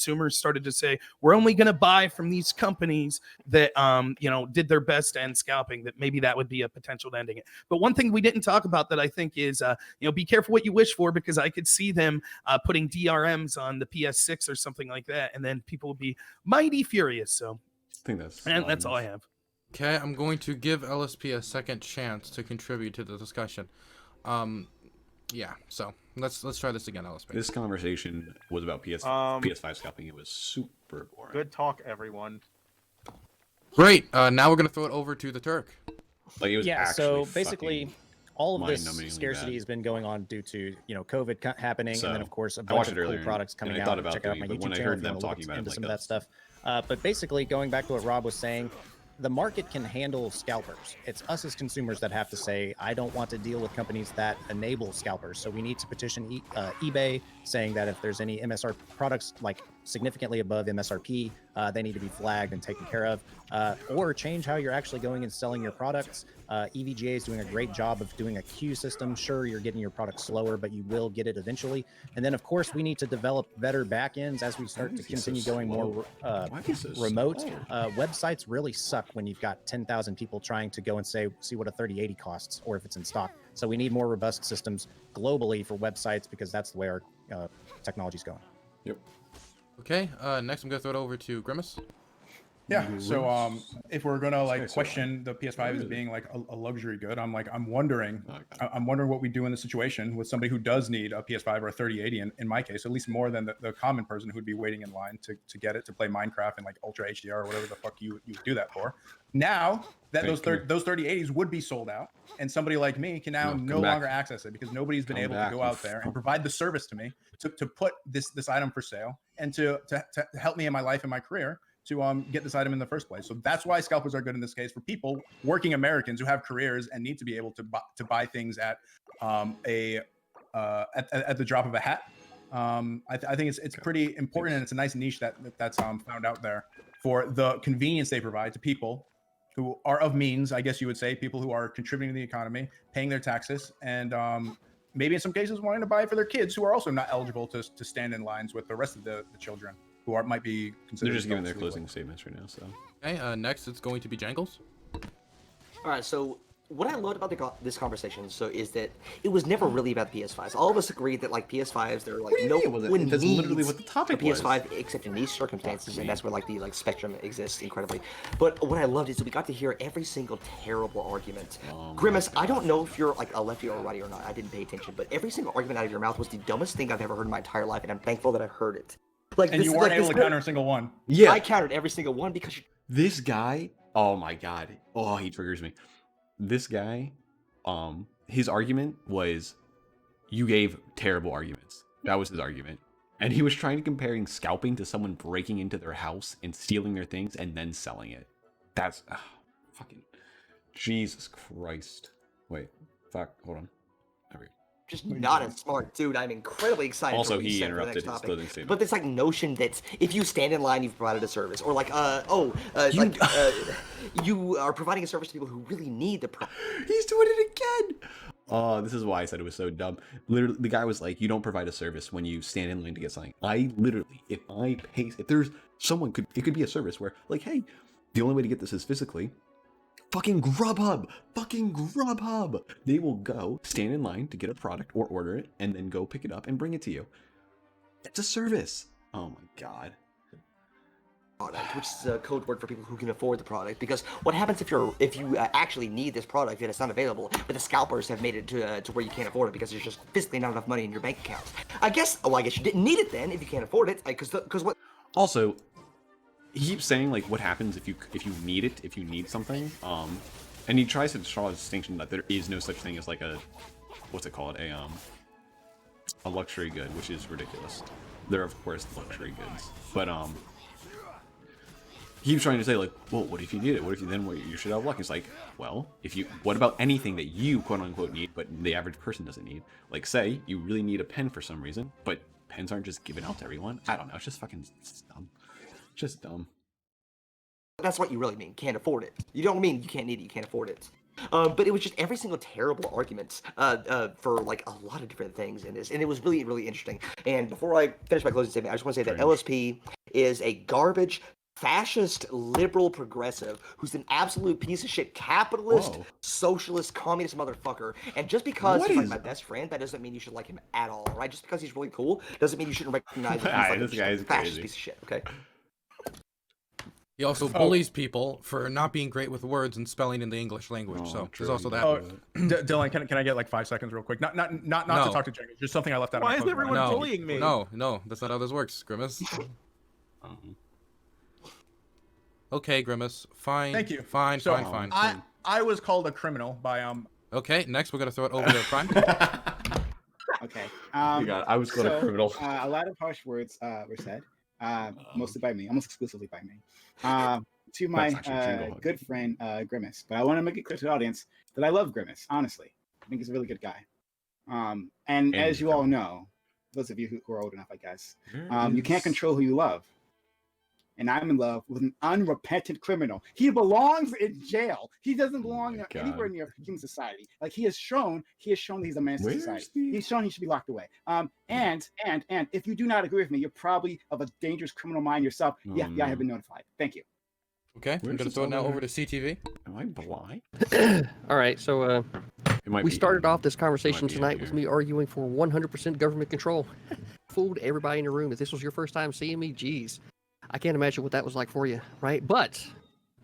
consumers started to say, we're only going to buy from these companies that, did their best to end scalping, that maybe that would be a potential to ending it. But one thing we didn't talk about that I think is, be careful what you wish for, because I could see them putting DRMs on the PS6 or something like that, and then people would be mighty furious. So I think that's all I have. Okay, I'm going to give LSP a second chance to contribute to the discussion. Yeah, so let's try this again, LSP. This conversation was about PS5 scalping. It was super boring. Good talk, everyone. Great. Now we're gonna throw it over to the Turk. Like, it was so basically, all of this mind-numbingly scarcity bad. has been going on due to COVID happening, So, and then of course a I bunch watched of it cool earlier, products and coming I out. thought about Check out doing my it, but YouTube when I channel heard if you them wanna look talking about it, into like, some of oh. that stuff. But basically, going back to what Rob was saying, the market can handle scalpers. It's us as consumers that have to say, I don't want to deal with companies that enable scalpers. So we need to petition eBay, saying that if there's any MSR products like significantly above MSRP, they need to be flagged and taken care of, or change how you're actually going and selling your products. EVGA is doing a great job of doing a queue system. Sure, you're getting your product slower, but you will get it eventually. And then, of course, we need to develop better backends as we start to continue going more remote. Websites really suck when you've got 10,000 people trying to go and see what a 3080 costs, or if it's in stock. So we need more robust systems globally for websites, because that's the way our technology's going. Yep. Okay. Next, I'm gonna throw it over to Grimace. Yeah, so if we're gonna question the PS5 as being like a luxury good, I'm wondering what we do in the situation with somebody who does need a PS5 or a 3080, in my case, at least more than the common person who'd be waiting in line to get it to play Minecraft and like Ultra HDR or whatever the fuck you do that for. Now that those 3080s would be sold out, and somebody like me can now no longer access it because nobody's been able to go out there and provide the service to me to put this item for sale and to help me in my life and my career to get this item in the first place. So that's why scalpers are good in this case for people, working Americans who have careers and need to be able to buy things at the drop of a hat. I think it's pretty important, and it's a nice niche that's found out there for the convenience they provide to people who are of means, I guess you would say, people who are contributing to the economy, paying their taxes, and maybe in some cases wanting to buy it for their kids who are also not eligible to stand in lines with the rest of the children who might be considered. They're just giving their closing statements right now. So Okay. Next, it's going to be Jangles. All right, so what I loved about this conversation is that it was never really about the PS5s. All of us agreed that like PS5s, they're like no one That's needs literally what the topic a PS5 except in these circumstances, and that's where like the spectrum exists incredibly. But what I loved is that we got to hear every single terrible argument. Grimace, I don't know if you're like a lefty or a righty or not. I didn't pay attention, but every single argument out of your mouth was the dumbest thing I've ever heard in my entire life, and I'm thankful that I heard it. Like, and you weren't able to counter a single one. Yeah, I countered every single one because this guy. Oh my god. Oh, he triggers me. This guy, his argument was, you gave terrible arguments. That was his argument, and he was trying to comparing scalping to someone breaking into their house and stealing their things and then selling it. That's fucking Jesus Christ. Wait, fuck. Hold on. There we go. just not a smart dude. I'm incredibly excited. Also, for what you he said for the interrupted next his topic. clothing statement. But this like notion that if you stand in line, you've provided a service, or like you are providing a service to people who really need the product. He's doing it again. Oh, this is why I said it was so dumb. Literally, the guy was like, "You don't provide a service when you stand in line to get something." I literally, if there's someone it could be a service where like, hey, the only way to get this is physically. Fucking Grubhub! They will go stand in line to get a product or order it, and then go pick it up and bring it to you. It's a service. Oh my god. Product, which is a code word for people who can afford the product. Because what happens if you actually need this product and it's not available, but the scalpers have made it to where you can't afford it because there's just physically not enough money in your bank account? I guess you didn't need it then if you can't afford it. Because what? Also, he keeps saying like, what happens if you need it, if you need something, and he tries to draw a distinction that there is no such thing as like a, what's it called, a luxury good, which is ridiculous. There are of course luxury goods, but he keeps trying to say like, well, what if you need it? What if you should have luck? It's like, well, what about anything that you quote unquote need, but the average person doesn't need? Like, say you really need a pen for some reason, but pens aren't just given out to everyone. I don't know. It's just fucking dumb. Just dumb. That's what you really mean. Can't afford it. You don't mean you can't need it. You can't afford it. But it was just every single terrible argument for like a lot of different things in this, and it was really, really interesting. And before I finish my closing statement, I just want to say that LSP is a garbage, fascist, liberal, progressive who's an absolute piece of shit, capitalist, socialist, communist motherfucker. And just because he's like my best friend, that doesn't mean you should like him at all, right? Just because he's really cool doesn't mean you shouldn't recognize that he's like this guy is a fascist crazy. piece of shit. Okay. He also bullies people for not being great with words and spelling in the English language. So there's also that. Dylan, can I get like 5 seconds real quick? Not to talk to Jenkins. Just something I left out. Why of is my everyone No, bullying me? no, that's not how this works, Grimace. Okay, Grimace. Fine. Thank you. Fine, So, fine. I was called a criminal by Okay, next we're gonna throw it over to Prime. Okay. I was called a criminal. A lot of harsh words were said, mostly by me, almost exclusively by me, to my good friend Grimace. But I want to make it clear to the audience that I love Grimace. Honestly, I think he's a really good guy. And as you all know, those of you who are old enough, I guess, you can't control who you love. And I'm in love with an unrepentant criminal. He belongs in jail. He doesn't belong anywhere near human society. Like he has shown that he's a menace to society. He's shown he should be locked away. And if you do not agree with me, you're probably of a dangerous criminal mind yourself. Yeah, I have been notified. Thank you. Okay, I'm gonna throw it now over to CTV. Am I blind? All right, so we started off this conversation tonight with me arguing for 100% government control. Fooled everybody in the room. If this was your first time seeing me, geez, I can't imagine what that was like for you, right? But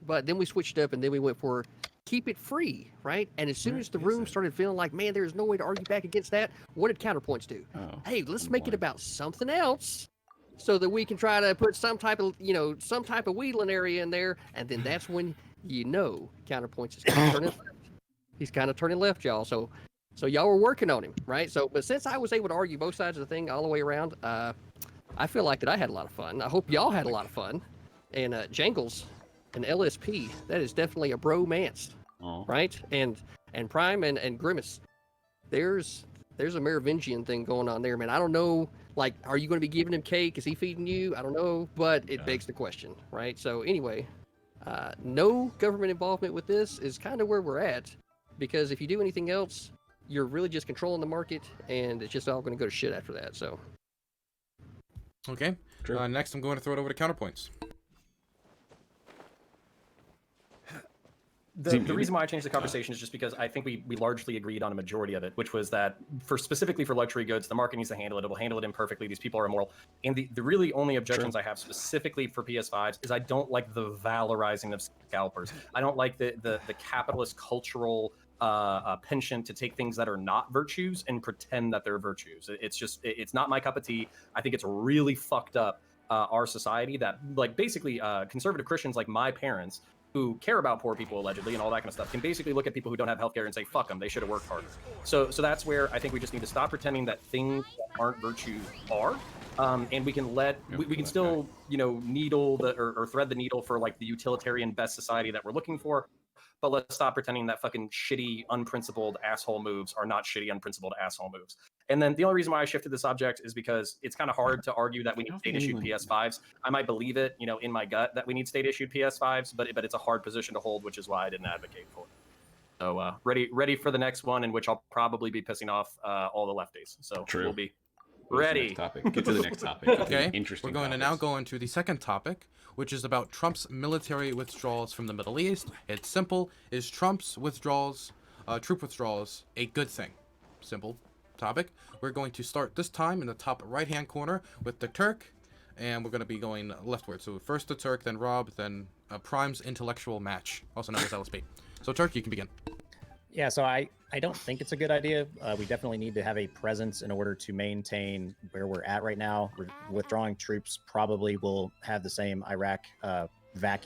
then we switched up and then we went for keep it free, right? And as soon as the room started feeling like, man, there's no way to argue back against that, what did Counterpoints do? Hey, let's make it about something else so that we can try to put some type of wheedling area in there. And then that's when Counterpoints is kind of turning left. He's kind of turning left, y'all. So y'all were working on him, right? But since I was able to argue both sides of the thing all the way around, I feel like that I had a lot of fun. I hope y'all had a lot of fun. And Jangles and LSP, that is definitely a bromance, right? And Prime and Grimace, there's a Merovingian thing going on there, man. I don't know, like, are you going to be giving him cake? Is he feeding you? I don't know, but it begs the question, right? So anyway, no government involvement with this is kind of where we're at, because if you do anything else, you're really just controlling the market, and it's just all going to go to shit after that, so. Okay. Next, I'm going to throw it over to Counterpoints. The reason why I changed the conversation is just because I think we largely agreed on a majority of it, which was that specifically for luxury goods, the market needs to handle it. It will handle it imperfectly. These people are immoral. And the really only objections I have specifically for PS5s is I don't like the valorizing of scalpers. I don't like the capitalist cultural penchant to take things that are not virtues and pretend that they're virtues. It's not my cup of tea. I think it's really fucked up our society that, like, basically conservative Christians like my parents who care about poor people allegedly and all that kind of stuff can basically look at people who don't have healthcare and say, fuck them, they should have worked harder. So that's where I think we just need to stop pretending that things that aren't virtues are. And we can we can still, needle or thread the needle for like the utilitarian best society that we're looking for. But let's stop pretending that fucking shitty, unprincipled asshole moves are not shitty, unprincipled asshole moves. And then the only reason why I shifted the subject is because it's kind of hard to argue that we need state-issued PS5s. I might believe it, in my gut that we need state-issued PS5s, but it's a hard position to hold, which is why I didn't advocate for it. So ready for the next one, in which I'll probably be pissing off all the lefties. So we'll be ready. Get to the next topic. Okay, interesting. We're going to now go into the second topic, which is about Trump's military withdrawals from the Middle East. It's simple. Is Trump's withdrawals, troop withdrawals, a good thing? Simple topic. We're going to start this time in the top right-hand corner with the Turk, and we're going to be going leftward. So first the Turk, then Rob, then Prime's intellectual match, also known as LSP. So Turk, you can begin. Yeah, so I don't think it's a good idea. We definitely need to have a presence in order to maintain where we're at right now. Withdrawing troops probably will have the same Iraq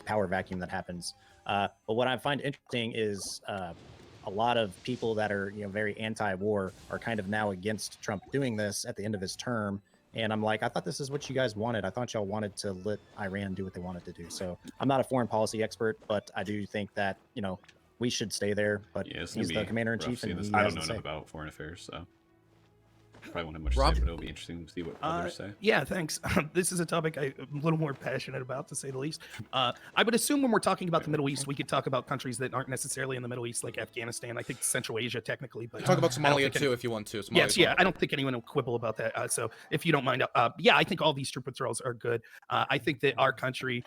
power vacuum that happens. But what I find interesting is a lot of people that are very anti-war are kind of now against Trump doing this at the end of his term. And I'm like, I thought this is what you guys wanted. I thought y'all wanted to let Iran do what they wanted to do. So I'm not a foreign policy expert, but I do think that, we should stay there. But he's the commander in chief, and I don't know enough about foreign affairs, so. Probably won't have much Rob? to say, but it'll be interesting to see what others say. Yeah, thanks. This is a topic I'm a little more passionate about, to say the least. I would assume when we're talking about the Middle East, we could talk about countries that aren't necessarily in the Middle East, like Afghanistan. I think Central Asia, technically. But Talk about I don't Somalia think too, if you want to. Yes, Somalia's yeah. one. I don't think anyone will quibble about that. So if you don't mind, yeah, I think all these troop withdrawals are good. I think that our country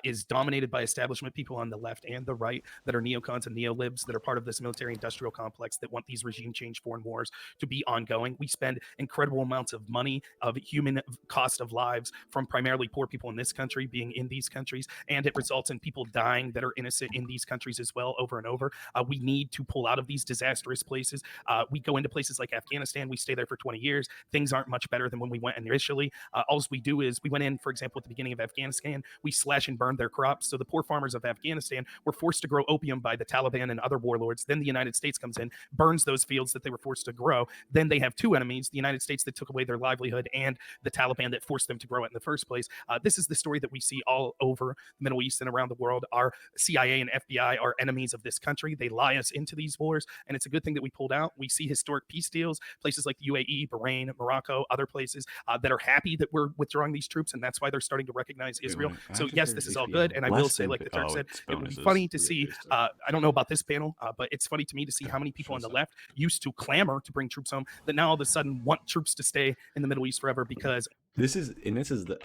is dominated by establishment people on the left and the right that are neocons and neolibs that are part of this military-industrial complex that want these regime change foreign wars to be ongoing. We spend incredible amounts of money, of human cost of lives from primarily poor people in this country being in these countries, and it results in people dying that are innocent in these countries as well over and over. We need to pull out of these disastrous places. We go into places like Afghanistan, we stay there for 20 years. Things aren't much better than when we went initially. All we do is we went in, for example, at the beginning of Afghanistan, we slash and burn their crops. So the poor farmers of Afghanistan were forced to grow opium by the Taliban and other warlords. Then the United States comes in, burns those fields that they were forced to grow. Then they have two enemies, the United States that took away their livelihood and the Taliban that forced them to grow it in the first place. This is the story that we see all over the Middle East and around the world. Our CIA and FBI are enemies of this country. They lie us into these wars, and it's a good thing that we pulled out. We see historic peace deals, places like the UAE, Bahrain, Morocco, other places that are happy that we're withdrawing these troops, and that's why they're starting to recognize Israel. So yes, this is all good, and I will say, like the Turk said, it would be funny to see, I don't know about this panel, but it's funny to me to see how many people on the left used to clamor to bring troops home that now all of a sudden want troops to stay in the Middle East forever because this is the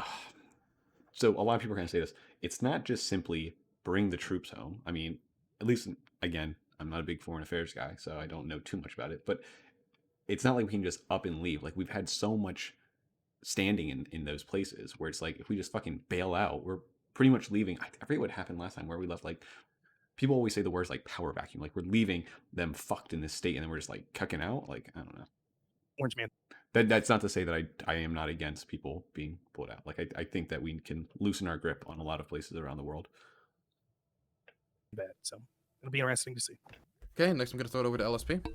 so a lot of people are going to say this. It's not just simply bring the troops home. I mean, at least again, I'm not a big foreign affairs guy, so I don't know too much about it, but it's not like we can just up and leave. Like, we've had so much standing in those places where it's like, if we just fucking bail out, we're pretty much leaving. I forget what happened last time where we left, like, people always say the words like power vacuum, like we're leaving them fucked in this state and then we're just like cucking out. Like, I don't know. Orange Man. That's not to say that I am not against people being pulled out. Like, I think that we can loosen our grip on a lot of places around the world. Bad. So it'll be interesting to see. Okay, next I'm going to throw it over to LSP.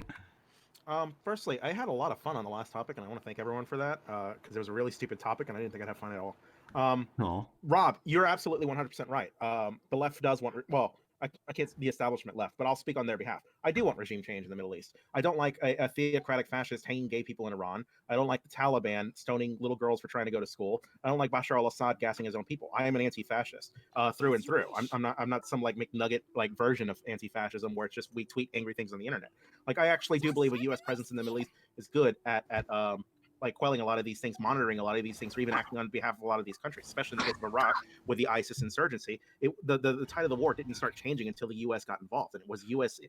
Firstly, I had a lot of fun on the last topic, and I want to thank everyone for that, because it was a really stupid topic, and I didn't think I'd have fun at all. Rob, you're absolutely 100% right. The left does want, well, I can't, the establishment left, but I'll speak on their behalf. I do want regime change in the Middle East. I don't like a theocratic fascist hanging gay people in Iran. I don't like the Taliban stoning little girls for trying to go to school. I don't like Bashar al-Assad gassing his own people. I am an anti-fascist through and through. I'm not some like McNugget like version of anti-fascism where it's just we tweet angry things on the internet. Like, I actually do believe a U.S. presence in the Middle East is good at like quelling a lot of these things, monitoring a lot of these things, or even acting on behalf of a lot of these countries, especially in the case of Iraq with the ISIS insurgency. The tide of the war didn't start changing until the U.S. got involved, and it was U.S.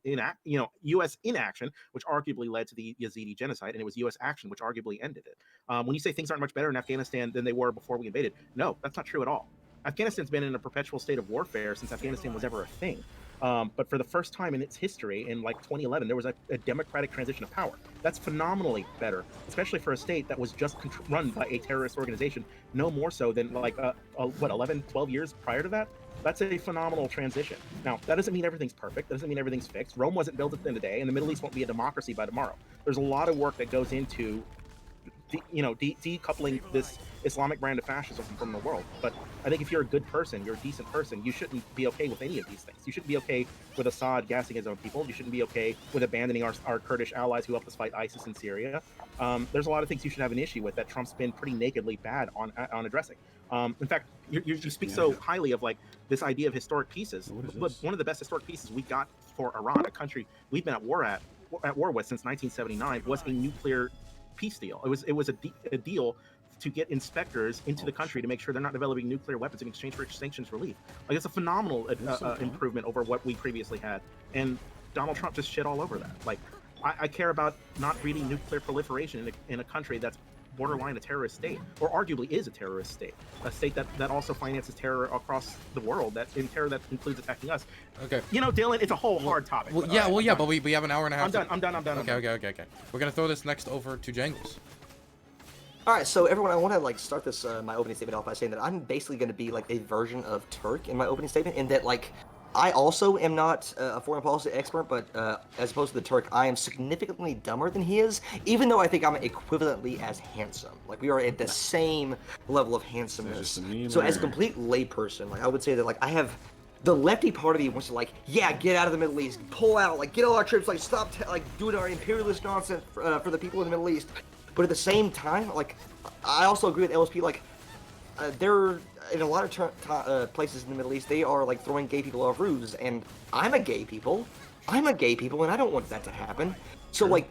inaction, which arguably led to the Yazidi genocide, and it was U.S. action which arguably ended it. When you say things aren't much better in Afghanistan than they were before we invaded, no, that's not true at all. Afghanistan's been in a perpetual state of warfare since Afghanistan was ever a thing. But for the first time in its history, in like 2011, there was a democratic transition of power. That's phenomenally better, especially for a state that was just run by a terrorist organization, no more so than like, 11, 12 years prior to that? That's a phenomenal transition. Now, that doesn't mean everything's perfect. That doesn't mean everything's fixed. Rome wasn't built at the end of the day, and the Middle East won't be a democracy by tomorrow. There's a lot of work that goes into decoupling this Islamic brand of fascism from the world. But I think if you're a good person, you're a decent person, you shouldn't be okay with any of these things. You shouldn't be okay with Assad gassing his own people. You shouldn't be okay with abandoning our Kurdish allies who helped us fight ISIS in Syria. There's a lot of things you should have an issue with that Trump's been pretty nakedly bad on addressing. In fact, you speak so highly of like this idea of historic pieces. But one of the best historic pieces we got for Iran, a country we've been at war with since 1979, was a nuclear peace deal. It was a deal to get inspectors into the country to make sure they're not developing nuclear weapons in exchange for sanctions relief. Like, it's a phenomenal improvement over what we previously had, and Donald Trump just shit all over that. Like, I care about not breeding nuclear proliferation in a country that's borderline a terrorist state, or arguably is a terrorist state, a state that also finances terror across the world, that includes attacking us. Okay. Dylan, it's a whole hard topic. Well, yeah, but we have an hour and a half. I'm done. Okay. We're gonna throw this next over to Jangles. All right, so everyone, I want to like start this my opening statement off by saying that I'm basically going to be like a version of Turk in my opening statement, in that like I also am not a foreign policy expert, but as opposed to the Turk, I am significantly dumber than he is, even though I think I'm equivalently as handsome. Like, we are at the same level of handsomeness. So as a complete layperson, like, I would say that like I have the lefty part of me wants to like, yeah, get out of the Middle East, pull out, like get all our troops, like stop like doing our imperialist nonsense for the people in the Middle East. But at the same time, like, I also agree with LSP. Like, they're in a lot of places in the Middle East, they are like throwing gay people off roofs, and I'm a gay people, and I don't want that to happen. So like,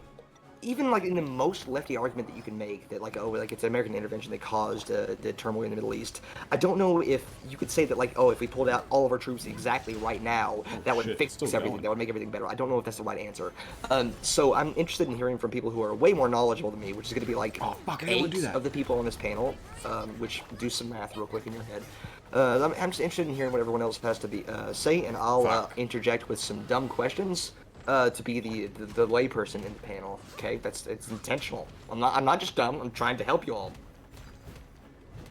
even like in the most lefty argument that you can make, that like, oh, like it's American intervention that caused the turmoil in the Middle East, I don't know if you could say that like, oh, if we pulled out all of our troops exactly right now, that would fix everything, that would make everything better. I don't know if that's the right answer. So I'm interested in hearing from people who are way more knowledgeable than me, which is going to be like 8 of the people on this panel, which do some math real quick in your head. I'm just interested in hearing what everyone else has to say, and I'll interject with some dumb questions. To be the layperson in the panel, okay? It's intentional. I'm not just dumb. I'm trying to help you all.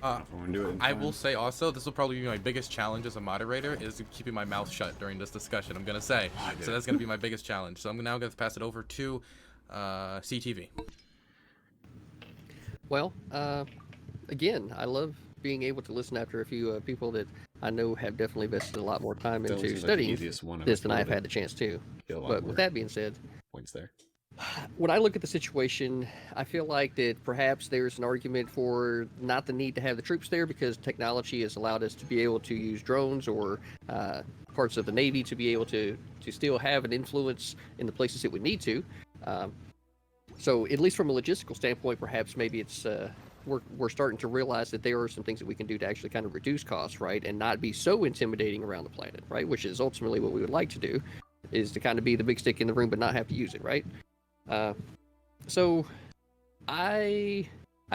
I will say also, this will probably be my biggest challenge as a moderator, is keeping my mouth shut during this discussion. I'm gonna say, so that's gonna be my biggest challenge. So I'm now gonna pass it over to CTV. Well, again, I love being able to listen after a few people that I know have definitely invested a lot more time into studying this than I've had the chance to. But with that being said, points there. When I look at the situation, I feel like that perhaps there's an argument for not the need to have the troops there, because technology has allowed us to be able to use drones or parts of the Navy to be able to still have an influence in the places that we need to. So at least from a logistical standpoint, perhaps maybe it's we're starting to realize that there are some things that we can do to actually kind of reduce costs, right, and not be so intimidating around the planet, right, which is ultimately what we would like to do, is to kind of be the big stick in the room but not have to use it, right? So I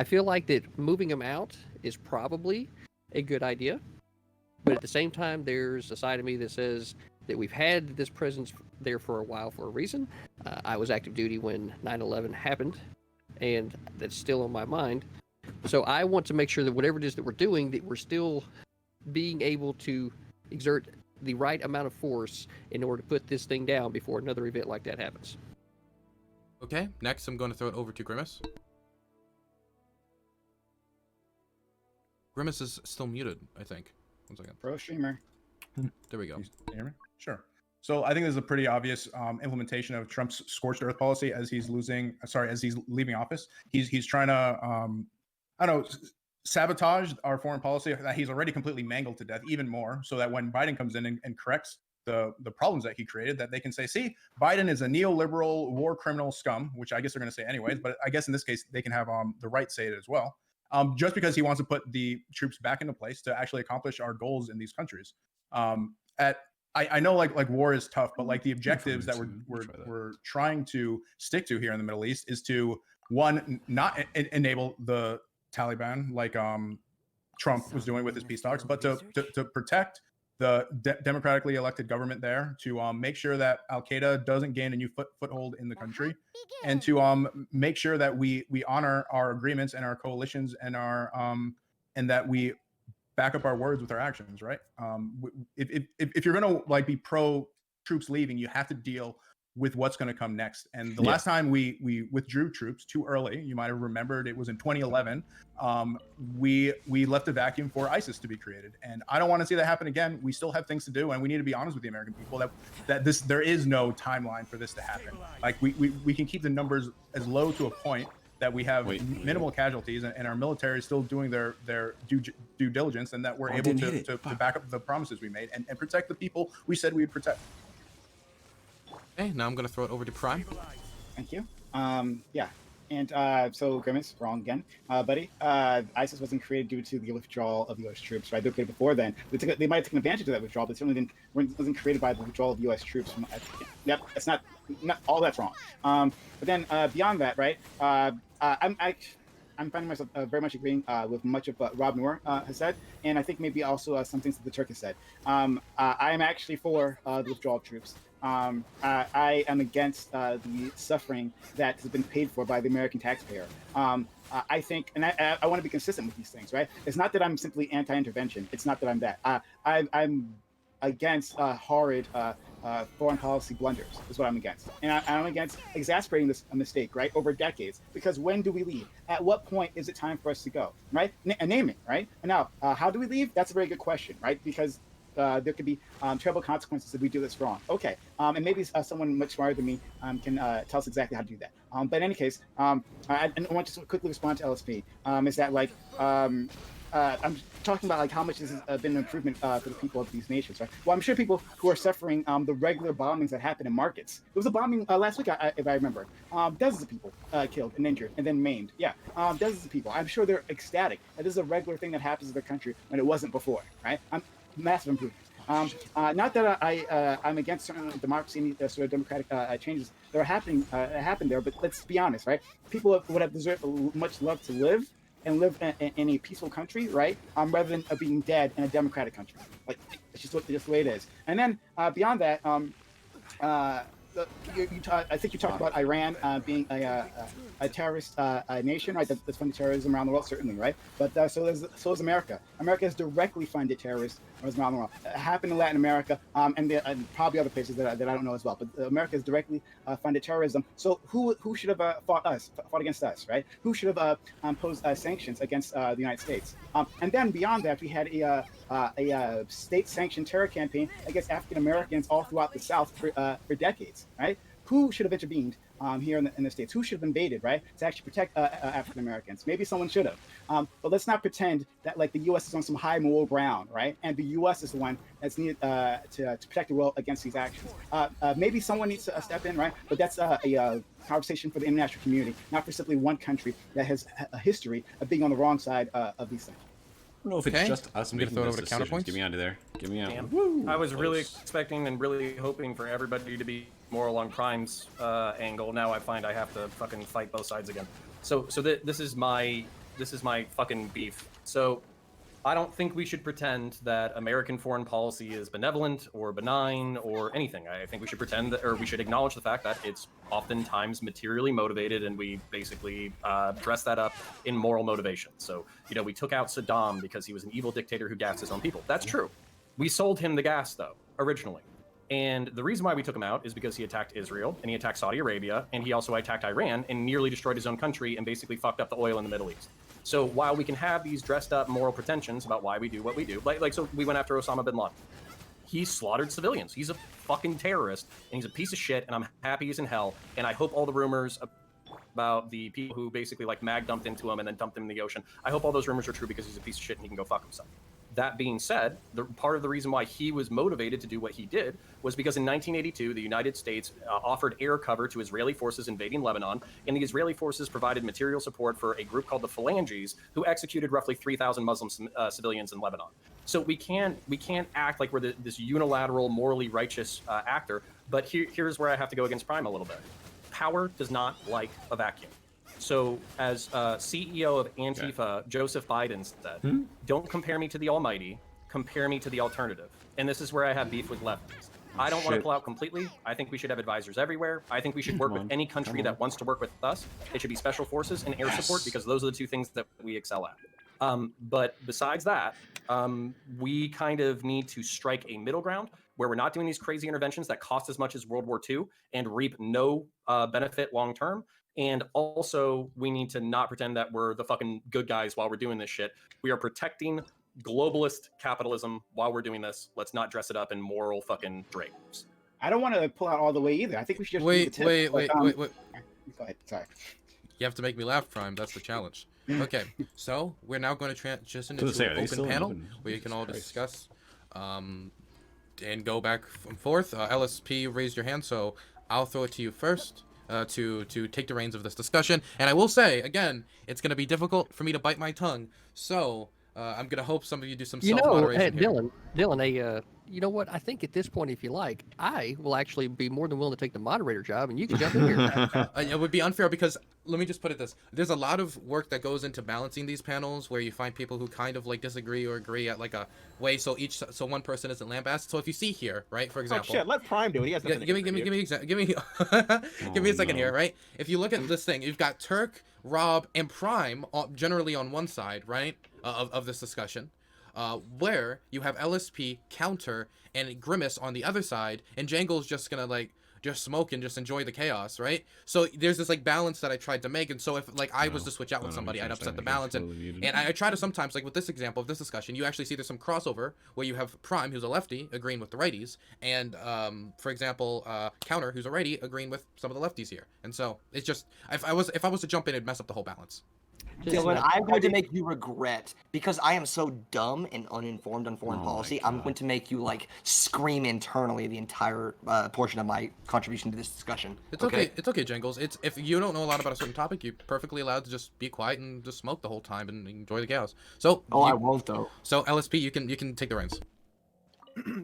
feel like that moving them out is probably a good idea, but at the same time, there's a side of me that says that we've had this presence there for a while for a reason. I was active duty when 9/11 happened, and that's still on my mind. So I want to make sure that whatever it is that we're doing, that we're still being able to exert the right amount of force in order to put this thing down before another event like that happens. Okay, next I'm going to throw it over to Grimace. Grimace is still muted, I think. 1 second. Pro streamer. There we go. Can you hear me? Sure. So I think there's a pretty obvious implementation of Trump's scorched earth policy as he's leaving office. He's trying to, I don't know, sabotage our foreign policy that he's already completely mangled to death even more, so that when Biden comes in and corrects the problems that he created, that they can say, see, Biden is a neoliberal war criminal scum, which I guess they're going to say anyways, but I guess in this case, they can have the right say it as well. Just because he wants to put the troops back into place to actually accomplish our goals in these countries. I know like war is tough, but like the objectives that we're trying to stick to here in the Middle East is to, one, not enable the Taliban like Trump was doing with his peace talks, but to protect the democratically elected government there, to make sure that Al-Qaeda doesn't gain a new foothold in the country, and to make sure that we honor our agreements and our coalitions and our and that we back up our words with our actions, right? If you're gonna like be pro troops leaving, you have to deal with what's going to come next. And the last time we withdrew troops too early, you might have remembered, it was in 2011. We left a vacuum for ISIS to be created, and I don't want to see that happen again. We still have things to do, and we need to be honest with the American people that there is no timeline for this to happen. Like we can keep the numbers as low to a point that we have minimal casualties, and our military is still doing their due diligence, and that we're able to back up the promises we made and protect the people we said we would protect. Okay, now I'm going to throw it over to Prime. Thank you. Yeah. And so Grimace, wrong again, buddy. ISIS wasn't created due to the withdrawal of U.S. troops, right? They were created before then. They might have taken advantage of that withdrawal, but it certainly wasn't created by the withdrawal of U.S. troops. Yep, that's not all that's wrong. But then beyond that, right? I'm finding myself very much agreeing with much of what Rob Noor has said, and I think maybe also some things that the Turk has said. I am actually for the withdrawal of troops. I am against the suffering that has been paid for by the American taxpayer. I think, and I want to be consistent with these things, right? It's not that I'm simply anti-intervention. It's not that I'm that. I'm against horrid foreign policy blunders is what I'm against. And I'm against exasperating this mistake, right, over decades. Because when do we leave? At what point is it time for us to go, right? Naming, right? And now, how do we leave? That's a very good question, right? Because there could be terrible consequences if we do this wrong. Okay, and maybe someone much smarter than me can tell us exactly how to do that. But in any case, I want to quickly respond to LSP. Is that like I'm talking about like how much this has been an improvement for the people of these nations, right? Well, I'm sure people who are suffering the regular bombings that happen in markets. There was a bombing last week, if I remember. Dozens of people killed and injured and then maimed. Yeah, dozens of people. I'm sure they're ecstatic. This is a regular thing that happens in their country when it wasn't before, right? Massive improvement. Not that I'm against certain democracy and sort of democratic changes that are happening happen there, but let's be honest, right? People would have deserved much love to live and live in a peaceful country, right? Rather than being dead in a democratic country. Like, it's just the way it is. And then beyond that, I think you talked about Iran being a terrorist nation, right? That's funded terrorism around the world, certainly, right? But so is America. America has directly funded terrorists around the world. It happened in Latin America and probably other places that I don't know as well. But America has directly funded terrorism. So who should have fought against us, right? Who should have imposed sanctions against the United States? And then beyond that, we had a state-sanctioned terror campaign against African Americans all throughout the South for decades, right? Who should have intervened here in the States? Who should have invaded, right, to actually protect African Americans? Maybe someone should have. But let's not pretend that like the U.S. is on some high moral ground, right? And the U.S. is the one that's needed to protect the world against these actions. Maybe someone needs to step in, right? But that's a conversation for the international community, not for simply one country that has a history of being on the wrong side of these things. I don't know if it's just us making those decisions. Get me out of there. Get me out. Damn. I was really expecting and really hoping for everybody to be more along Prime's angle. Now I find I have to fucking fight both sides again. So this is my fucking beef. So I don't think we should pretend that American foreign policy is benevolent or benign or anything. I think we should pretend that, or we should acknowledge the fact that it's oftentimes materially motivated, and we basically dress that up in moral motivation. So, you know, we took out Saddam because he was an evil dictator who gassed his own people. That's true. We sold him the gas, though, originally. And the reason why we took him out is because he attacked Israel, and he attacked Saudi Arabia, and he also attacked Iran, and nearly destroyed his own country and basically fucked up the oil in the Middle East. So while we can have these dressed up moral pretensions about why we do what we do, like so we went after Osama bin Laden. He slaughtered civilians. He's a fucking terrorist, and he's a piece of shit, and I'm happy he's in hell. And I hope all the rumors about the people who basically like mag dumped into him and then dumped him in the ocean, I hope all those rumors are true because he's a piece of shit and he can go fuck himself. That being said, part of the reason why he was motivated to do what he did was because in 1982, the United States offered air cover to Israeli forces invading Lebanon, and the Israeli forces provided material support for a group called the Phalanges, who executed roughly 3,000 Muslim civilians in Lebanon. So we can't act like we're this unilateral, morally righteous actor. But here's where I have to go against Prime a little bit. Power does not like a vacuum. So as CEO of Antifa, Joseph Biden said, don't compare me to the almighty, compare me to the alternative. And this is where I have beef with lefties. I don't want to pull out completely. I think we should have advisors everywhere. I think we should work with any country that wants to work with us. It should be special forces and air support, because those are the two things that we excel at. But besides that, we kind of need to strike a middle ground where we're not doing these crazy interventions that cost as much as World War II and reap no benefit long term. And also, we need to not pretend that we're the fucking good guys while we're doing this shit. We are protecting globalist capitalism while we're doing this. Let's not dress it up in moral fucking drapes. I don't want to pull out all the way either. I think we should just wait. Go ahead. Sorry. You have to make me laugh, Prime. That's the challenge. Okay, so we're now going to transition into an open panel where you can all discuss and go back and forth. LSP raised your hand, so I'll throw it to you first. To take the reins of this discussion. And I will say, again, it's going to be difficult for me to bite my tongue. So I'm going to hope some of you do some self-moderation here. Dylan, you know what? I think at this point, if you like, I will actually be more than willing to take the moderator job, and you can jump in here. It would be unfair because, let me just put it this. There's a lot of work that goes into balancing these panels where you find people who kind of like disagree or agree at like a way so one person isn't lambasted. So if you see here, right, for example. Oh shit, let Prime do it. He has nothing give me a second here, right? If you look at this thing, you've got Turk, Rob, and Prime generally on one side, right, of this discussion. Where you have LSP, Counter, and Grimace on the other side, and Jangle's just gonna like just smoke and just enjoy the chaos, right? So there's this like balance that I tried to make, and so if like I was to switch out with somebody, I'd upset the balance, and I try to sometimes, like with this example of this discussion, you actually see there's some crossover where you have Prime, who's a lefty, agreeing with the righties, and for example, Counter, who's a righty, agreeing with some of the lefties here, and so it's just if I was to jump in, it'd mess up the whole balance. Dylan, I'm going to make you regret, because I am so dumb and uninformed on foreign policy, I'm going to make you, like, scream internally the entire portion of my contribution to this discussion. It's okay. It's okay, Jingles. It's if you don't know a lot about a certain topic, you're perfectly allowed to just be quiet and just smoke the whole time and enjoy the chaos. So I won't, though. So LSP, you can take the reins.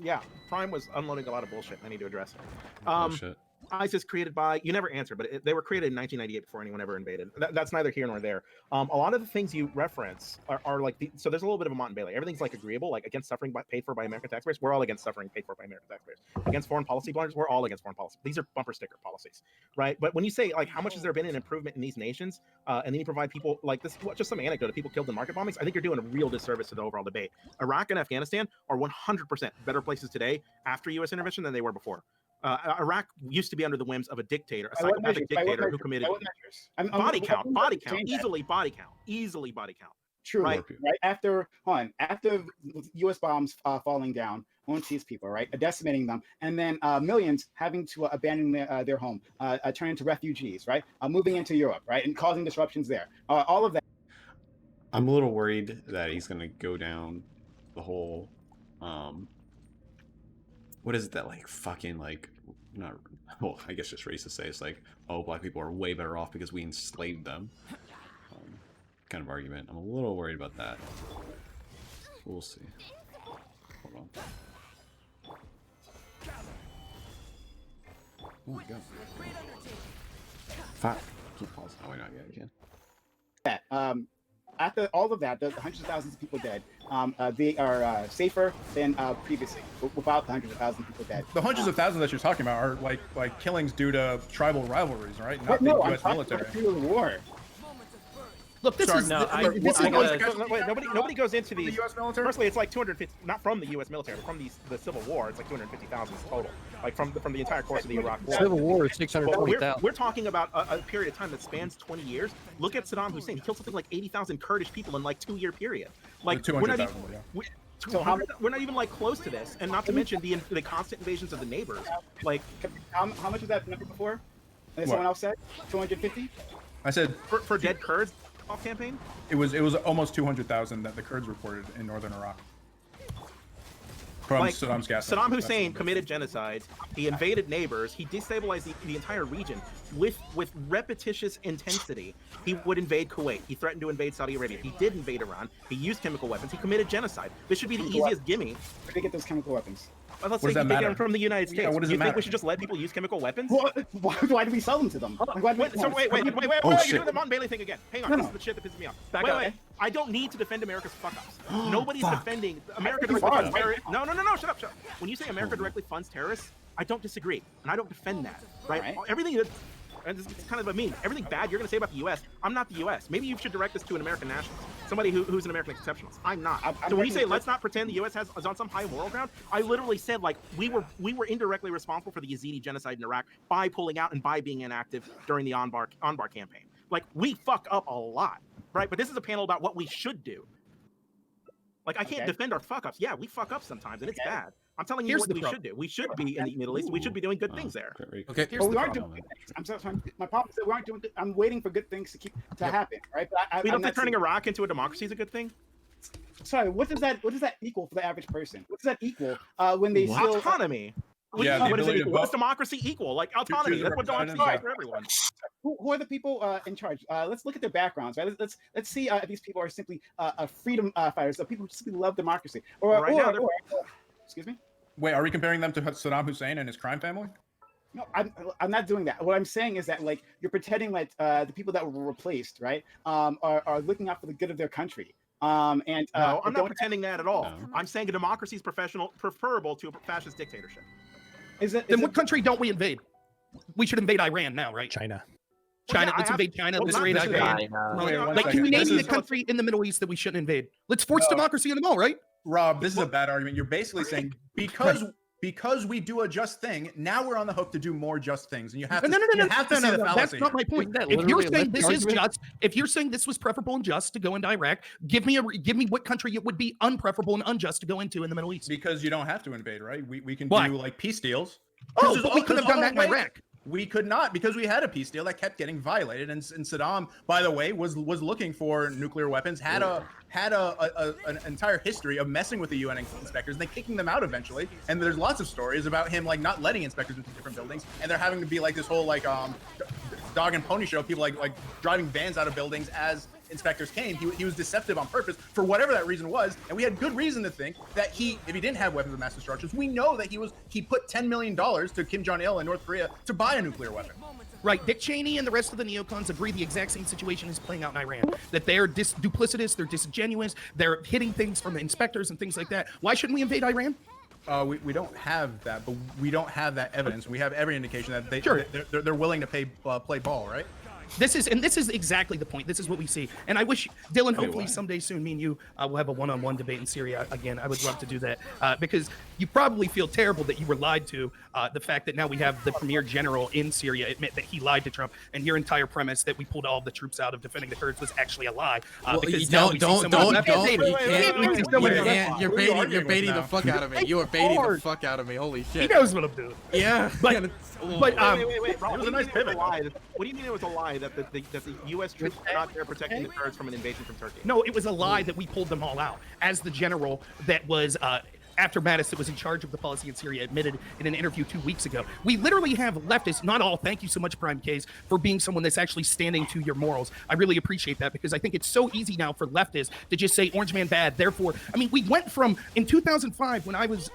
Yeah, Prime was unloading a lot of bullshit. I need to address it. Bullshit. ISIS created by, you never answered, but they were created in 1998 before anyone ever invaded. That's neither here nor there. A lot of the things you reference are like, so there's a little bit of a Mont and Bailey. Everything's like agreeable, like against suffering paid for by American taxpayers. We're all against suffering paid for by American taxpayers. Against foreign policy blunders, we're all against foreign policy. These are bumper sticker policies, right? But when you say like, how much has there been an improvement in these nations? And then you provide people like this, just some anecdote of people killed in market bombings. I think you're doing a real disservice to the overall debate. Iraq and Afghanistan are 100% better places today after U.S. intervention than they were before. Iraq used to be under the whims of a dictator, a psychopathic dictator who committed body count, easily body count. True, right? After U.S. bombs falling down onto these people, right, decimating them, and then millions having to abandon their home, turn into refugees, right, moving into Europe, right, and causing disruptions there. All of that. I'm a little worried that he's gonna go down the whole, what is it that like fucking like not well I guess just racist say it's like, oh, black people are way better off because we enslaved them, kind of argument. I'm a little worried about that. We'll see. Hold on. Oh my god. Keep pausing. Oh wait, not yet again. After all of that, the hundreds of thousands of people dead, they are safer than previously, without the hundreds of thousands of people dead. The hundreds of thousands that you're talking about are like killings due to tribal rivalries, right? Not no, the U.S. military. Due to the war. Look, this is nobody goes into these. The U.S. military? Firstly, it's like 250, not from the U.S. military, but from the Civil War. It's like 250,000 total, like from the entire course of the Iraq War. Civil War is 620,000. We're talking about a period of time that spans 20 years. Look at Saddam Hussein. He killed something like 80,000 Kurdish people in like 2-year period. Like 200,000. we're not even like close to this, and not to mention the constant invasions of the neighbors. Like, how much was that number before? Someone else said 250. I said for dead Kurds. Campaign? It was almost 200,000 that the Kurds reported in northern Iraq. From Saddam's gas. Saddam Hussein committed genocide. He invaded neighbors. He destabilized the entire region with repetitious intensity. He would invade Kuwait. He threatened to invade Saudi Arabia. He did invade Iran. He used chemical weapons. He committed genocide. This should be the easiest gimme. Where did they get those chemical weapons? Let's say you get them from the United States. Yeah, what does you it think matter? we should just let people use chemical weapons? Why do we sell them to them? Wait, you're doing the Mont Bailey thing again. Hang on, No, this no. is the shit that pisses me off. Back Wait, up. wait. I don't need to defend America's fuck-ups. Nobody's defending America think directly you funds are. terrorists. No, shut up. When you say America directly funds terrorists, I don't disagree, and I don't defend that. Right? All right. Everything that, and this is kind of a meme. Everything bad you're going to say about the U.S., I'm not the U.S. Maybe you should direct this to an American nationalist, somebody who's an American exceptionalist. I'm not. So when you say let's not pretend the U.S. is on some high moral ground, I literally said like we were indirectly responsible for the Yazidi genocide in Iraq by pulling out and by being inactive during the Anbar campaign. Like we fuck up a lot, right? But this is a panel about what we should do. Like I can't defend our fuck ups. Yeah, we fuck up sometimes, and it's bad. I'm telling you what we should do. We should be in the Middle East. We should be doing good things there. Okay. But we aren't doing good things. I'm sorry. My problem is that we aren't doing good. I'm waiting for good things to happen, right? But We don't think turning Iraq into a democracy is a good thing. Sorry, what does that equal for the average person? What does that equal when they still Autonomy. Yeah, the What is it ability to equal? What does vote. democracy equal? Like autonomy. choose a That's what democracy is representative. for everyone. who are the people in charge? Let's look at their backgrounds, right? Let's see if these people are simply freedom fighters, so people who simply love democracy, or excuse me. Wait, are we comparing them to Saddam Hussein and his crime family? No, I'm not doing that. What I'm saying is that like you're pretending like the people that were replaced, right, are looking out for the good of their country. No, I'm not pretending that at all. No. I'm saying a democracy is preferable to a fascist dictatorship. Then what country don't we invade? We should invade Iran now, right? China. Let's invade China. Let's invade Iran. Like, can you name me a country in the Middle East that we shouldn't invade? Let's force democracy in them all, right? Rob, this is a bad argument. You're basically saying because because we do a just thing, now we're on the hook to do more just things, and you have to. No. You have to see the fallacy. That's not my point. Isn't that If you're literally a saying this lefty is argument? just, if you're saying this was preferable and just to go into Iraq, give me what country it would be unpreferable and unjust to go into in the Middle East. Because you don't have to invade, right? We can Why? do like peace deals. Oh, but we could have done that in Iraq. We could not, because we had a peace deal that kept getting violated, and Saddam, by the way, was looking for nuclear weapons. Had an entire history of messing with the UN inspectors, and they kicking them out eventually. And there's lots of stories about him like not letting inspectors into different buildings, and there having to be like this whole like dog and pony show, people like driving vans out of buildings as inspectors came. He was deceptive on purpose for whatever that reason was, and we had good reason to think that if he didn't have weapons of mass destruction, we know that he put $10 million to Kim Jong-il in North Korea to buy a nuclear weapon. Right. Dick Cheney and the rest of the neocons agree the exact same situation is playing out in Iran. That they're duplicitous, they're disingenuous, they're hitting things from the inspectors and things like that. Why shouldn't we invade Iran? We don't have that, but we don't have that evidence. We have every indication that they're willing to play ball, right? This is exactly the point. This is what we see. And I wish, Dylan, hopefully someday soon, me and you will have a one-on-one debate in Syria again. I would love to do that because you probably feel terrible that you were lied to. The fact that now we have the premier general in Syria admit that he lied to Trump, and your entire premise that we pulled all the troops out of defending the Kurds was actually a lie. You're baiting the fuck out of me. You are baiting the fuck out of me. Holy shit. He knows what I'm doing. Yeah. But wait, Rob, it was a nice pivot. What do you mean it was a lie that the U.S. troops are not there protecting the Kurds from an invasion from Turkey? No, it was a lie that we pulled them all out. As the general that was after Mattis, that was in charge of the policy in Syria, admitted in an interview 2 weeks ago. We literally have leftists, not all, thank you so much, Prime Case, for being someone that's actually standing to your morals. I really appreciate that, because I think it's so easy now for leftists to just say Orange Man bad. Therefore, I mean, we went from, in 2005, when I was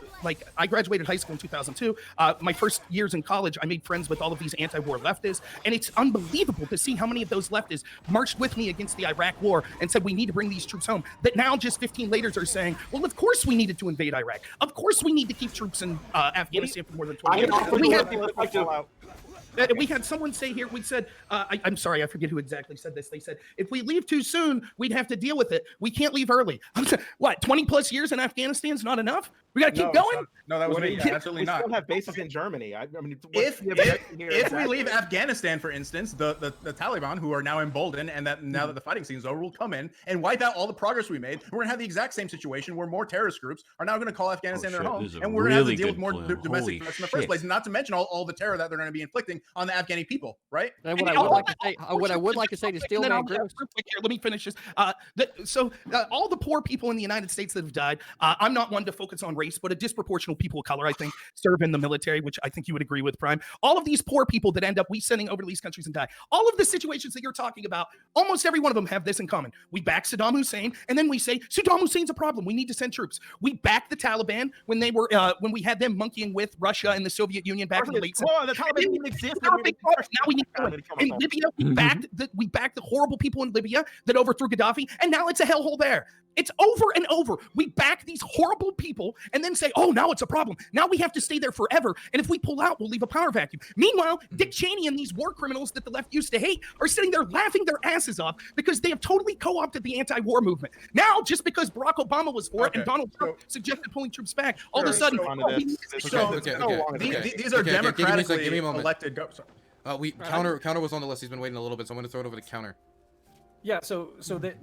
I graduated high school in 2002. My first years in college, I made friends with all of these anti-war leftists, and it's unbelievable to see how many of those leftists marched with me against the Iraq war and said we need to bring these troops home. That now, just 15 later, are saying, well, of course we needed to invade Iraq. Of course we need to keep troops in Afghanistan for more than 20 years. We had someone say here, we said, I'm sorry, I forget who exactly said this. They said, if we leave too soon, we'd have to deal with it. We can't leave early. What, 20 plus years in Afghanistan is not enough? We got to keep going? No, that was me. Absolutely not. We still have bases in Germany. I mean, if we leave Afghanistan, for instance, the Taliban, who are now emboldened, and that now that the fighting scene is over, will come in and wipe out all the progress we made. We're going to have the exact same situation where more terrorist groups are now going to call Afghanistan their home, and we're going to have to deal with more domestic threats in the first place, not to mention all the terror that they're going to be inflicting on the Afghani people, right? And what I would like to say to Steelman Grimm's. Let me finish this. All the poor people in the United States that have died, I'm not one to focus on race, but a disproportional people of color, I think, serve in the military, which I think you would agree with, Prime. All of these poor people that end up we sending over to these countries and die. All of the situations that you're talking about, almost every one of them have this in common. We back Saddam Hussein, and then we say Saddam Hussein's a problem. We need to send troops. We backed the Taliban when they were when we had them monkeying with Russia and the Soviet Union back in the late 70s. The Taliban didn't exist. Now we need to in Libya, we backed the horrible people in Libya that overthrew Gaddafi, and now it's a hellhole there. It's over and over. We back these horrible people and then say, oh, now it's a problem. Now we have to stay there forever. And if we pull out, we'll leave a power vacuum. Meanwhile, Dick Cheney and these war criminals that the left used to hate are sitting there laughing their asses off because they have totally co-opted the anti-war movement. Now, just because Barack Obama was for it and Donald Trump suggested pulling troops back, all of a sudden, these are democratically elected. Counter was on the list. He's been waiting a little bit, so I'm going to throw it over to Counter. Yeah, so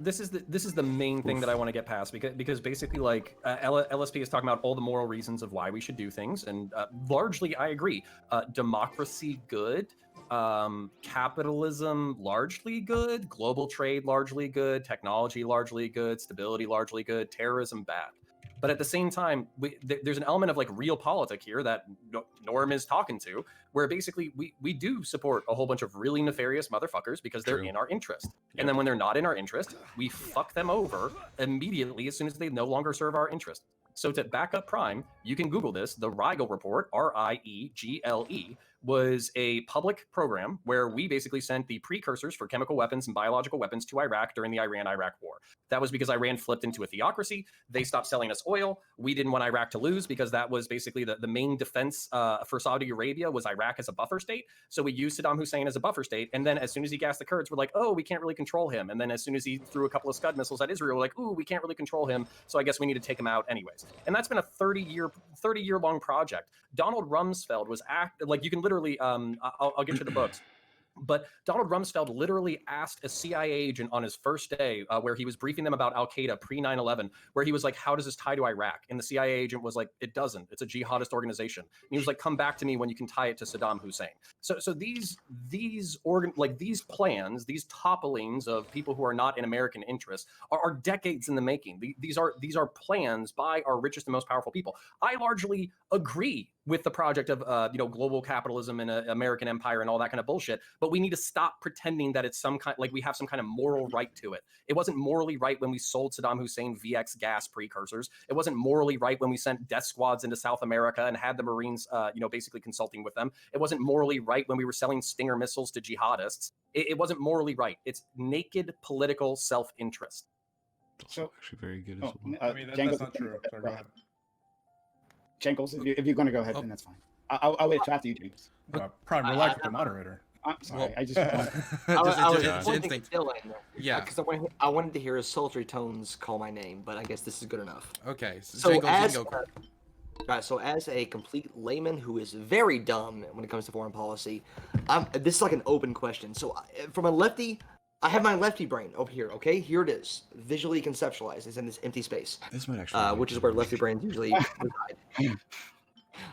this is the main thing that I want to get past because basically LSP is talking about all the moral reasons of why we should do things, and largely I agree. Democracy good, capitalism largely good, global trade largely good, technology largely good, stability largely good, terrorism bad. But at the same time, there's an element of real politic here that Norm is talking to, where basically we do support a whole bunch of really nefarious motherfuckers because they're in our interest. Yeah. And then when they're not in our interest, we fuck them over immediately as soon as they no longer serve our interest. So to back up Prime, you can Google this, the Riegel Report, RIEGLE, was a public program where we basically sent the precursors for chemical weapons and biological weapons to Iraq during the Iran-Iraq war. That was because Iran flipped into a theocracy. They stopped selling us oil. We didn't want Iraq to lose because that was basically the main defense for Saudi Arabia was Iraq as a buffer state. So we used Saddam Hussein as a buffer state. And then as soon as he gassed the Kurds, we're like, oh, we can't really control him. And then as soon as he threw a couple of Scud missiles at Israel, we're like, ooh, we can't really control him. So I guess we need to take him out anyways. And that's been a 30-year long project. Donald Rumsfeld was you can literally, I'll get you the books. But Donald Rumsfeld literally asked a CIA agent on his first day where he was briefing them about Al-Qaeda pre-9/11, where he was like, how does this tie to Iraq? And the CIA agent was like, it doesn't. It's a jihadist organization. And he was like, come back to me when you can tie it to Saddam Hussein. So these plans, these topplings of people who are not in American interests are decades in the making. These are plans by our richest and most powerful people. I largely agree with the project of global capitalism and American empire and all that kind of bullshit, but we need to stop pretending that it's some kind, like we have some kind of moral right to it. It wasn't morally right when we sold Saddam Hussein VX gas precursors. It wasn't morally right when we sent death squads into South America and had the Marines basically consulting with them. It wasn't morally right when we were selling Stinger missiles to jihadists. It wasn't morally right. It's naked political self-interest. So actually very good as well. I mean, that's not true. Sorry, go ahead. Jenkles, if you're going to go ahead, then that's fine. I'll wait after you, James. Prime, relax with the moderator. I'm sorry. I just. I was pointing at Dylan. Yeah. Because I wanted to hear his sultry tones call my name, but I guess this is good enough. Okay. So as a complete layman who is very dumb when it comes to foreign policy, this is like an open question. So from a lefty, I have my lefty brain over here. Okay, here it is, visually conceptualized. It's in this empty space. This might actually, which is where lefty brains usually reside.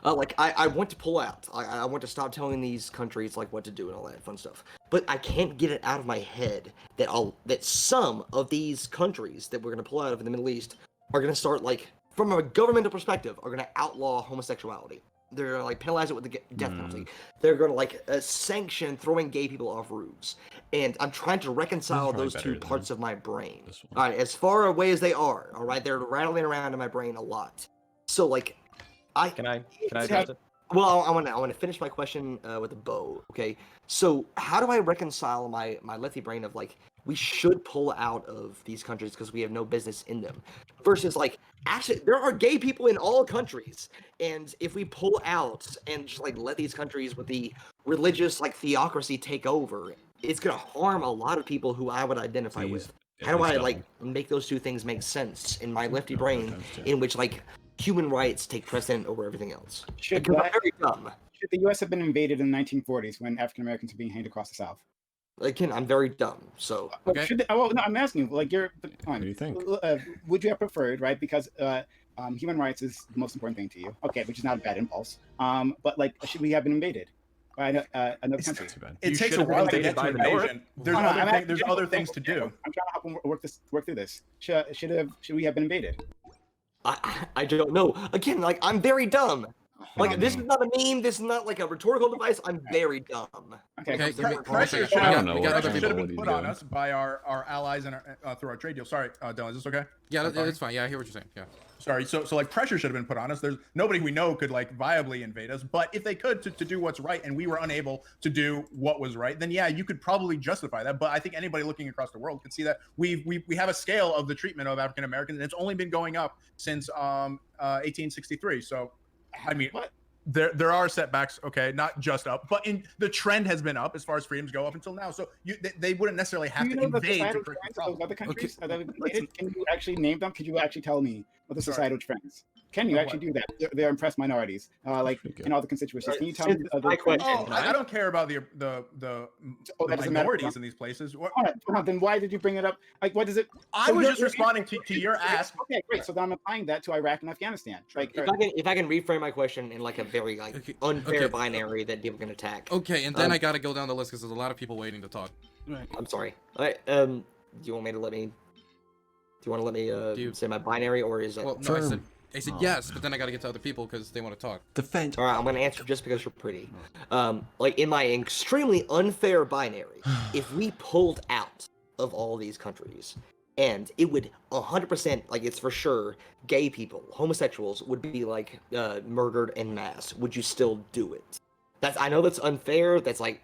I want to pull out. I want to stop telling these countries like what to do and all that fun stuff. But I can't get it out of my head that some of these countries that we're gonna pull out of in the Middle East are gonna start from a governmental perspective are gonna outlaw homosexuality. They're gonna penalize it with the death penalty. They're gonna sanction throwing gay people off roofs. And I'm trying to reconcile those two parts of my brain. All right, as far away as they are, all right, they're rattling around in my brain a lot. So can I address it? Well, I want to finish my question with a bow. Okay, so how do I reconcile my lefty brain of we should pull out of these countries because we have no business in them, versus actually there are gay people in all countries, and if we pull out and just let these countries with the religious theocracy take over, it's gonna harm a lot of people who I would identify with. How do I make those two things make sense in my lefty brain, in which human rights take precedent over everything else? Should I'm very dumb. Should the U.S. have been invaded in the 1940s when African Americans were being hanged across the South? Again, I'm very dumb. So okay. No, I'm asking you. What do you think? Would you have preferred, right? Because human rights is the most important thing to you. Okay, which is not a bad impulse. But should we have been invaded by another country? It takes a while to get to invasion. There's other things to do. I'm trying to help them work through this. Should we have been invaded? I don't know. Again, I'm very dumb. This is not a meme. This is not a rhetorical device. I'm very dumb. Okay. Pressure should have been put on us by our allies and through our trade deal. Sorry, Dylan, is this okay? Yeah, that's fine. Yeah, I hear what you're saying. Yeah. Sorry. So pressure should have been put on us. There's nobody we know could viably invade us. But if they could to do what's right, and we were unable to do what was right, then yeah, you could probably justify that. But I think anybody looking across the world could see that we have a scale of the treatment of African Americans, and it's only been going up since 1863. So. I mean, there are setbacks, okay, not just up, but the trend has been up as far as freedoms go up until now. So they wouldn't necessarily have to invade to break the problem. Other countries can you actually name them? Could you actually tell me what the societal trends? Can you actually do that? They're oppressed minorities, in all the constituencies. Can you tell me? I don't care about the minorities in these places. All right, then why did you bring it up? What is it? I was just responding to your ask. Okay, great. So then I'm applying that to Iraq and Afghanistan. If I can reframe my question in a very unfair binary that people can attack. Okay, and then I gotta go down the list because there's a lot of people waiting to talk. Right. I'm sorry. Do you want me to let me? Do you want to let me say my binary, or is it? Well, no, I said yes, but then I gotta get to other people because they want to talk. Defend. All right, I'm gonna answer just because you're pretty. In my extremely unfair binary, if we pulled out of all these countries, and it would 100%, it's for sure, gay people, homosexuals would be murdered en masse. Would you still do it? I know that's unfair. That's like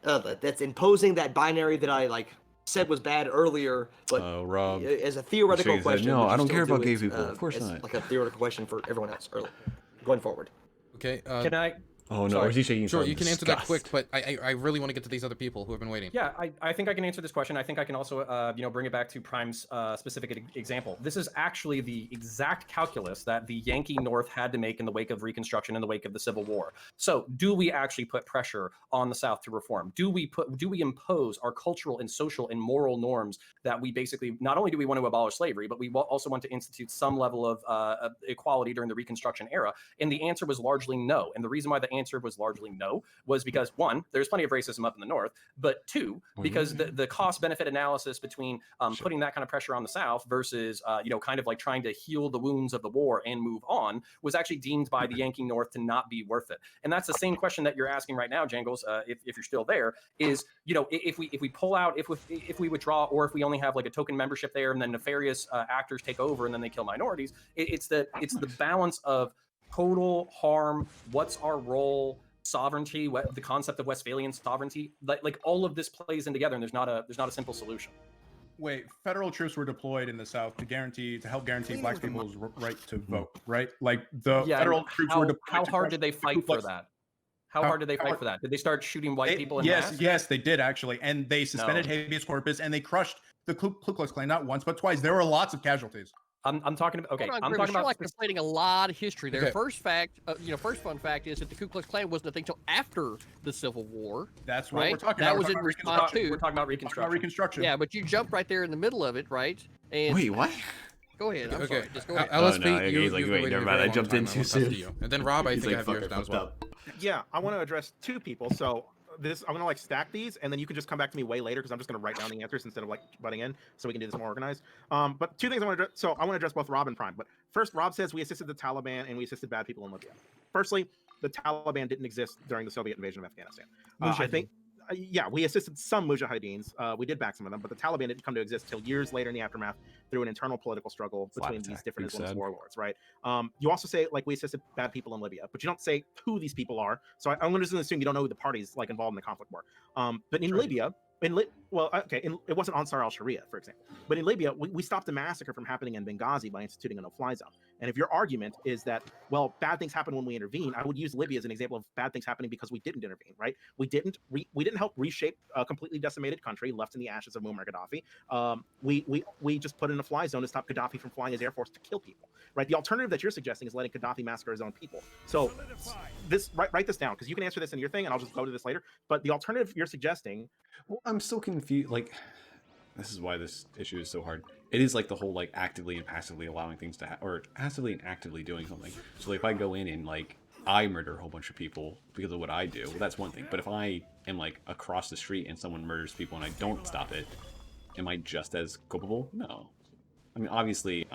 that's imposing that binary that I like said was bad earlier. But Rob, as a theoretical question, no, would I you don't still care do about gay it, people. Of course as, not. Like a theoretical question for everyone else going forward. Okay. Can I? Oh no, Sorry. or is he shaking? Sure, you can answer that quick, but I really want to get to these other people who have been waiting. Yeah, I think I can answer this question. I think I can also, bring it back to Prime's specific example. This is actually the exact calculus that the Yankee North had to make in the wake of Reconstruction, in the wake of the Civil War. So, do we actually put pressure on the South to reform? Do we impose our cultural and social and moral norms that we basically, not only do we want to abolish slavery, but we also want to institute some level of equality during the Reconstruction era? And the answer was largely no. And the reason why the answer was largely no was because, one, there's plenty of racism up in the North, but two, because the cost benefit analysis between putting that kind of pressure on the South versus kind of like trying to heal the wounds of the war and move on was actually deemed by the Yankee North to not be worth it. And that's the same question that you're asking right now, Jangles, if you're still there, is, if we pull out, if we withdraw, or if we only have like a token membership there and then nefarious actors take over and then they kill minorities, it's the balance of total harm, what's our role, sovereignty, the concept of Westphalian sovereignty, like all of this plays in together, and there's not a simple solution. Wait, federal troops were deployed in the South to help guarantee Black people's right to vote, right? Like the federal troops were deployed. How hard did they fight for that? How hard did they fight for that? Did they start shooting white people in mass? Yes, they did actually, and they suspended habeas corpus, and they crushed the Ku Klux Klan not once but twice. There were lots of casualties. I'm talking about I'm talking about like conflating a lot of history there. Okay. First fun fact is that the Ku Klux Klan wasn't a thing until after the Civil War. That's what right? we're talking about. That was in response to. We're talking about Reconstruction. Yeah, but you jumped right there in the middle of it, right? And wait, what? Go ahead. I'm sorry. Just go ahead. LSP, never mind. I jumped in too soon. And then Rob, I think I have yours down as well. Yeah, I want to address two people. So I'm gonna stack these, and then you can just come back to me way later because I'm just gonna write down the answers instead of butting in, so we can do this more organized. But two things I want to address. So I want to address both Rob and Prime. But first, Rob says we assisted the Taliban and we assisted bad people in Libya. Firstly, the Taliban didn't exist during the Soviet invasion of Afghanistan. I think. We assisted some Mujahideens. We did back some of them, but the Taliban didn't come to exist till years later in the aftermath through an internal political struggle between these different Islamist warlords, right? You also say, we assisted bad people in Libya, but you don't say who these people are. So I'm going to assume you don't know who the parties, involved in the conflict were. But in Libya, it wasn't Ansar al-Sharia, for example. But in Libya, we stopped a massacre from happening in Benghazi by instituting a no-fly zone. And if your argument is that, bad things happen when we intervene, I would use Libya as an example of bad things happening because we didn't intervene, right? We didn't help reshape a completely decimated country left in the ashes of Muammar Gaddafi. We just put in a fly zone to stop Gaddafi from flying his air force to kill people, right? The alternative that you're suggesting is letting Gaddafi massacre his own people. So write this down, because you can answer this in your thing, and I'll just go to this later. But the alternative you're suggesting. Well, I'm still confused. This is why this issue is so hard. It is the whole actively and passively allowing things to happen, or passively and actively doing something. So if I go in and I murder a whole bunch of people because of what I do, well, that's one thing. But if I am across the street and someone murders people and I don't stop it, am I just as culpable? No. I mean, obviously,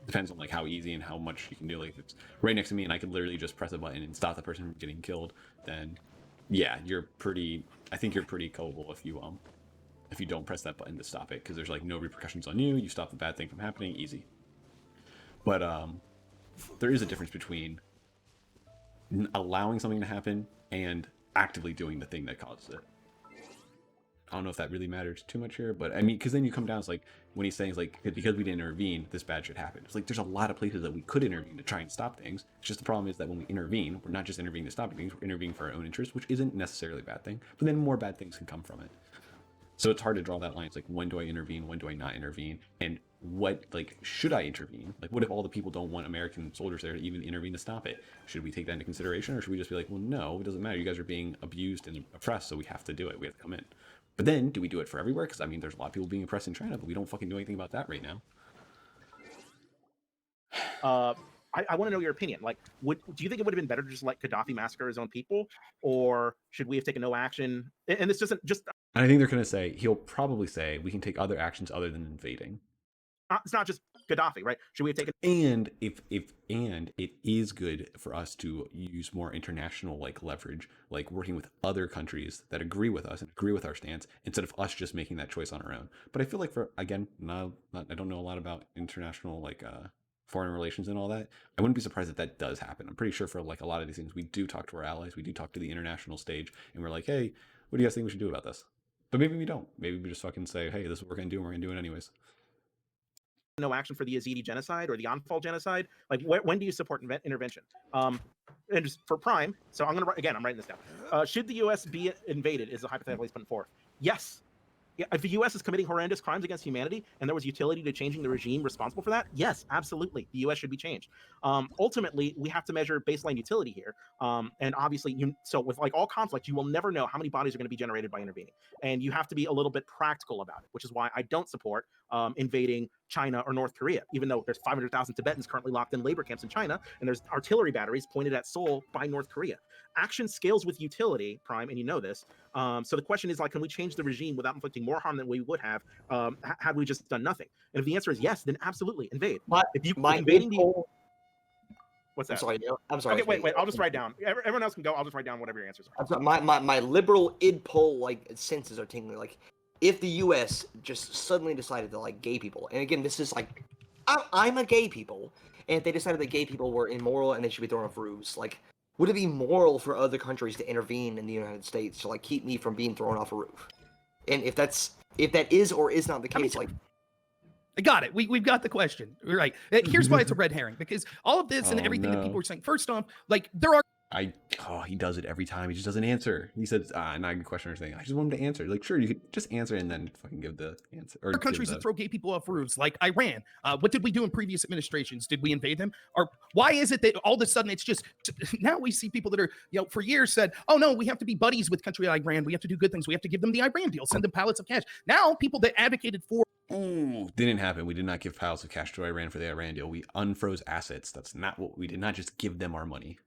depends on how easy and how much you can do. If it's right next to me and I could literally just press a button and stop the person from getting killed, then yeah, I think you're pretty culpable if you don't press that button to stop it, because there's no repercussions on you. You stop the bad thing from happening, easy. But there is a difference between allowing something to happen and actively doing the thing that causes it. I don't know if that really matters too much here, but I mean, because then you come down, it's when he's saying because we didn't intervene, this bad shit happened. It's there's a lot of places that we could intervene to try and stop things. It's just the problem is that when we intervene, we're not just intervening to stop things, we're intervening for our own interest, which isn't necessarily a bad thing, but then more bad things can come from it. So it's hard to draw that line. It's when do I intervene? When do I not intervene? And what, should I intervene? What if all the people don't want American soldiers there to even intervene to stop it? Should we take that into consideration? Or should we just be well, no, it doesn't matter. You guys are being abused and oppressed, so we have to do it. We have to come in. But then, do we do it for everywhere? Because, I mean, there's a lot of people being oppressed in China, but we don't fucking do anything about that right now. I want to know your opinion. Do you think it would have been better to just let Gaddafi massacre his own people? Or should we have taken no action? And this doesn't just... I think they're going to say, he'll probably say, we can take other actions other than invading. It's not just Gaddafi, right? Should we have taken... And and it is good for us to use more international leverage, working with other countries that agree with us and agree with our stance, instead of us just making that choice on our own. But I feel for, again, I don't know a lot about international foreign relations and all that, I wouldn't be surprised if that does happen. I'm pretty sure for like a lot of these things, we do talk to our allies, we do talk to the international stage, and we're like, hey, what do you guys think we should do about this? But maybe we don't. Maybe we just fucking say, hey, this is what we're gonna do, and we're gonna do it anyways. No action for the Yazidi genocide or the Anfal genocide. Like, when do you support intervention? And just for Prime, so I'm writing this down. Should the U.S. be invaded? Is the hypothetical he's putting forth? Yes. If the U.S. is committing horrendous crimes against humanity and there was utility to changing the regime responsible for that, yes, absolutely, the U.S. should be changed. Ultimately, we have to measure baseline utility here. And obviously, so with like all conflict, you will never know how many bodies are going to be generated by intervening. And you have to be a little bit practical about it, which is why I don't support invading China or North Korea, even though there's 500,000 Tibetans currently locked in labor camps in China, and there's artillery batteries pointed at Seoul by North Korea. Action scales with utility, Prime, and you know this. So the question is, like, can we change the regime without inflicting more harm than we would have had we just done nothing? And if the answer is yes, then absolutely invade. If you invading the what's that? I'm sorry. Okay, wait. I'll just write down. Everyone else can go. I'll just write down whatever your answers are. I'm sorry, my liberal id poll like senses are tingling. Like, if the U.S. just suddenly decided to like gay people, and again, this is like, I'm a gay people, and if they decided that gay people were immoral and they should be thrown off roofs, like, would it be moral for other countries to intervene in the United States to like keep me from being thrown off a roof? And if that is or is not the case, like, I got it. We've got the question. Right. Here's why it's a red herring, because all of this and everything that people are saying, first off, like, there are he does it every time. He just doesn't answer. He says, not a good question or anything. I just want him to answer. Like, sure, you could just answer and then fucking give the answer. Or countries that throw gay people off roofs, like Iran. What did we do in previous administrations? Did we invade them? Or why is it that all of a sudden it's just, now we see people that are, for years said, oh no, we have to be buddies with country like Iran. We have to do good things. We have to give them the Iran deal, send them pallets of cash. Now people that advocated for didn't happen. We did not give pallets of cash to Iran for the Iran deal. We unfroze assets. That's not what we did. Not just give them our money.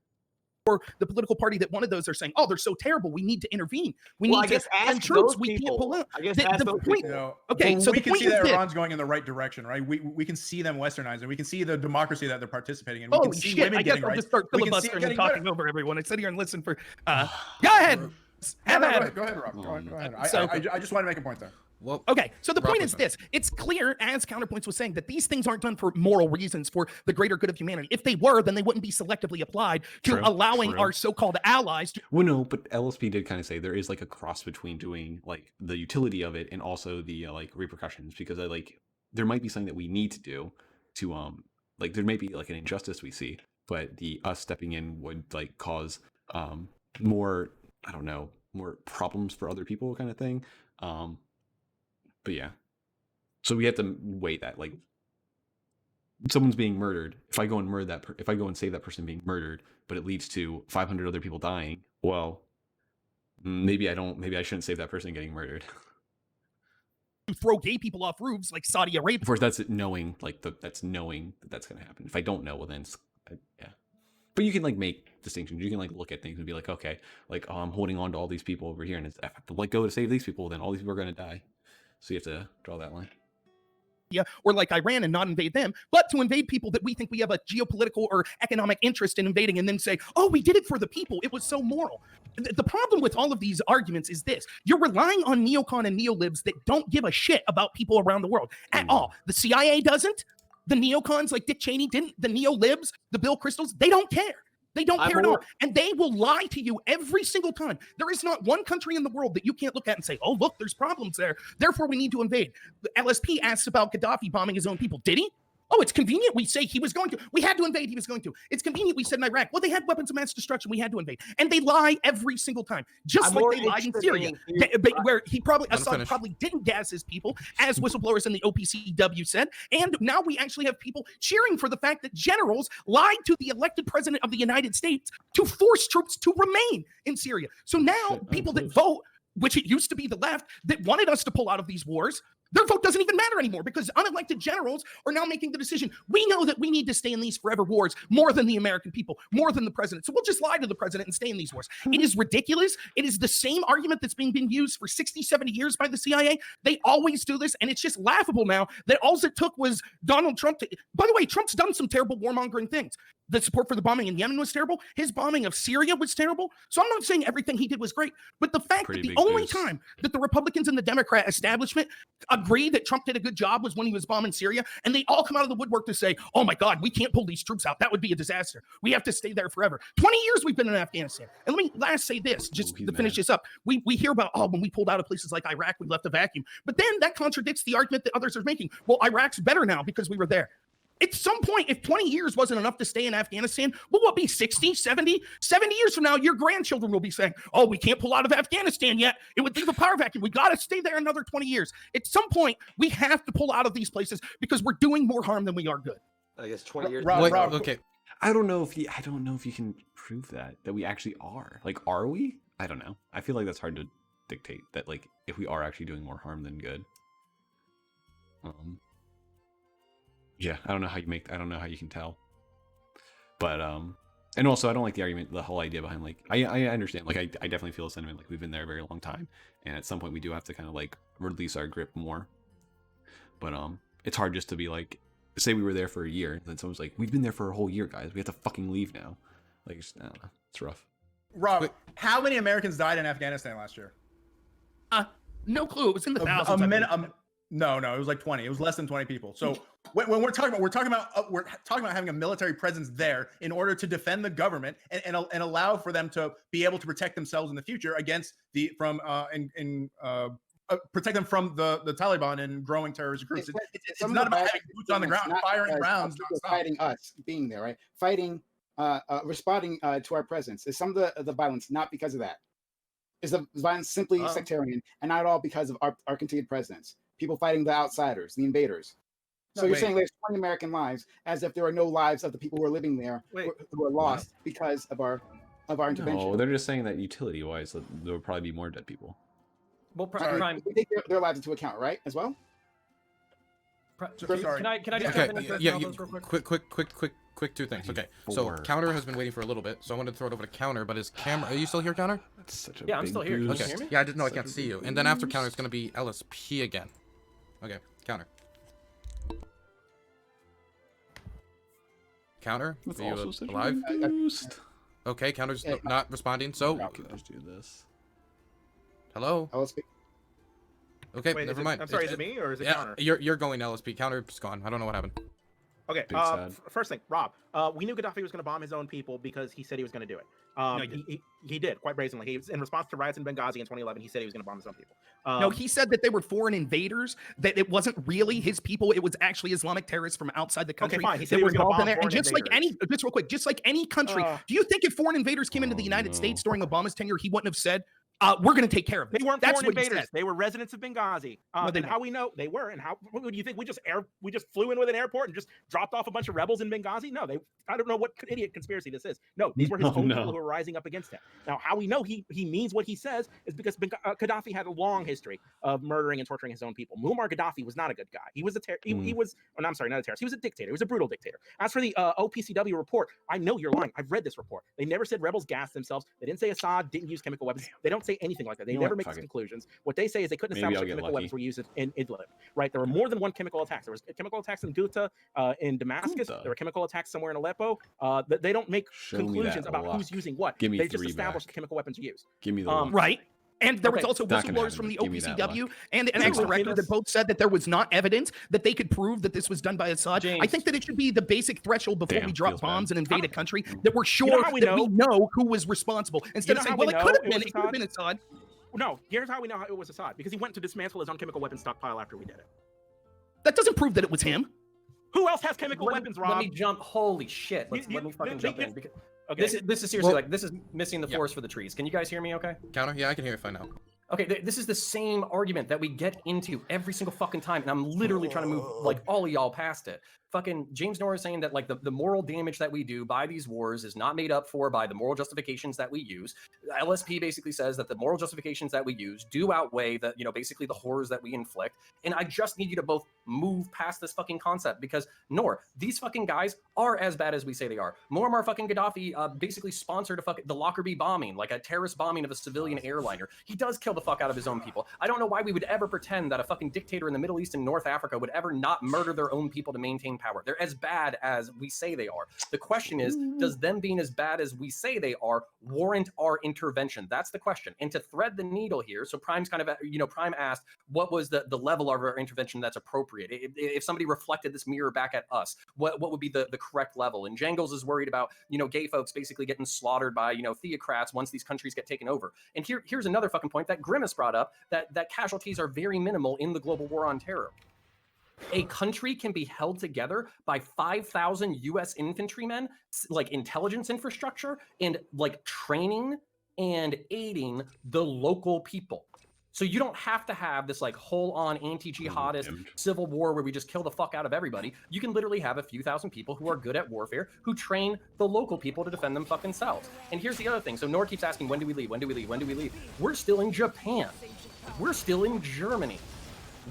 Or the political party that wanted those are saying, "Oh, they're so terrible. We need to intervene. We need to send troops. We can't pull out." The point. Okay, so we can see that Iran's going in the right direction, right? We can see them westernizing. We can see the democracy that they're participating in. We can see women I guess getting I'll rights. just start filibustering and talking over everyone. I sit here and listen for. Go ahead. Go ahead, Rob. Go ahead. I just want to make a point there. Well, okay, so the point is this. It's clear, as Counterpoints was saying, that these things aren't done for moral reasons, for the greater good of humanity. If they were, then they wouldn't be selectively applied to allowing our so-called allies to... Well, no, but LSP did kind of say there is like a cross between doing like the utility of it and also the like repercussions, because like there might be something that we need to do to like there may be like an injustice we see, but the us stepping in would like cause more, I don't know, more problems for other people kind of thing. But yeah, so we have to weigh that. Like, someone's being murdered. If I go and murder that, if I go and save that person being murdered, but it leads to 500 other people dying, well, maybe I don't. Maybe I shouldn't save that person getting murdered. Throw gay people off roofs like Saudi Arabia. Of course, that's knowing, like that's knowing that that's going to happen. If I don't know, well then, yeah. But you can like make distinctions. You can like look at things and be like, okay, like I'm holding on to all these people over here, and if I have to let go to save these people, then all these people are going to die. So you have to draw that line. Yeah, or like Iran and not invade them, but to invade people that we think we have a geopolitical or economic interest in invading, and then say, oh, we did it for the people. It was so moral. The problem with all of these arguments is this. You're relying on neocon and neolibs that don't give a shit about people around the world at all. The CIA doesn't. The neocons like Dick Cheney didn't. The neolibs, the Bill Cristols, they don't care. They don't care at all. And they will lie to you every single time. There is not one country in the world that you can't look at and say, oh, look, there's problems there. Therefore, we need to invade. The LSP asks about Gaddafi bombing his own people. Did he? Oh, it's convenient. We say he was going to. We had to invade. He was going to. It's convenient. We said in Iraq, well, they had weapons of mass destruction. We had to invade. And they lie every single time. Just like they lied in Syria, where Assad probably didn't gas his people, as whistleblowers in the OPCW said. And now we actually have people cheering for the fact that generals lied to the elected president of the United States to force troops to remain in Syria. So now people that vote, which it used to be the left, that wanted us to pull out of these wars, their vote doesn't even matter anymore because unelected generals are now making the decision. We know that we need to stay in these forever wars more than the American people, more than the president. So we'll just lie to the president and stay in these wars. It is ridiculous. It is the same argument that's being used for 60, 70 years by the CIA. They always do this, and it's just laughable now that all it took was Donald Trump to... By the way, Trump's done some terrible warmongering things. The support for the bombing in Yemen was terrible. His bombing of Syria was terrible. So I'm not saying everything he did was great, but the fact that the only time that the Republicans and the Democrat establishment agree that Trump did a good job was when he was bombing Syria, and they all come out of the woodwork to say, oh my God, we can't pull these troops out. That would be a disaster. We have to stay there forever. 20 years we've been in Afghanistan. And let me last say this, just to finish this up. We hear about, when we pulled out of places like Iraq, we left a vacuum. But then that contradicts the argument that others are making. Well, Iraq's better now because we were there. At some point, if 20 years wasn't enough to stay in Afghanistan, will what be 60, 70 years from now, your grandchildren will be saying, oh, we can't pull out of Afghanistan yet. It would leave a power vacuum. We got to stay there another 20 years. At some point, we have to pull out of these places because we're doing more harm than we are good. I guess 20 years. Rob, okay. I don't know if you can prove that we actually are. Like, are we? I don't know. I feel like that's hard to dictate that, like, if we are actually doing more harm than good. Yeah, I don't know how you can tell. But and also I don't like the whole idea behind, like, I understand, like, I definitely feel a sentiment, like, we've been there a very long time, and at some point we do have to kind of like release our grip more. But it's hard just to be like, say we were there for a year, and then someone's like, we've been there for a whole year, guys, we have to fucking leave now. Like, I don't know, it's rough. Rob, how many Americans died in Afghanistan last year? No clue. It was in the thousands. No, it was like 20. It was less than 20 people. So when we're talking about having a military presence there in order to defend the government and allow for them to be able to protect themselves in the future against protect them from the Taliban and growing terrorist groups. It's not about having boots on the ground, firing rounds, fighting us, being there, right? Fighting, responding to our presence. Is some of the violence not because of that? Is the violence simply sectarian and not at all because of our continued presence? People fighting the outsiders, the invaders. So you're saying there's 20 American lives, as if there are no lives of the people who are living there who are lost because of our intervention. No, they're just saying that utility-wise, there would probably be more dead people. Well, we take their lives into account, right? As well. Can I just jump in and quick two things. Okay, so Counter has been waiting for a little bit, so I wanted to throw it over to Counter, but his camera, are you still here, Counter? That's such a I'm still here. Can you hear me? Yeah, I didn't know, I can't see you. And then after Counter, it's going to be LSP again. Okay, Counter. Counter, are you alive? Okay, Counter's not responding, so... Let's do this. Hello? LSP. Okay, never mind. I'm sorry, is it me or is it Counter? You're going LSP. Counter's gone. I don't know what happened. Okay, first thing, Rob, we knew Gaddafi was going to bomb his own people because he said he was going to do it. No, he did, quite brazenly. He was, in response to riots in Benghazi in 2011, he said he was going to bomb his own people. No, he said that they were foreign invaders, that it wasn't really his people, it was actually Islamic terrorists from outside the country. Okay, fine. He said he was involved going in to there. And just real quick, just like any country, do you think if foreign invaders came into the United States during Obama's tenure, he wouldn't have said, we're going to take care of this? They weren't That's foreign what invaders. They were residents of Benghazi. And how we know they were, and how do you think we just flew in with an airport and just dropped off a bunch of rebels in Benghazi? No, I don't know what idiot conspiracy this is. No, these were his own people who were rising up against him. Now, how we know he means what he says is because Gaddafi had a long history of murdering and torturing his own people. Muammar Gaddafi was not a good guy. He was I'm sorry, not a terrorist. He was a dictator. He was a brutal dictator. As for the OPCW report, I know you're lying. I've read this report. They never said rebels gassed themselves. They didn't say Assad didn't use chemical weapons. They don't say anything like that. They never make these conclusions. What they say is they couldn't establish that chemical weapons were used in Idlib. Right? There were more than one chemical attacks. There was chemical attacks in Ghouta, in Damascus. There were chemical attacks somewhere in Aleppo. They don't make conclusions about who's using what. They just establish the chemical weapons used. Give me the right. And there was also whistleblowers from the OPCW and an ex-director that both said that there was not evidence that they could prove that this was done by Assad. I think that it should be the basic threshold before we drop bombs and invade a country that we're sure that we know who was responsible. Instead of saying, well, it could have been Assad. No, here's how we know it was Assad. Because he went to dismantle his own chemical weapons stockpile after we did it. That doesn't prove that it was him. Who else has chemical weapons, Rob? Let me jump. Holy shit. Let me fucking jump in. Okay. This is seriously this is missing the forest for the trees. Can you guys hear me okay? Counter? Yeah, I can hear you fine now. Okay, this is the same argument that we get into every single fucking time, and I'm literally trying to move like all of y'all past it. Fucking James Norris saying that like the moral damage that we do by these wars is not made up for by the moral justifications that we use. LSP basically says that the moral justifications that we use do outweigh the, basically the horrors that we inflict. And I just need you to both move past this fucking concept because these fucking guys are as bad as we say they are. Muammar fucking Gaddafi basically sponsored the Lockerbie bombing, like a terrorist bombing of a civilian airliner. He does kill the fuck out of his own people. I don't know why we would ever pretend that a fucking dictator in the Middle East and North Africa would ever not murder their own people to maintain power. They're as bad as we say they are. The question is, does them being as bad as we say they are warrant our intervention? That's the question. And to thread the needle here, so Prime's kind of, Prime asked, what was the level of our intervention that's appropriate? If somebody reflected this mirror back at us, what would be the correct level? And Jangles is worried about, gay folks basically getting slaughtered by, theocrats once these countries get taken over. And here's another fucking point that Grimace brought up, that casualties are very minimal in the global war on terror. A country can be held together by 5,000 U.S. infantrymen, like intelligence infrastructure, and like training and aiding the local people. So you don't have to have this like whole-on anti-jihadist civil war where we just kill the fuck out of everybody. You can literally have a few thousand people who are good at warfare who train the local people to defend them fucking selves. And here's the other thing. So Nor keeps asking, when do we leave? When do we leave? When do we leave? We're still in Japan. We're still in Germany.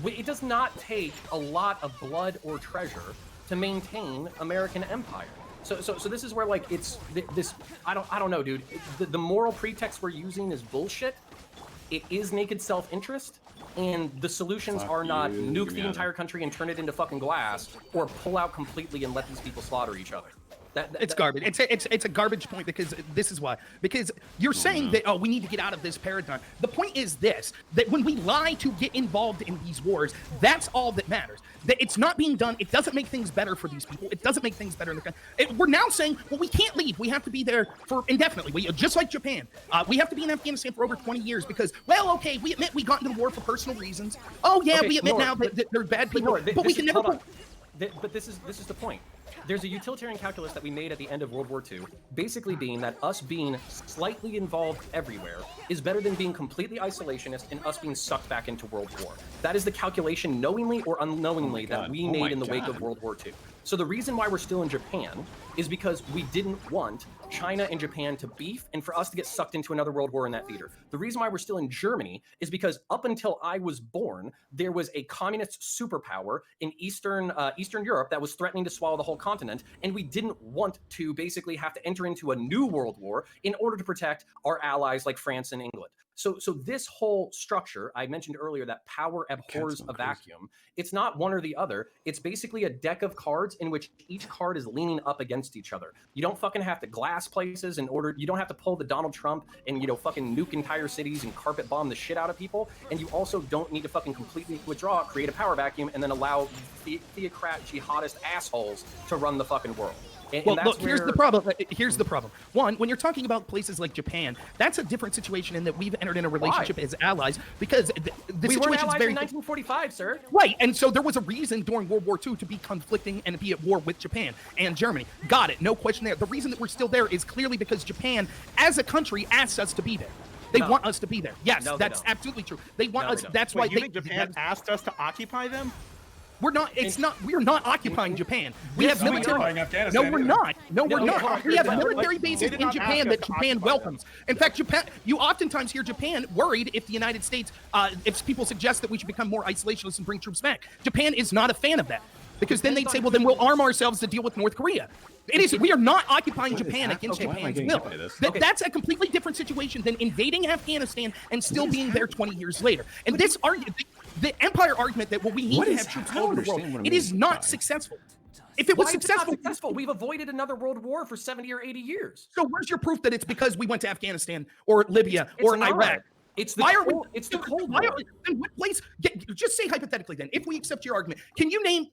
It does not take a lot of blood or treasure to maintain American empire. So this is where like it's this. I don't know, dude. The moral pretext we're using is bullshit. It is naked self-interest, and the solutions are not nuke the entire country and turn it into fucking glass, or pull out completely and let these people slaughter each other. It's garbage. It's a garbage point, because this is why. Because you're saying that, we need to get out of this paradigm. The point is this, that when we lie to get involved in these wars, that's all that matters. That it's not being done. It doesn't make things better for these people. It doesn't make things better in the country. We're now saying, well, we can't leave. We have to be there for indefinitely. Just like Japan. We have to be in Afghanistan for over 20 years because, well, okay, we admit we got into the war for personal reasons. Oh, yeah, okay, we admit now that they're bad people. But we can never... But this is the point. There's a utilitarian calculus that we made at the end of World War II, basically being that us being slightly involved everywhere is better than being completely isolationist and us being sucked back into World War. That is the calculation, knowingly or unknowingly, that we made in the wake of World War II. So the reason why we're still in Japan is because we didn't want China and Japan to beef and for us to get sucked into another world war in that theater. The reason why we're still in Germany is because up until I was born, there was a communist superpower in Eastern Europe that was threatening to swallow the whole continent, and we didn't want to basically have to enter into a new world war in order to protect our allies like France and England. So this whole structure, I mentioned earlier that power abhors a vacuum. It's not one or the other. It's basically a deck of cards in which each card is leaning up against each other. You don't fucking have to glass places in order. You don't have to pull the Donald Trump and, fucking nuke entire cities and carpet bomb the shit out of people. And you also don't need to fucking completely withdraw, create a power vacuum, and then allow theocrat jihadist assholes to run the fucking world. Well, look, here's the problem. Here's the problem. One, when you're talking about places like Japan, that's a different situation in that we've entered in a relationship as allies because the we situation is very... in 1945, sir. Right, and so there was a reason during World War II to be conflicting and be at war with Japan and Germany. Got it, no question there. The reason that we're still there is clearly because Japan, as a country, asked us to be there. They want us to be there. Yes, that's absolutely true. They want us. That's why you think Japan asked us to occupy them? We're not. It's not. We're not occupying Japan. We have military. No, we're not. No, we're not. We have military bases in Japan that Japan welcomes. In fact, Japan. You oftentimes hear Japan worried if the United States, if people suggest that we should become more isolationist and bring troops back. Japan is not a fan of that because then they'd say, well, then we'll arm ourselves to deal with North Korea. It is. We are not occupying Japan against Japan's will. That's a completely different situation than invading Afghanistan and still being there 20 years later. And this argument. The empire argument that we need to have troops all over the world, it is not successful. If it was successful, we've avoided another world war for 70 or 80 years. So where's your proof that it's because we went to Afghanistan or Libya or Iraq? It's the Cold War. In what place? Just say hypothetically then, if we accept your argument, can you name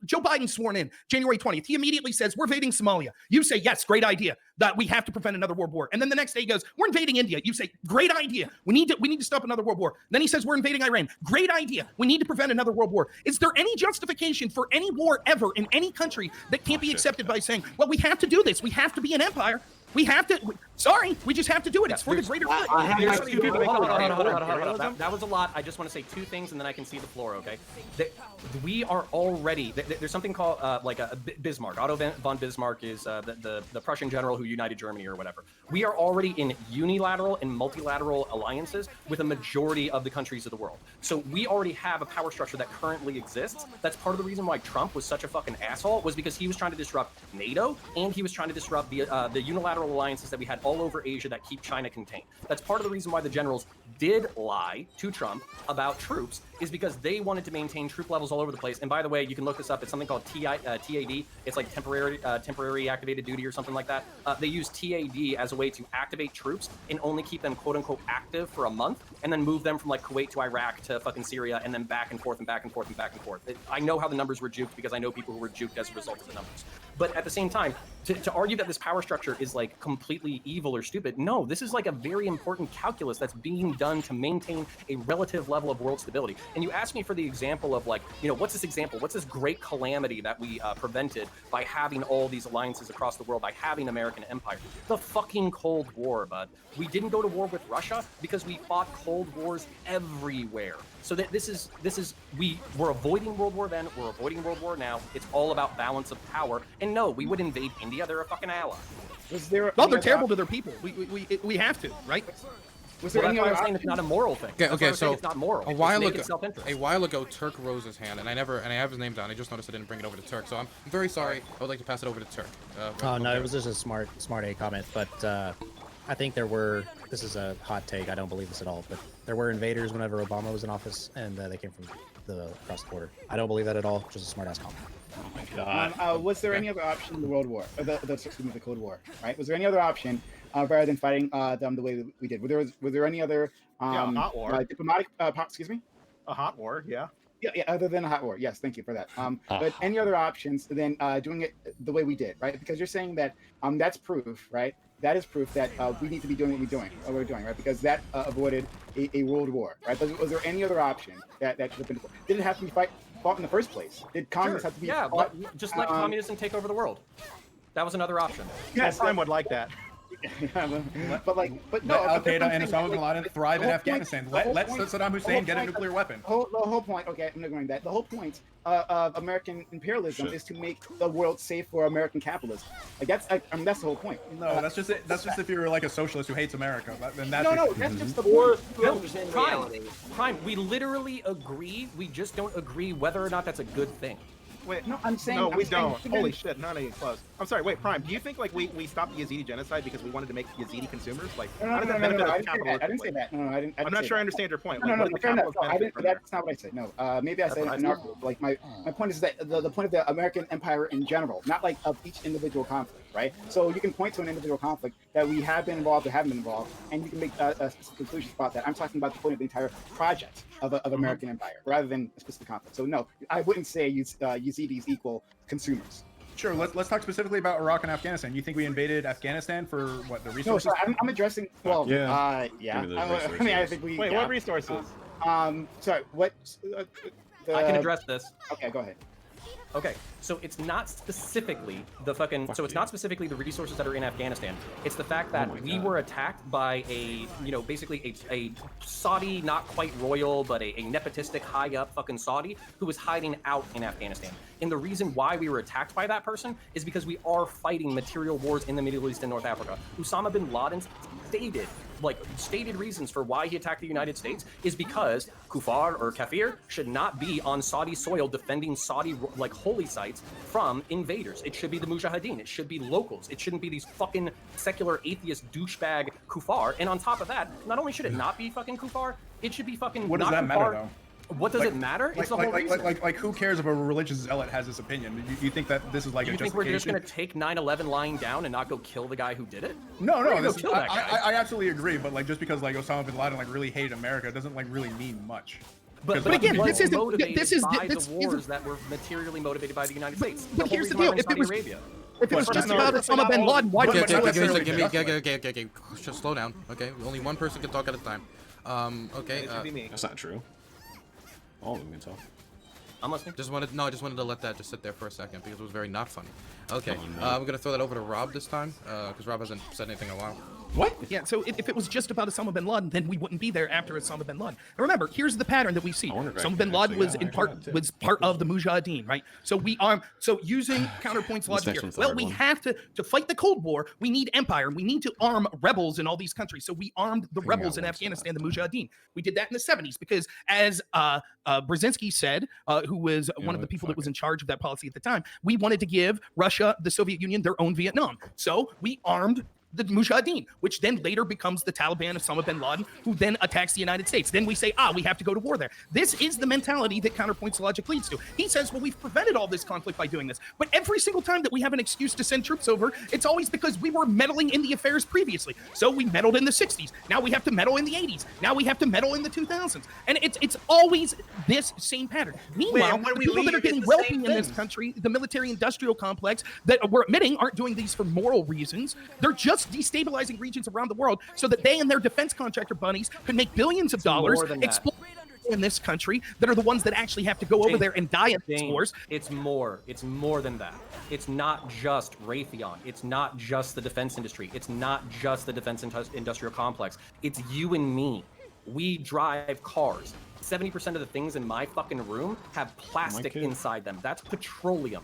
Joe Biden sworn in January 20th? He immediately says, we're invading Somalia. You say, yes, great idea, that we have to prevent another world war. And then the next day he goes, we're invading India. You say, great idea. We need to stop another world war. Then he says, we're invading Iran. Great idea. We need to prevent another world war. Is there any justification for any war ever in any country that can't be accepted by saying, well, we have to do this. We have to be an empire. We have to. Sorry, we just have to do it. It's for the greater good. That was a lot. I just want to say two things, and then I can see the floor. Okay, we are already. There's something called like a Bismarck. Otto von Bismarck is the Prussian general who united Germany or whatever. We are already in unilateral and multilateral alliances with a majority of the countries of the world. So we already have a power structure that currently exists. That's part of the reason why Trump was such a fucking asshole, was because he was trying to disrupt NATO and he was trying to disrupt the unilateral bilateral alliances that we had all over Asia that keep China contained. That's part of the reason why the generals did lie to Trump about troops, is because they wanted to maintain troop levels all over the place. And by the way, you can look this up. It's something called TAD. It's like temporary activated duty or something like that. They use TAD as a way to activate troops and only keep them quote unquote active for a month, and then move them from like Kuwait to Iraq to fucking Syria, and then back and forth and back and forth and back and forth. I know how the numbers were juked because I know people who were juked as a result of the numbers. But at the same time, to argue that this power structure is like completely evil or stupid, no, this is like a very important calculus that's being done to maintain a relative level of world stability. And you asked me for the example of like, you know, what's this example? What's this great calamity that we prevented by having all these alliances across the world, by having American empire? The fucking Cold War, bud. We didn't go to war with Russia because we fought Cold Wars everywhere. So that we're avoiding World War then, we're avoiding World War now. It's all about balance of power. And no, we would invade India. They're a fucking ally. Was there? No, they're terrible to their people. We have to, right? Was there any other saying it's not a moral thing? Okay, so it's not moral. A while ago, Turk rose his hand, and I have his name down. I just noticed I didn't bring it over to Turk, so I'm very sorry. I would like to pass it over to Turk. Oh no, it was just a smart A comment, but I think this is a hot take, I don't believe this at all, but there were invaders whenever Obama was in office, and they came from across the border. I don't believe that at all, just a smart ass comment. Oh my God. Was there any other option in the World War, or the Cold War, right? Was there any other option rather than fighting them the way that we did? Was there any other hot war. Diplomatic, excuse me? A hot war, yeah. Yeah, other than a hot war. Yes, thank you for that. But any other options than doing it the way we did, right? Because you're saying that that's proof, right? That is proof that we need to be doing what we're doing, right? Because that avoided a world war, right? But was there any other option that should have been? Did it have to be fought in the first place? Did communists have to be? Yeah, fought? just let communism take over the world. That was another option. Yes, Prime would like that. But no, Al Qaeda and Osama bin Laden thrive in Afghanistan. Let Saddam Hussein get a nuclear weapon. The whole point. Okay, I'm ignoring that. The whole point of American imperialism is to make the world safe for American capitalism. Like that's the whole point. No, that's just it. That's just if you're like a socialist who hates America. Then that's that's just the point. Prime. We literally agree. We just don't agree whether or not that's a good thing. Wait, no, I'm saying no, we saying, don't. Holy shit, not even close. I'm sorry. Wait, Prime. Do you think like we stopped the Yazidi genocide because we wanted to make Yazidi consumers? Like, no, I didn't say that. No, I didn't. I'm not sure I understand your point. No, that's not what I said. No, maybe I said it in our like my point is that the point of the American empire in general, not like of each individual conflict, right? So you can point to an individual conflict that we have been involved or haven't been involved, and you can make conclusions about that. I'm talking about the point of the entire project of American empire, rather than a specific conflict. So no, I wouldn't say Yazidis equal consumers. Sure, let's talk specifically about Iraq and Afghanistan. You think we invaded Afghanistan for what, the resources? No, so I'm addressing. Well, yeah. I mean, I think we. Wait, what resources? Sorry, what? I can address this. Okay, go ahead. Okay, so it's not specifically the fucking. So it's not specifically the resources that are in Afghanistan. It's the fact that we were attacked by basically a Saudi, not quite royal, but a nepotistic high up fucking Saudi who was hiding out in Afghanistan. And the reason why we were attacked by that person is because we are fighting material wars in the Middle East and North Africa. Osama bin Laden stated reasons for why he attacked the United States is because Kufar or Kafir should not be on Saudi soil defending Saudi holy sites from invaders. It should be the Mujahideen. It should be locals. It shouldn't be these fucking secular atheist douchebag Kufar. And on top of that, not only should it not be fucking Kufar, it should be fucking. What does that matter though? What does it matter? It's the whole reason. Like, who cares if a religious zealot has this opinion? You think that this is like a justification? You think we're just going to take 9/11 lying down and not go kill the guy who did it? No. I absolutely agree. But like, just because Osama bin Laden really hated America doesn't really mean much. But again, this is the wars that were materially motivated by the United States. But here's the deal: if it was just about Osama bin Laden, why did Okay, just slow down. Okay, only one person can talk at a time. Okay. That's not true. All of them can talk. I'm listening. I just wanted to let that just sit there for a second because it was very not funny. Okay, I'm gonna throw that over to Rob this time because Rob hasn't said anything in a while. What? Yeah, so if it was just about Osama bin Laden, then we wouldn't be there after Osama bin Laden. And remember, here's the pattern that we see. Osama bin Laden was part of the Mujahideen, right? So using counterpoints logic here. Well, we have to fight the Cold War. We need empire. We need to arm rebels in all these countries. So we armed the rebels in Afghanistan, the Mujahideen. We did that in the 70s because, as Brzezinski said, who was one of the people that was in charge of that policy at the time, we wanted to give Russia, the Soviet Union, their own Vietnam. So we armed the Mujahideen, which then later becomes the Taliban, Osama bin Laden, who then attacks the United States. Then we say, we have to go to war there. This is the mentality that Counterpoint's logic leads to. He says, well, we've prevented all this conflict by doing this. But every single time that we have an excuse to send troops over, it's always because we were meddling in the affairs previously. So we meddled in the 60s. Now we have to meddle in the 80s. Now we have to meddle in the 2000s. And it's always this same pattern. Meanwhile, the people that are getting wealthy in this country, the military-industrial complex that we're admitting aren't doing these for moral reasons. They're just destabilizing regions around the world so that they and their defense contractor bunnies could make billions of dollars exploiting in this country that are the ones that actually have to go over there and die in these wars. It's more than that. It's not just Raytheon. It's not just the defense industry. It's not just the defense industrial complex. It's you and me. We drive cars. 70% of the things in my fucking room have plastic inside them. That's petroleum.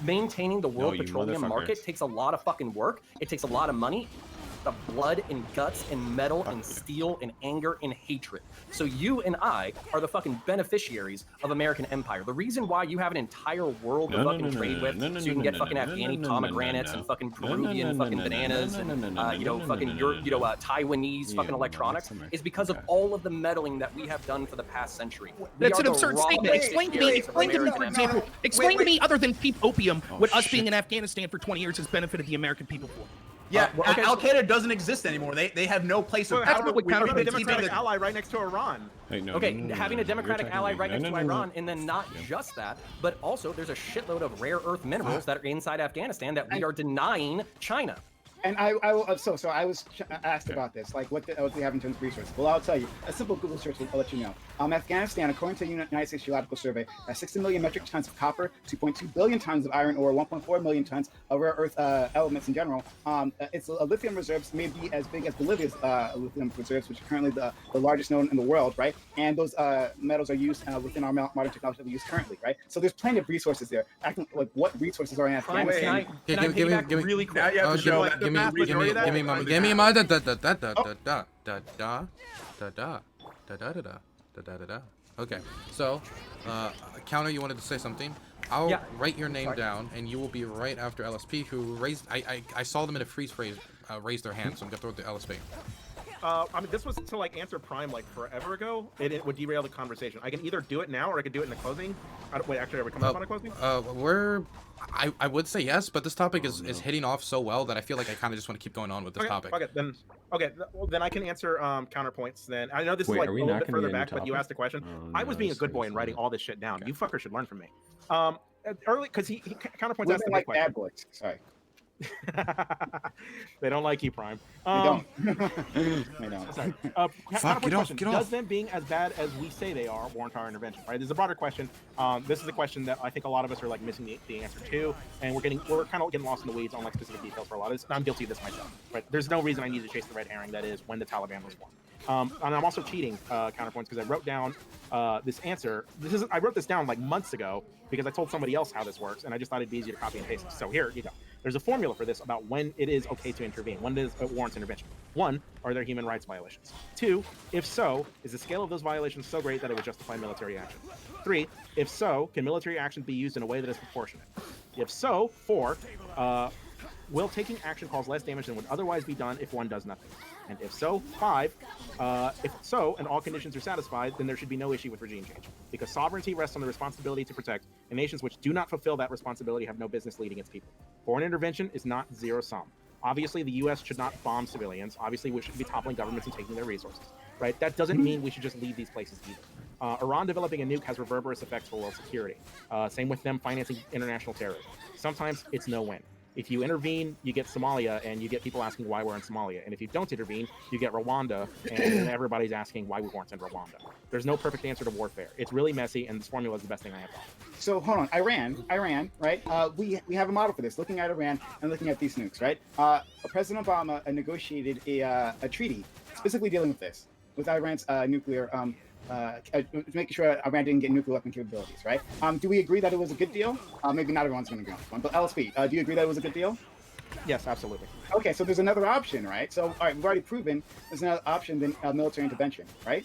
Maintaining the world petroleum market takes a lot of fucking work. It takes a lot of money, the blood and guts and metal and steel and anger and hatred. So you and I are the fucking beneficiaries of American empire. The reason why you have an entire world to fucking trade with, so you can get fucking Afghani pomegranates and fucking Peruvian fucking bananas and fucking Taiwanese fucking electronics, is because of all of the meddling that we have done for the past century. That's an absurd statement. Explain to me, for example, explain to me, other than cheap opium, what us being in Afghanistan for 20 years has benefited the American people for. Yeah, Al Qaeda doesn't exist anymore. They have no place of power. We have a democratic ally right next to Iran. Having a democratic ally right next to Iran, and then not just that, but also there's a shitload of rare earth minerals that are inside Afghanistan that we are denying China. And I was asked about this, like what they have in terms of resources. Well, I'll tell you, a simple Google search will let you know. Afghanistan, according to the United States Geological Survey, has 60 million metric tons of copper, 2.2 billion tons of iron ore, 1.4 million tons of rare earth elements in general. Its lithium reserves may be as big as Bolivia's lithium reserves, which are currently the largest known in the world, right? And those metals are used within our modern technology that we use currently, right? So there's plenty of resources there. Acting like what resources are in Afghanistan? Can I piggyback really quick? Give me my Okay, so Counter, you wanted to say something? I'll write your name down, and you will be right after LSP, who raised. I saw them in a freeze phrase raise their hand, so I'm gonna throw it to LSP. I mean, this was to like answer Prime like forever ago. It would derail the conversation. I can either do it now or I could do it in the closing. Wait, actually, are we coming up on a closing? I would say yes, but this topic is hitting off so well that I feel like I kind of just want to keep going on with this topic. Then I can answer counterpoints. Then I know this is like a little bit further back, but you asked a question. I was being a good boy and writing all this shit down. You fuckers should learn from me. Early, because he counterpoints asked a big question. Bad boys. Sorry. They don't like you, Prime. They don't. They don't. Sorry. Fuck, get off. Does them being as bad as we say they are warrant our intervention? Right. There's a broader question. This is a question that I think a lot of us are like missing the answer to, and we're kind of getting lost in the weeds on like specific details for a lot of this. And I'm guilty of this myself. Right. There's no reason I need to chase the red herring. That is when the Taliban was formed. And I'm also cheating counterpoints because I wrote down this answer. I wrote this down like months ago because I told somebody else how this works, and I just thought it'd be easier to copy and paste it. So here you go. There's a formula for this about when it is okay to intervene, when it warrants intervention. 1, are there human rights violations? 2, if so, is the scale of those violations so great that it would justify military action? 3, if so, can military action be used in a way that is proportionate? If so, 4, will taking action cause less damage than would otherwise be done if one does nothing? And if so, 5, if so, and all conditions are satisfied, then there should be no issue with regime change. Because sovereignty rests on the responsibility to protect, and nations which do not fulfill that responsibility have no business leading its people. Foreign intervention is not zero-sum. Obviously, the U.S. should not bomb civilians. Obviously, we should be toppling governments and taking their resources. Right? That doesn't mean we should just leave these places either. Iran developing a nuke has reverberous effects for world security. Same with them financing international terrorism. Sometimes it's no-win. If you intervene, you get Somalia, and you get people asking why we're in Somalia. And if you don't intervene, you get Rwanda, and everybody's asking why we weren't in Rwanda. There's no perfect answer to warfare. It's really messy, and this formula is the best thing I have. So hold on, Iran, right? We have a model for this. Looking at Iran and looking at these nukes, right? President Obama negotiated a treaty specifically dealing with this, with Iran's nuclear. Making sure Iran didn't get nuclear weapon capabilities, right? Do we agree that it was a good deal? Maybe not everyone's going to go on this one, but LSP, do you agree that it was a good deal? Yes, absolutely. Okay, so there's another option, right? So, all right, we've already proven there's another option than military intervention, right?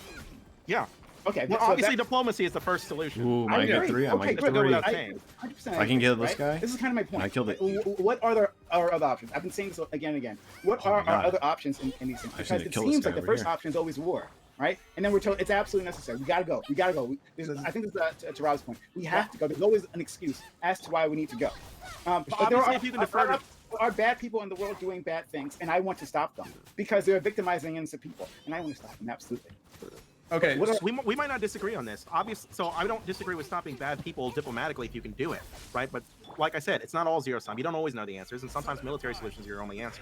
Yeah. Okay. Well, so obviously, diplomacy is the first solution. Ooh, I get 3. I might get 3. I can kill this guy. This is kind of my point. I killed it. What are our other options? I've been saying this again and again. What are our other options in these things? Because it seems like the first option is always war, right? And then we're told it's absolutely necessary. We gotta go. We gotta go. I think this is to Rob's point. We have to go. There's always an excuse as to why we need to go. But there are bad people in the world doing bad things, and I want to stop them because they're victimizing innocent people, and I want to stop them absolutely. Okay, we might not disagree on this. Obviously, so I don't disagree with stopping bad people diplomatically if you can do it, right? But like I said, it's not all zero sum. You don't always know the answers, and sometimes military solutions are your only answer.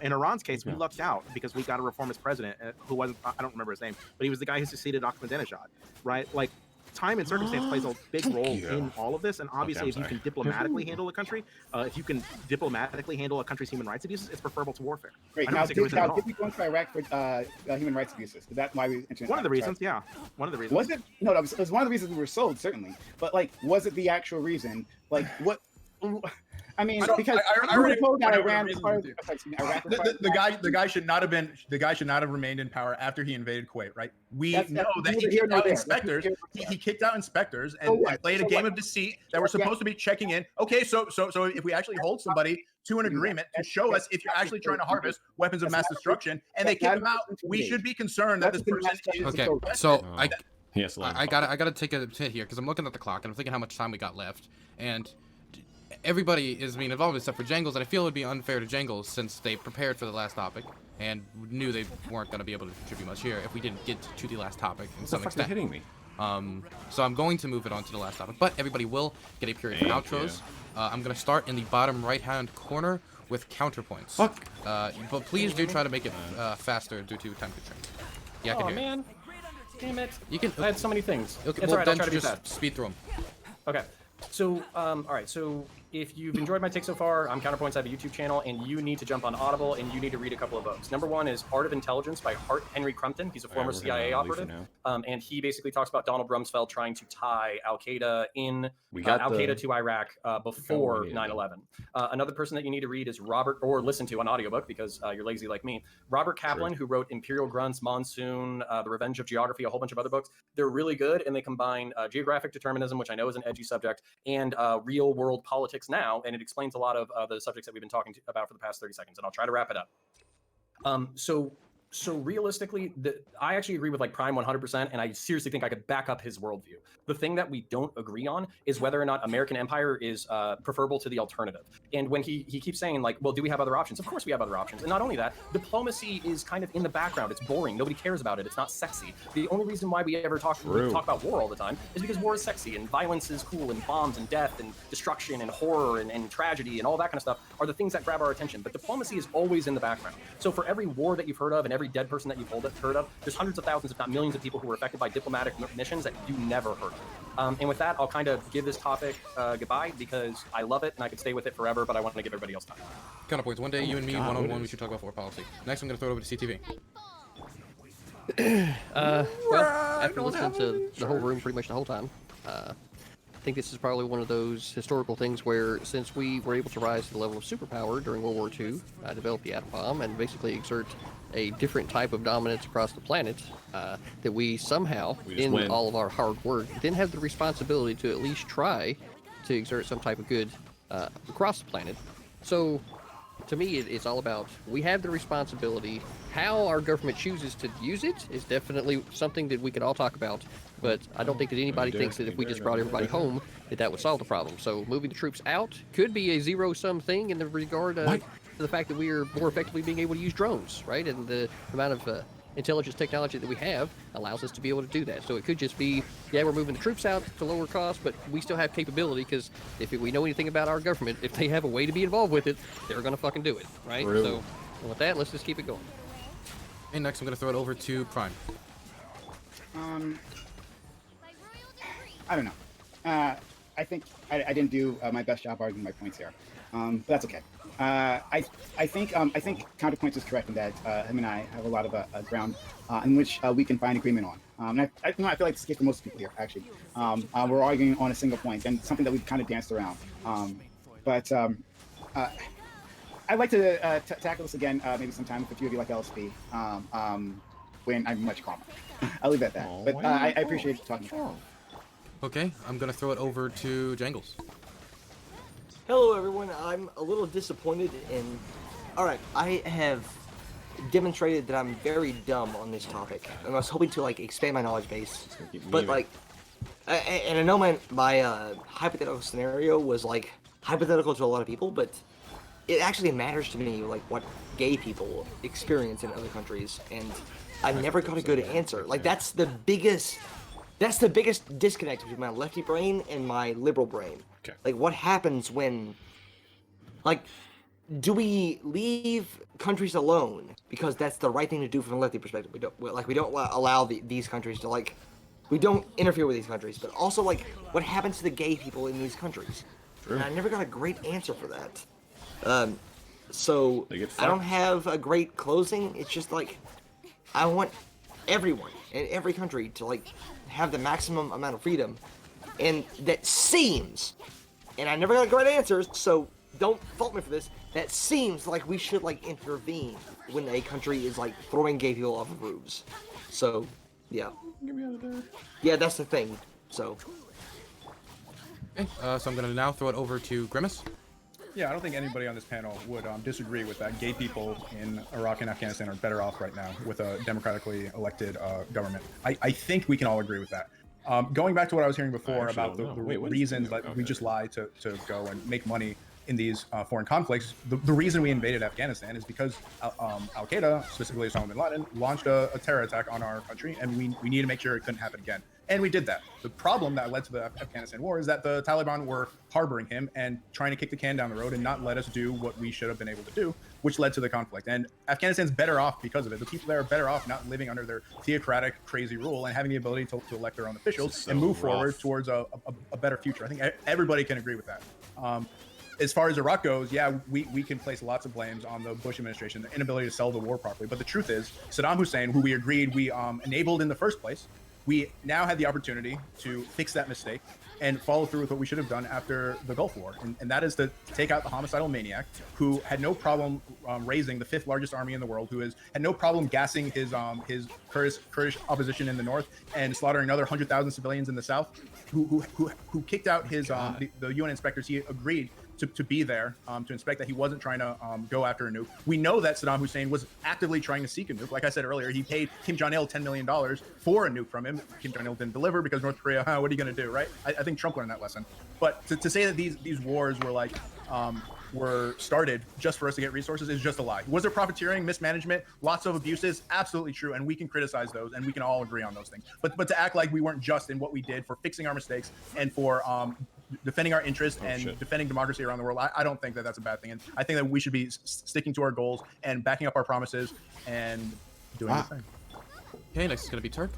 In Iran's case, we lucked out because we got a reformist president who wasn't—I don't remember his name—but he was the guy who succeeded Ahmadinejad, right? Like, time and circumstance plays a big role in all of this, and obviously, if you can diplomatically handle a country, if you can diplomatically handle a country's human rights abuses, it's preferable to warfare. Great. Now, did we go into Iraq for human rights abuses? Is that why we? One of the reasons, yeah. One of the reasons. Was it? No, it was one of the reasons we were sold, certainly. But like, was it the actual reason? Like, what? I mean, because I already told that Iran the guy should not have remained in power after he invaded Kuwait, right? We know that he kicked out inspectors. He kicked out inspectors and played a game of deceit that we're supposed to be checking in. Okay, so if we actually hold somebody to an agreement to show us if you're actually trying to harvest weapons of mass destruction and they kick them out, we should be concerned that this person is okay. So I gotta take a hit here because I'm looking at the clock and I'm thinking how much time we got left, and everybody is being involved except for Jangles, and I feel it would be unfair to Jangles since they prepared for the last topic and knew they weren't going to be able to contribute much here if we didn't get to the last topic in some extent. Hitting me. So I'm going to move it on to the last topic, but everybody will get a period of outros. I'm going to start in the bottom right-hand corner with counterpoints. Fuck. But please do try to make it faster due to time constraints. Yeah, I can hear man. you. Damn it. You can. I had so many things. Okay, it's well, alright, I'll try to do just that. speed through them. Okay. So, all right. So, if you've enjoyed my take so far, I'm Counterpoints. I have a YouTube channel, and you need to jump on Audible, and you need to read a couple of books. Number one is Art of Intelligence by Henry Crumpton. He's a former CIA operative, and he basically talks about Donald Rumsfeld trying to tie Al Qaeda to Iraq before 9/11. Another person that you need to read is listen to on audiobook because you're lazy like me. Robert Kaplan, who wrote Imperial Grunts, Monsoon, The Revenge of Geography, a whole bunch of other books. They're really good, and they combine geographic determinism, which I know is an edgy subject, and real world politics now, and it explains a lot of the subjects that we've been talking about for the past 30 seconds, and I'll try to wrap it up. So realistically, I actually agree with like Prime 100%, and I seriously think I could back up his worldview. The thing that we don't agree on is whether or not American empire is preferable to the alternative. And when he keeps saying like, well, do we have other options? Of course we have other options. And not only that, diplomacy is kind of in the background. It's boring. Nobody cares about it. It's not sexy. The only reason why we ever talk about war all the time is because war is sexy and violence is cool and bombs and death and destruction and horror and tragedy and all that kind of stuff are the things that grab our attention. But diplomacy is always in the background. So for every war that you've heard of and every dead person that you've heard of, there's hundreds of thousands, if not millions of people who were affected by diplomatic missions that you never heard of. And with that, I'll kind of give this topic goodbye because I love it and I could stay with it forever, but I want to give everybody else time. Counterpoints. One day, you and me, one-on-one, we should talk about foreign policy. Next, I'm going to throw it over to CTV. Well, after listening to the whole room pretty much the whole time, I think this is probably one of those historical things where, since we were able to rise to the level of superpower during World War II, develop the atom bomb, and basically exert a different type of dominance across the planet, that we somehow, in all of our hard work, didn't have the responsibility to at least try to exert some type of good across the planet. So, to me, it's all about, we have the responsibility. How our government chooses to use it is definitely something that we could all talk about, but I don't think that anybody thinks that if we just brought everybody home, that would solve the problem. So moving the troops out could be a zero-sum thing in the regard to the fact that we are more effectively being able to use drones, right? And the amount of intelligence technology that we have allows us to be able to do that. So it could just be, yeah, we're moving the troops out to lower cost, but we still have capability, because if we know anything about our government, if they have a way to be involved with it, they're going to fucking do it, right? Really? So with that, let's just keep it going. And next, I'm going to throw it over to Prime. I don't know. I think I didn't do my best job arguing my points here, but that's okay. I think Counterpoints is correct in that him and I have a lot of ground in which we can find agreement on. And I feel like it's the case for most people here, actually. We're arguing on a single point, and something that we've kind of danced around. But I'd like to tackle this again maybe sometime with a few of you like LSP when I'm much calmer. I'll leave it at that. But I appreciate you talking about it. Okay, I'm going to throw it over to Jangles. Hello, everyone. I'm a little disappointed in. All right, I have demonstrated that I'm very dumb on this topic, and I was hoping to like expand my knowledge base. But like, and I know my hypothetical scenario was like hypothetical to a lot of people, but it actually matters to me like what gay people experience in other countries, and I never got a good answer. Like that's the biggest disconnect between my lefty brain and my liberal brain. Okay. Like what happens when, like, do we leave countries alone because that's the right thing to do from a lefty perspective? We don't allow these countries to like, we don't interfere with these countries, but also like what happens to the gay people in these countries? True. And I never got a great answer for that. So I don't have a great closing. It's just like I want everyone in every country to like have the maximum amount of freedom, and that seems, and I never got great answers, so don't fault me for this. That seems like we should like intervene when a country is like throwing gay people off of roofs. So yeah, Get me out of there. yeah, that's the thing. So. Okay, so I'm gonna now throw it over to Grimace. Yeah, I don't think anybody on this panel would disagree with that. Gay people in Iraq and Afghanistan are better off right now with a democratically elected government. I think we can all agree with that. Going back to what I was hearing before about the reasons that we just lie to go and make money in these foreign conflicts, the reason we invaded Afghanistan is because Al-Qaeda, specifically Osama bin Laden, launched a terror attack on our country, and we need to make sure it couldn't happen again. And we did that. The problem that led to the Afghanistan war is that the Taliban were harboring him and trying to kick the can down the road and not let us do what we should have been able to do, which led to the conflict. And Afghanistan's better off because of it. The people there are better off not living under their theocratic, crazy rule and having the ability to elect their own officials and move forward towards a better future. I think everybody can agree with that. As far as Iraq goes, yeah, we can place lots of blames on the Bush administration, the inability to sell the war properly. But the truth is, Saddam Hussein, who we agreed we enabled in the first place, we now had the opportunity to fix that mistake and follow through with what we should have done after the Gulf War. And that is to take out the homicidal maniac who had no problem raising the 5th largest army in the world, who had no problem gassing his Kurdish opposition in the north and slaughtering another 100,000 civilians in the south, who kicked out his the UN inspectors. He agreed to be there to inspect that he wasn't trying to go after a nuke. We know that Saddam Hussein was actively trying to seek a nuke. Like I said earlier, he paid Kim Jong-il $10 million for a nuke from him. Kim Jong-il didn't deliver because North Korea, what are you going to do, right? I think Trump learned that lesson. But to say that these wars were like were started just for us to get resources is just a lie. Was there profiteering, mismanagement, lots of abuses? Absolutely true, and we can criticize those, and we can all agree on those things. But to act like we weren't just in what we did for fixing our mistakes and for defending our interests defending democracy around the world, I don't think that that's a bad thing. And I think that we should be sticking to our goals and backing up our promises and doing the thing. Okay, next is going to be Turk.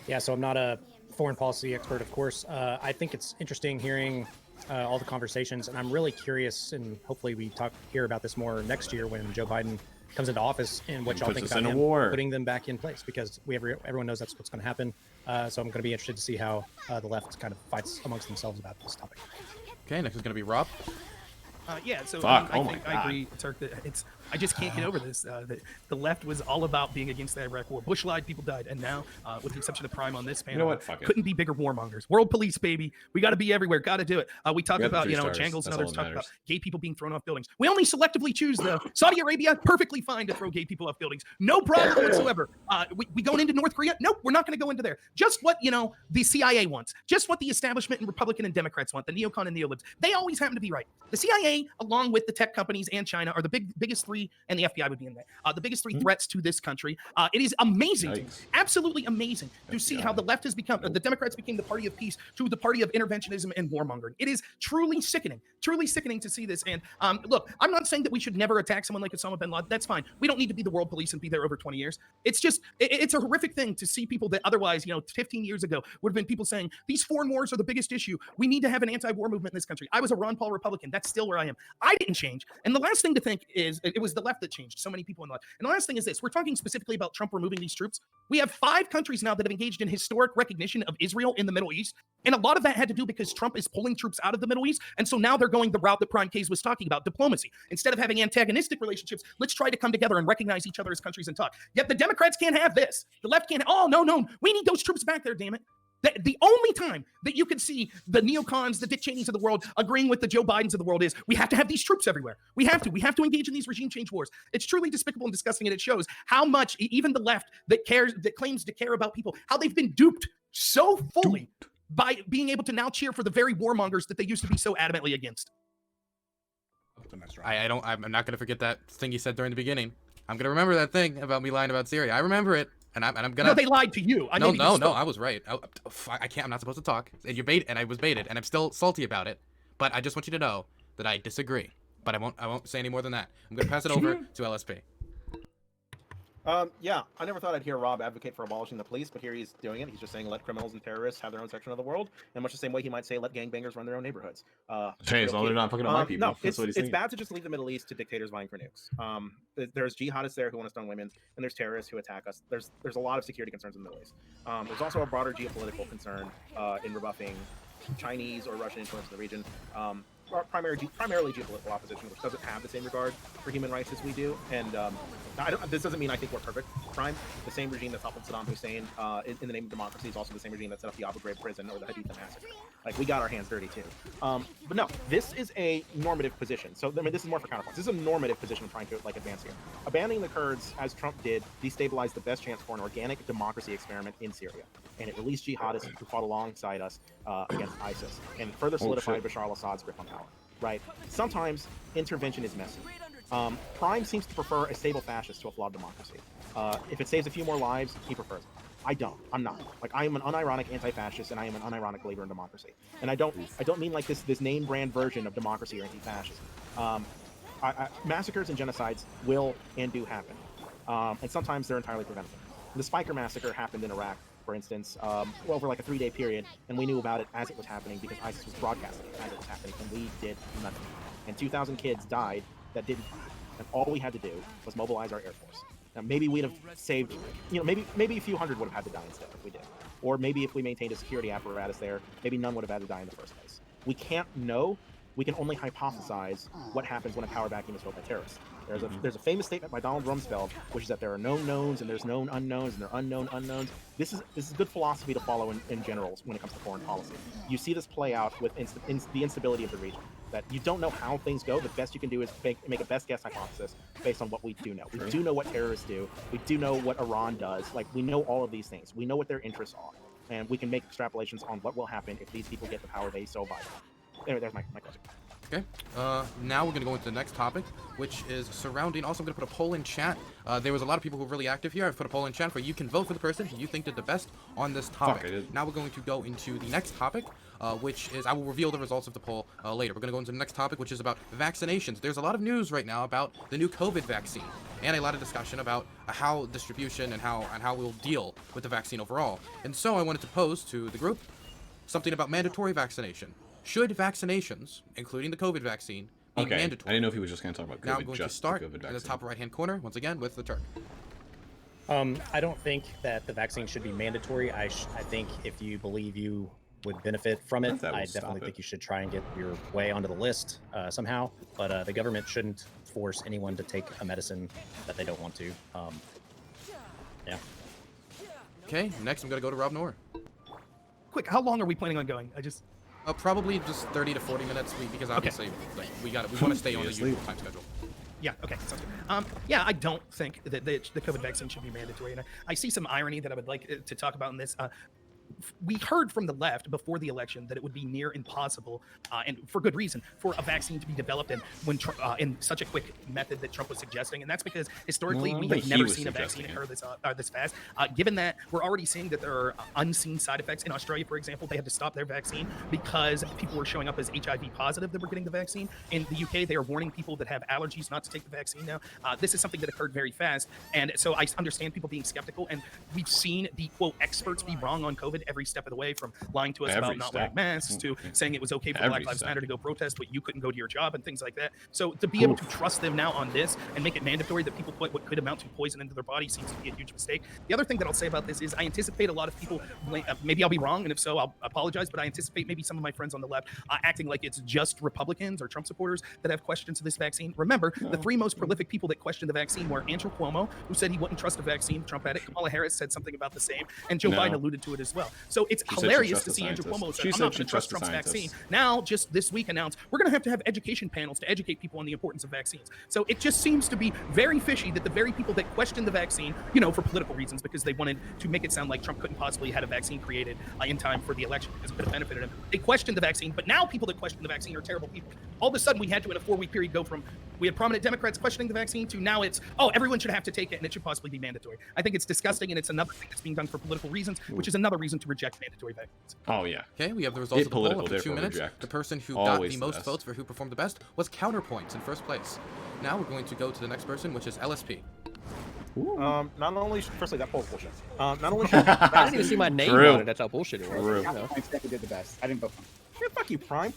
Yeah, so I'm not a foreign policy expert, of course. I think it's interesting hearing all the conversations, and I'm really curious, and hopefully we hear about this more next year when Joe Biden comes into office, and what y'all think about him putting them back in place, because everyone knows that's what's going to happen. So I'm going to be interested to see how the left kind of fights amongst themselves about this topic. Okay, next is going to be Rob. Yeah, so Fuck, I think I agree, Turk, that I just can't get over this. The left was all about being against the Iraq War. Bush lied, people died, and now, with the exception of Prime on this panel, You know what? Fuck it. couldn't be bigger warmongers. World police, baby. We got to be everywhere. Got to do it. We talked We got about, the 3 stars. Jangles and That's others all that talked about matters. gay people being thrown off buildings. We only selectively choose, though. Saudi Arabia, perfectly fine to throw gay people off buildings. No problem whatsoever. We going into North Korea? Nope, we're not going to go into there. Just what, the CIA wants. Just what the establishment and Republican and Democrats want, the neocon and neolibs. They always happen to be right. The CIA, along with the tech companies and China, are the biggest three, and the FBI would be in there. The biggest three threats to this country. It is amazing, to me, absolutely amazing, to see how the left has become, the Democrats became the party of peace to the party of interventionism and warmongering. It is truly sickening to see this. And look, I'm not saying that we should never attack someone like Osama bin Laden. That's fine. We don't need to be the world police and be there over 20 years. It's just, it's a horrific thing to see people that otherwise, 15 years ago would have been people saying these foreign wars are the biggest issue. We need to have an anti-war movement in this country. I was a Ron Paul Republican. That's still where I am. I didn't change. And the last thing to think is it was the left that changed. So many people in the left. And the last thing is this. We're talking specifically about Trump removing these troops. We have 5 countries now that have engaged in historic recognition of Israel in the Middle East. And a lot of that had to do because Trump is pulling troops out of the Middle East. And so now they're going the route that Prime Case was talking about, diplomacy. Instead of having antagonistic relationships, let's try to come together and recognize each other as countries and talk. Yet the Democrats can't have this. The left can't. Oh, no. We need those troops back there, damn it. The only time that you can see the neocons, the Dick Cheneys of the world agreeing with the Joe Bidens of the world is we have to have these troops everywhere. We have to engage in these regime change wars. It's truly despicable and disgusting, and it shows how much even the left that claims to care about people, how they've been duped so fully by being able to now cheer for the very warmongers that they used to be so adamantly against. I'm not gonna forget that thing you said during the beginning. I'm gonna remember that thing about me lying about Syria. I remember it, and I'm gonna. No, they lied to you. No, I was right. I can't. I'm not supposed to talk. And I was baited, and I'm still salty about it. But I just want you to know that I disagree. But I won't say any more than that. I'm gonna pass it over to LSP. Yeah, I never thought I'd hear Rob advocate for abolishing the police, but here he's doing it. He's just saying let criminals and terrorists have their own section of the world, in much the same way he might say let gangbangers run their own neighborhoods. Hey, as long as they're not fucking up my people. No, it's bad to just leave the Middle East to dictators vying for nukes. There's jihadists there who want to stun women, and there's terrorists who attack us. There's a lot of security concerns in the Middle East. There's also a broader geopolitical concern in rebuffing Chinese or Russian influence in the region. Primarily geopolitical opposition, which doesn't have the same regard for human rights as we do. And this doesn't mean I think we're perfect. Prime, the same regime that toppled Saddam Hussein in the name of democracy is also the same regime that set up the Abu Ghraib prison or the Haditha massacre. Like, we got our hands dirty too. But no, this is a normative position. So I mean, this is more for counterparts. This is a normative position I'm trying to advance here. Abandoning the Kurds, as Trump did, destabilized the best chance for an organic democracy experiment in Syria, and it released jihadists who fought alongside us against ISIS, and further solidified Bashar al-Assad's grip on power. Right? Sometimes intervention is messy. Prime seems to prefer a stable fascist to a flawed democracy. If it saves a few more lives, he prefers it. I don't. I'm not. Like, I am an unironic anti-fascist, and I am an unironic believer in democracy. And I don't mean like this name brand version of democracy or anti-fascism. Massacres and genocides will and do happen, and sometimes they're entirely preventable. The Spiker massacre happened in Iraq, for instance, over like a 3-day period, and we knew about it as it was happening because ISIS was broadcasting it as it was happening, and we did nothing. And 2,000 kids died that didn't, and all we had to do was mobilize our Air Force. Now, maybe we'd have saved, maybe a few hundred would have had to die instead if we did. Or maybe if we maintained a security apparatus there, maybe none would have had to die in the first place. We can't know. We can only hypothesize what happens when a power vacuum is filled by terrorists. There's a famous statement by Donald Rumsfeld, which is that there are known knowns and there's known unknowns and there are unknown unknowns. This is good philosophy to follow in general when it comes to foreign policy. You see this play out with the instability of the region. That you don't know how things go. The best you can do is make a best guess hypothesis based on what we do know. We do know what terrorists do. We do know what Iran does. Like, we know all of these things. We know what their interests are, and we can make extrapolations on what will happen if these people get the power they so violate. Anyway, there's my question. Okay. Now we're going to go into the next topic, which is surrounding. Also, I'm going to put a poll in chat. There was a lot of people who were really active here. I've put a poll in chat where you can vote for the person who you think did the best on this topic. Now we're going to go into the next topic, which is, I will reveal the results of the poll later. We're going to go into the next topic, which is about vaccinations. There's a lot of news right now about the new COVID vaccine, and a lot of discussion about how distribution and how we'll deal with the vaccine overall. And so I wanted to pose to the group something about mandatory vaccination. Should vaccinations, including the COVID vaccine, be mandatory? I didn't know if he was just going to talk about COVID. Now I'm going to start in the top right-hand corner, once again, with the Turk. I don't think that the vaccine should be mandatory. I think if you believe you would benefit from it, I definitely think you should try and get your way onto the list somehow. But the government shouldn't force anyone to take a medicine that they don't want to. Yeah. Okay, next I'm going to go to Rob Noor. Quick, how long are we planning on going? Probably just 30 to 40 minutes, because obviously we want to stay on the usual time schedule. Yeah, okay, sounds good. Yeah, I don't think that the COVID vaccine should be mandatory, and I see some irony that I would like to talk about in this. We heard from the left before the election that it would be near impossible, and for good reason, for a vaccine to be developed in such a quick method that Trump was suggesting. And that's because historically we have never seen a vaccine occur this fast. Given that we're already seeing that there are unseen side effects. In Australia, for example, they had to stop their vaccine because people were showing up as HIV positive that were getting the vaccine. In the UK, they are warning people that have allergies not to take the vaccine now. This is something that occurred very fast. And so I understand people being skeptical. And we've seen the, quote, experts be wrong on COVID every step of the way, from lying to us about not wearing masks to saying it was okay for Black Lives Matter to go protest, but you couldn't go to your job and things like that. So to be able to trust them now on this and make it mandatory that people put what could amount to poison into their body seems to be a huge mistake. The other thing that I'll say about this is I anticipate a lot of people, maybe I'll be wrong, and if so, I'll apologize, but I anticipate maybe some of my friends on the left acting like it's just Republicans or Trump supporters that have questions of this vaccine. Remember, the three most prolific people that questioned the vaccine were Andrew Cuomo, who said he wouldn't trust the vaccine. Trump had it. Kamala Harris said something about the same, and Joe Biden alluded to it as well. So it's She said she hilarious trusts to the see Andrew scientists. Cuomo She say, I'm said not she going to trusts trust the Trump's vaccine. scientists. Now, just this week announced, we're going to have education panels to educate people on the importance of vaccines. So it just seems to be very fishy that the very people that questioned the vaccine, for political reasons, because they wanted to make it sound like Trump couldn't possibly have a vaccine created in time for the election because it could have benefited him. They questioned the vaccine, but now people that question the vaccine are terrible people. All of a sudden, we had to, in a 4-week period, go from we had prominent Democrats questioning the vaccine to now it's, everyone should have to take it and it should possibly be mandatory. I think it's disgusting, and it's another thing that's being done for political reasons, which is another reason to reject mandatory vaccines. Oh, yeah. Okay, we have the results of the poll Political, after 2 therefore minutes. reject. The person who Always got the the most best. votes for who performed the best was Counterpoints in first place. Now we're going to go to the next person, which is LSP. Not only firstly that poll's bullshit. Not only should I didn't even see my name on it. That's how bullshit it was. True. You know. I definitely did the best. I didn't vote for him. Yeah, fuck you, Prime.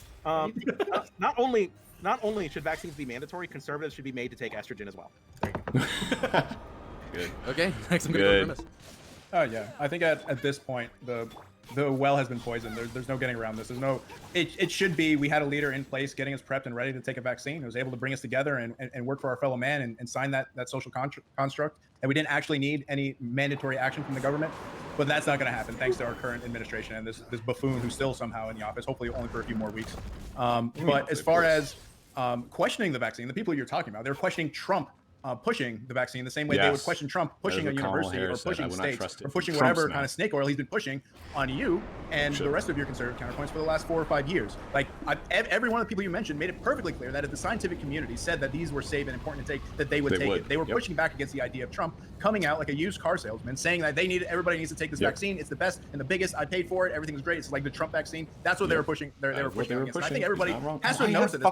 Not only should vaccines be mandatory, conservatives should be made to take estrogen as well. There you go. Good. Okay, next I'm going to Good. go Grimace. Oh yeah, I think at this point the well has been poisoned. There's no getting around this. There's no. It should be we had a leader in place getting us prepped and ready to take a vaccine. Who was able to bring us together and work for our fellow man and sign that social construct. And we didn't actually need any mandatory action from the government. But that's not going to happen thanks to our current administration and this buffoon who's still somehow in the office, hopefully only for a few more weeks. But as far as questioning the vaccine, the people you're talking about, they're questioning Trump pushing the vaccine the same way they would question Trump pushing a That is what Kamala university or Harris said. I pushing will not states trust it or from pushing Trump's whatever mouth. kind of snake oil he's been pushing on you and the rest of your conservative counterpoints for the last 4 or 5 years. Like every one of the people you mentioned made it perfectly clear that if the scientific community said that these were safe and important to take, that they would take it. They were pushing back against the idea of Trump coming out like a used car salesman saying that everybody needs to take this vaccine. It's the best and the biggest. I paid for it. Everything's great. It's like the Trump vaccine. That's what they were pushing. They were pushing against. And I think everybody has to notice at this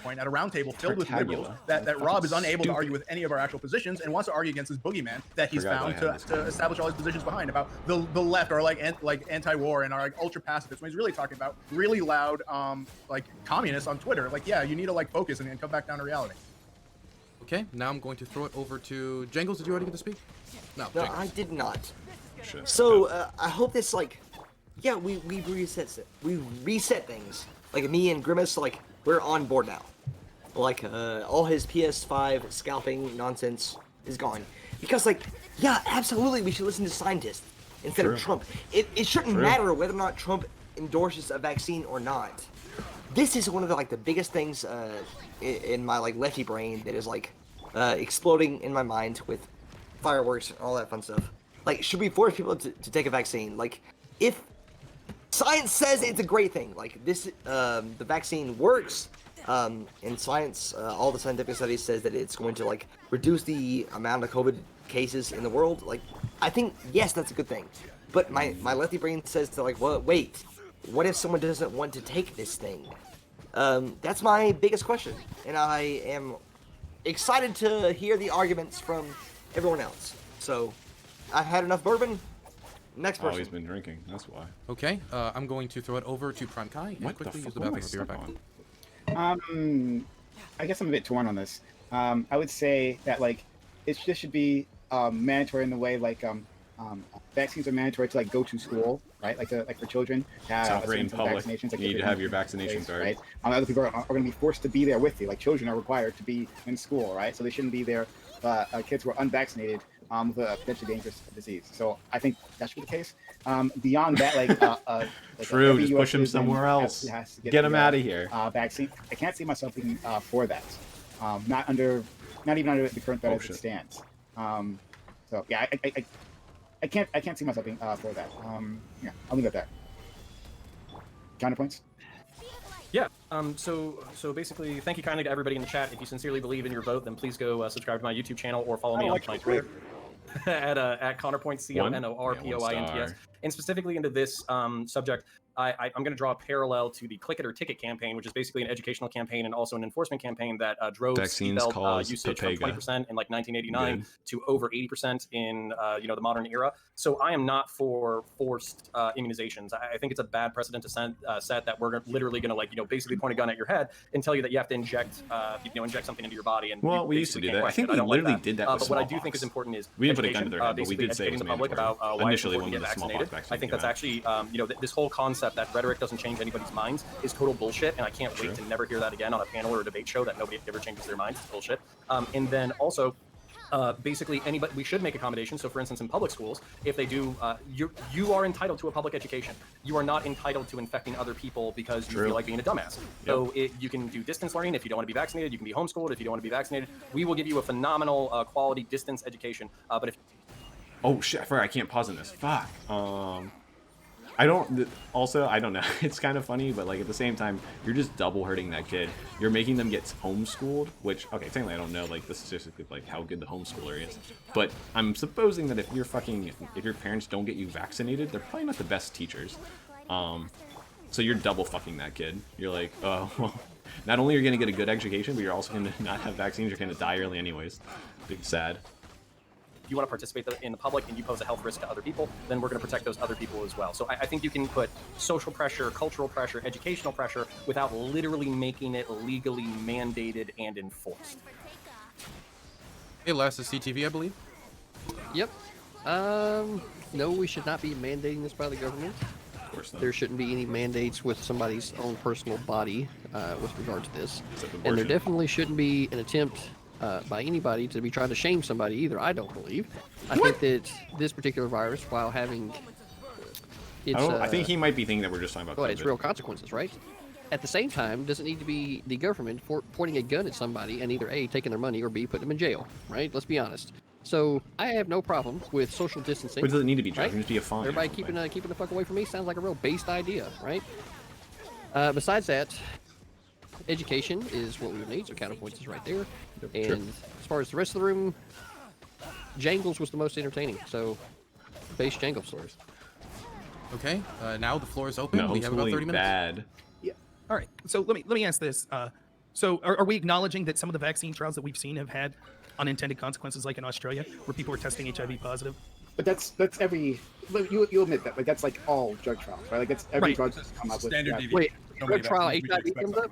point at a roundtable filled with liberals that Rob is unable to argue with any of our actual positions and wants to argue against this boogeyman that he's found to establish all his positions behind about the left or like anti-war and are like ultra pacifists when he's really talking about really loud like communists on Twitter. Like, yeah, you need to like focus and come back down to reality. Okay, now I'm going to throw it over to Jangles. Did you already get to speak? No, No, I did not. So I hope this we reset things. Like me and Grimace, like we're on board now. Like all his PS5 scalping nonsense is gone. Because absolutely we should listen to scientists instead of Trump. It shouldn't matter whether or not Trump endorses a vaccine or not. This is one of the biggest things in my lefty brain that is exploding in my mind with fireworks and all that fun stuff. Like, should we force people to take a vaccine? Like, if science says it's a great thing, like this, the vaccine works, in science, all the scientific studies says that it's going to reduce the amount of COVID cases in the world. Like, I think yes, that's a good thing. But my lefty brain says to well, wait, what if someone doesn't want to take this thing? That's my biggest question, and I am excited to hear the arguments from everyone else. So, I've had enough bourbon. Next person. Oh, he's been drinking. That's why. Okay, I'm going to throw it over to Prime Kai and quickly use the bathroom. I'll be right back. I guess I'm a bit torn on this. I would say that it just should be mandatory in the way vaccines are mandatory to go to school, right? For children to have vaccinations. You need to have your vaccination card. Right? Other people are going to be forced to be there with you. Children are required to be in school, right? So they shouldn't be there. Kids who are unvaccinated with a potentially dangerous disease. So I think that should be the case. Beyond that, True, just push him somewhere else. Has to get him out of here. Vaccine. I can't see myself being for that. Not even under the current bill as it stands. So yeah, I can't see myself being for that. Yeah, I'll leave it at that. Counterpoints. Yeah. So basically, thank you kindly to everybody in the chat. If you sincerely believe in your vote, then please go subscribe to my YouTube channel or follow me on my Twitter at Counterpoints, CONORPOINTS. And specifically into this subject, I'm going to draw a parallel to the Click It or Ticket campaign, which is basically an educational campaign and also an enforcement campaign that drove seatbelt usage from 20% in 1989 to over 80% in the modern era. So I am not for forced immunizations. I think it's a bad precedent to set that we're literally going to basically point a gun at your head and tell you that you have to inject inject something into your body. And we used to do that. I think we literally did that with but what I do think is important is we didn't put a gun to their head, but we did say it was the public about why it's important to get vaccinated. I think that's actually this whole concept that rhetoric doesn't change anybody's minds is total bullshit, and I can't wait to never hear that again on a panel or a debate show that nobody ever changes their minds. It's bullshit. And then also, basically anybody, we should make accommodations. So for instance, in public schools, if they do, you are entitled to a public education. You are not entitled to infecting other people because you feel like being a dumbass. So you can do distance learning. If you don't want to be vaccinated, you can be homeschooled. If you don't want to be vaccinated, we will give you a phenomenal quality distance education. But if Oh shit, I forgot I can't pause in this. Fuck. I don't know. It's kind of funny, but like at the same time, you're just double hurting that kid. You're making them get homeschooled, which, okay, technically I don't know like the statistics of like how good the homeschooler is, but I'm supposing that if your parents don't get you vaccinated, they're probably not the best teachers. So you're double fucking that kid. You're like, oh, well, not only are you gonna get a good education, but you're also gonna not have vaccines. You're gonna die early anyways. Big sad. you want to participate in the public and you pose a health risk to other people, then we're going to protect those other people as well. So I think you can put social pressure, cultural pressure, educational pressure without literally making it legally mandated and enforced. Hey, Les, is CTV, I believe? Yep. No, we should not be mandating this by the government. Of course not. There shouldn't be any mandates with somebody's own personal body with regard to this. And there definitely shouldn't be an attempt by anybody to be trying to shame somebody either, I don't believe. I think that this particular virus, while having its... I think he might be thinking that we're just talking about its real consequences, right? At the same time, doesn't need to be the government pointing a gun at somebody and either A, taking their money, or B, putting them in jail, right? Let's be honest. So I have no problem with social distancing. But it doesn't need to be right? just be a fine. Everybody keeping the fuck away from me sounds like a real based idea, right? Besides that, education is what we would need, so counterpoints is right there. And as far as the rest of the room, Jangles was the most entertaining, so base Jangles stories. Okay, now the floor is open. No, we have about 30 minutes. Bad. Yeah. All right. So let me ask this. So are we acknowledging that some of the vaccine trials that we've seen have had unintended consequences, like in Australia, where people were testing HIV positive? But that's every. You admit that, like that's like all drug trials, right? Like that's every drug that's come up with. Wait, drug trial HIV comes up?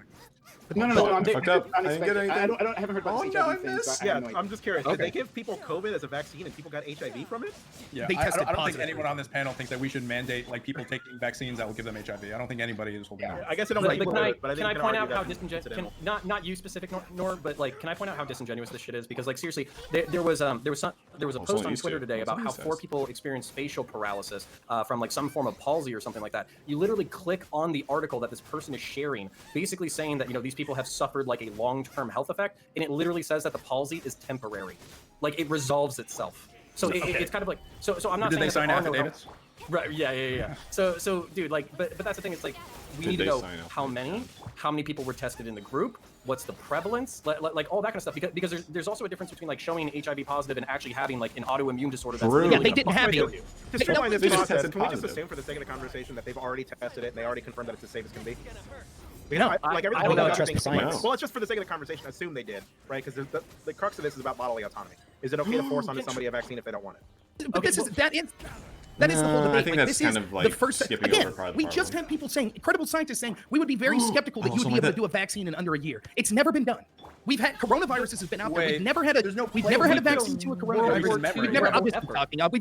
No, I'm fucked up. I didn't get anything. I haven't heard about this HIV thing. So I have no idea. I'm just curious. Did they give people COVID as a vaccine and people got HIV from it? Yeah, They I tested don't think positive. anyone on this panel thinks that we should mandate like people taking vaccines that will give them HIV. I don't think anybody is holding out. I guess I don't But like can I, but I can I think point you out can how argue that's disingenuous? incidental. Not you specific, nor, but like, can I point out how disingenuous this shit is? Because like seriously, there was a post on Twitter today about how 4 people experienced facial paralysis from like some form of palsy or something like that. You literally click on the article that this person is sharing, basically saying that these people have suffered like a long-term health effect, and it literally says that the palsy is temporary, like it resolves itself. So it's kind of like so I'm not Did they saying sign affidavits? Right. Yeah. So, dude, like, but that's the thing. It's like we need to know how many people were tested in the group, what's the prevalence, like all that kind of stuff. Because there's also a difference between like showing HIV positive and actually having like an autoimmune disorder. That's Yeah, they didn't have it. To streamline this just process, tested can we just positive. assume for the sake of the conversation that they've already tested it and they already confirmed that it's as safe as can be? No, Like everything I don't else, trust the everything- science. Well, it's just for the sake of the conversation. Assume they did, right? Because the crux of this is about bodily autonomy. Is it okay to force onto somebody a vaccine if they don't want it? But that is the whole No, debate. I think Like, that's this kind is of like the first skipping again. over part of the We problem. just had people saying, credible scientists saying, we would be very skeptical that you would also be like able to that. do a vaccine in under a year. It's never been done. We've had coronaviruses has been out there. Wait, We've never had a vaccine to a coronavirus. We've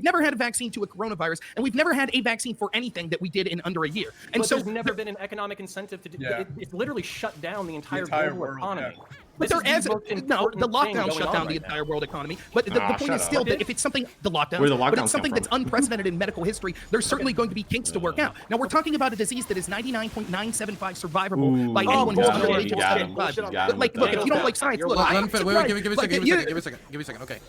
never had a vaccine to a coronavirus, and we've never had a vaccine for anything that we did in under a year. And But so there's never been an economic incentive to do. Yeah. It's literally shut down the entire, entire global world, economy. yeah. But This there is is the most no, important the thing lockdown going shut on down the right entire now. world economy. But the point shut is still up. that if it's something, the lockdown, Where the but lockdowns it's something come that's from. unprecedented in medical history, there's certainly going to be kinks to work out. Now we're talking about a disease that is 99.975 survivable by anyone who's got under him, the age of got him, 75. got him Like, with look, that. if you don't like science, look, Let him I'm fin- wait, give me a surprised. second, Like, give me a second. Okay.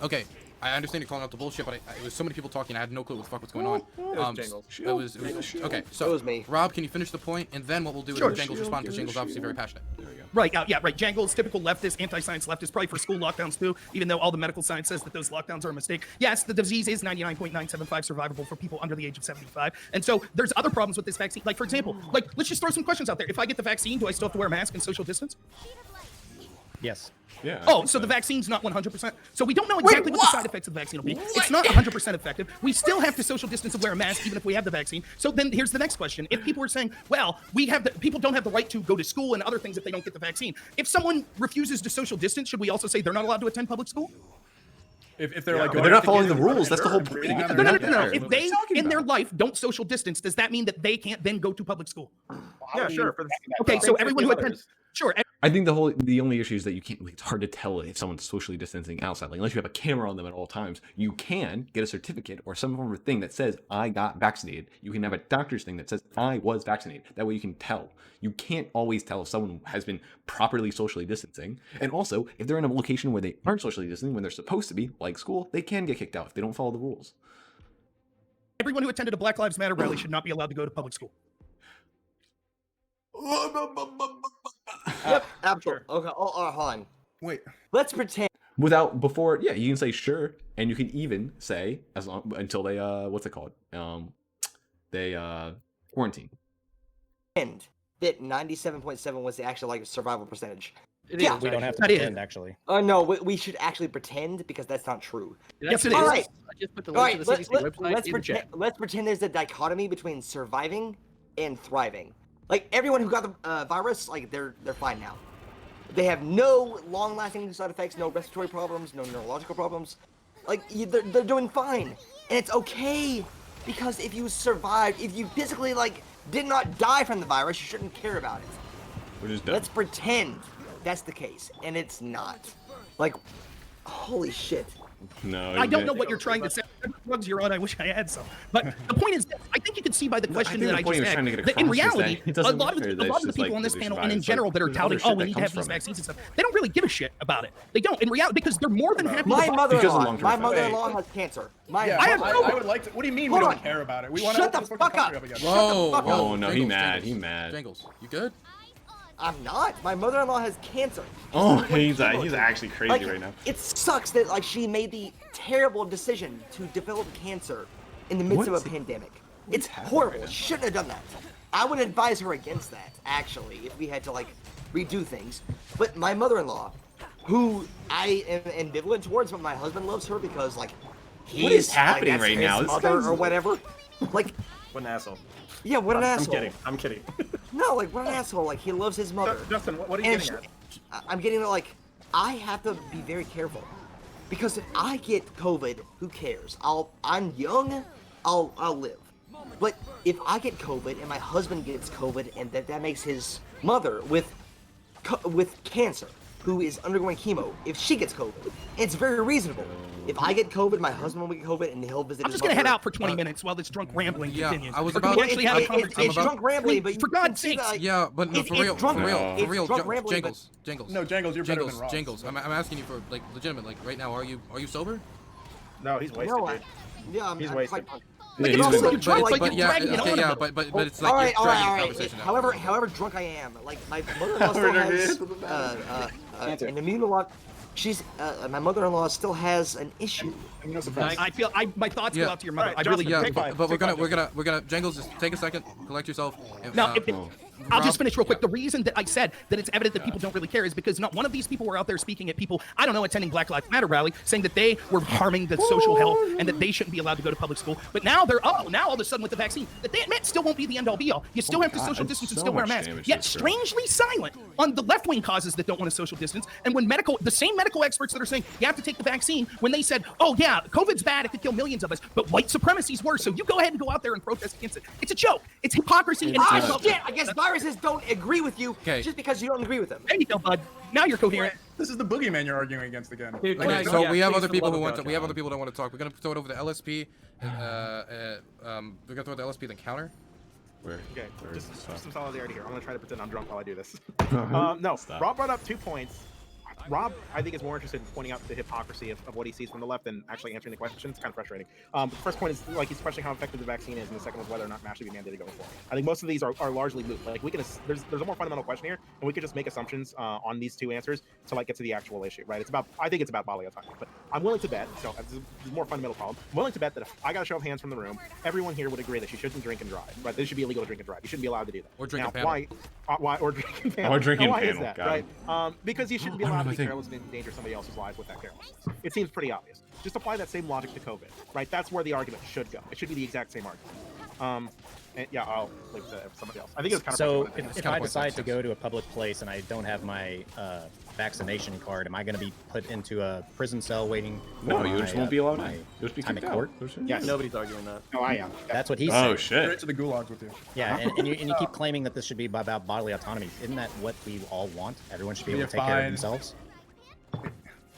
Okay. I understand you're calling out the bullshit, but it was so many people talking, I had no clue what the fuck was going on. It was okay. So It was me. Rob, can you finish the point, and then what we'll do is Sure. Jangles respond because Jangles obviously very passionate. Right, yeah, right. Jangles, typical leftist, anti-science leftist, probably for school lockdowns too, even though all the medical science says that those lockdowns are a mistake. Yes, the disease is 99.975 survivable for people under the age of 75. And so there's other problems with this vaccine. Like, for example, let's just throw some questions out there. If I get the vaccine, do I still have to wear a mask and social distance? Yes. Yeah. Oh, so the vaccine's not 100%. So we don't know exactly what the side effects of the vaccine will be. It's not 100% effective. We still have to social distance and wear a mask even if we have the vaccine. So then here's the next question. If people are saying, well, people don't have the right to go to school and other things if they don't get the vaccine. If someone refuses to social distance, should we also say they're not allowed to attend public school? If they're like, But they're not following the rules. That's the whole point. reading on No. their- If they, in their life, don't social distance, does that mean that they can't then go to public school? Yeah, sure. For the, Okay, so everyone who attends... Sure. I think the only issue is that you can't. It's hard to tell if someone's socially distancing outside. Like unless you have a camera on them at all times, you can get a certificate or some form of thing that says I got vaccinated. You can have a doctor's thing that says I was vaccinated. That way you can tell. You can't always tell if someone has been properly socially distancing. And also, if they're in a location where they aren't socially distancing when they're supposed to be, like school, they can get kicked out if they don't follow the rules. Everyone who attended a Black Lives Matter rally should not be allowed to go to public school. Yep, absolutely. Okay, hold on. Wait. Let's pretend. Before, you can say sure, and you can even say as long until they what's it called? They quarantine. And that 97.7 was the actual like survival percentage. Yeah, we don't have to pretend actually. No, we should actually pretend because that's not true. Yes, it is. All right. I just put the All link right, to the CDC website let's pretend there's a dichotomy between surviving and thriving. Like everyone who got the virus, like they're fine now. They have no long-lasting side effects, no respiratory problems, no neurological problems. Like they're doing fine, and it's okay because if you survived, if you physically like did not die from the virus, you shouldn't care about it. We're just done. Let's pretend that's the case, and it's not. Like, holy shit. No, I don't know what you're trying to say. Drugs you're on, I wish I had some. But the point is, I think you can see by the question that I just had, that in reality, a lot of the people on this panel and in general that are touting, oh, we need to have these vaccines and stuff, they don't really give a shit about it. They don't, in reality, because they're more than happy My to mother-in-law has cancer. I would like to. What do you mean we don't care about it? We want to Shut the fuck up. Whoa, Oh no, he mad. Jangles, you good? I'm not. My mother-in-law has cancer. Oh, he's actually crazy right now. It sucks that like she made the terrible decision to develop cancer in the midst of a pandemic. It's horrible. She shouldn't have done that. I would advise her against that, actually, if we had to like redo things. But my mother-in-law, who I am ambivalent towards, but my husband loves her because like What is happening like, right now? His mother or whatever. Like, what an asshole. Yeah, what an asshole. I'm kidding. No, like what an asshole. Like he loves his mother. Justin, what are you getting at? I'm getting like I have to be very careful because if I get COVID, who cares? I'm young, I'll live. But if I get COVID and my husband gets COVID and that makes his mother with cancer, who is undergoing chemo, if she gets COVID, it's very reasonable. If I get COVID, my husband will get COVID, and he'll visit. I'm just gonna head out for 20 minutes while this drunk rambling continues. I was Or can about. we actually have a conversation. It's drunk rambling, but for God's sake. Yeah, but no, for real, Jangles. No, Jangles, you're better than Ross. Jangles, I'm asking you for like legitimate. Like right now, are you sober? No, he's wasted. No, dude. he's wasted. But it's like you're dragging the conversation out. However drunk I am, like my mother-in-law still has an immunological. My mother-in-law still has an issue. I feel my thoughts go out to your mother. I really yeah, but we're gonna Jangles, just take a second, collect yourself. Now, I'll just finish real quick. The reason that I said that it's evident that people don't really care is because not one of these people were out there speaking at people, I don't know, attending Black Lives Matter rally, saying that they were harming the social health and that they shouldn't be allowed to go to public school. But now now all of a sudden with the vaccine, that they admit still won't be the end all be all. You still have to social distance and still wear a mask. Yet strangely silent on the left-wing causes that don't want to social distance. And when the same medical experts that are saying you have to take the vaccine, when they said, oh yeah, COVID's bad, it could kill millions of us, but white supremacy's worse, so you go ahead and go out there and protest against it. It's a joke. It's hypocrisy. And shit! I guess viruses don't agree with you just because you don't agree with them. There you go, bud. Now you're coherent. This is the boogeyman you're arguing against again. Dude, so we have other people who want to. We have other people that want to talk. We're gonna throw it over to LSP. We're gonna throw it to LSP then counter. Okay, just some solidarity here. I'm gonna try to pretend I'm drunk while I do this. No, Rob brought up 2 points. Rob, I think, is more interested in pointing out the hypocrisy of what he sees from the left than actually answering the question. It's kind of frustrating. The first point is like he's questioning how effective the vaccine is, and the second was whether or not MASH should be mandated going forward. I think most of these are largely moot. Like we can, there's a more fundamental question here, and we could just make assumptions on these 2 answers to like get to the actual issue, right? I think it's about bodily autonomy, but I'm willing to bet. So there's a more fundamental problem. I'm willing to bet that if I got a show of hands from the room, everyone here would agree that you shouldn't drink and drive, right? This should be illegal to drink and drive. You shouldn't be allowed to do that. Or drink now, and panel. Why? Or drink and panel. Or drink and why panel. Is that, God. right? Because you shouldn't be allowed to be careless and endanger somebody else's lives with that carelessness. It seems pretty obvious. Just apply that same logic to COVID, right? That's where the argument should go. It should be the exact same argument. And yeah, I'll leave it to somebody else. I think it's kind of so. If I decide to go to a public place and I don't have my vaccination card, am I going to be put into a prison cell waiting? No, for you just my, won't be allowed my in. You'll just be time kicked in out. court? Yes. Nobody's arguing that. No, I am. That's what he Oh said. shit. Straight to the gulags with you. Yeah, and you keep claiming that this should be about bodily autonomy. Isn't that what we all want? Everyone should be able to take care of themselves.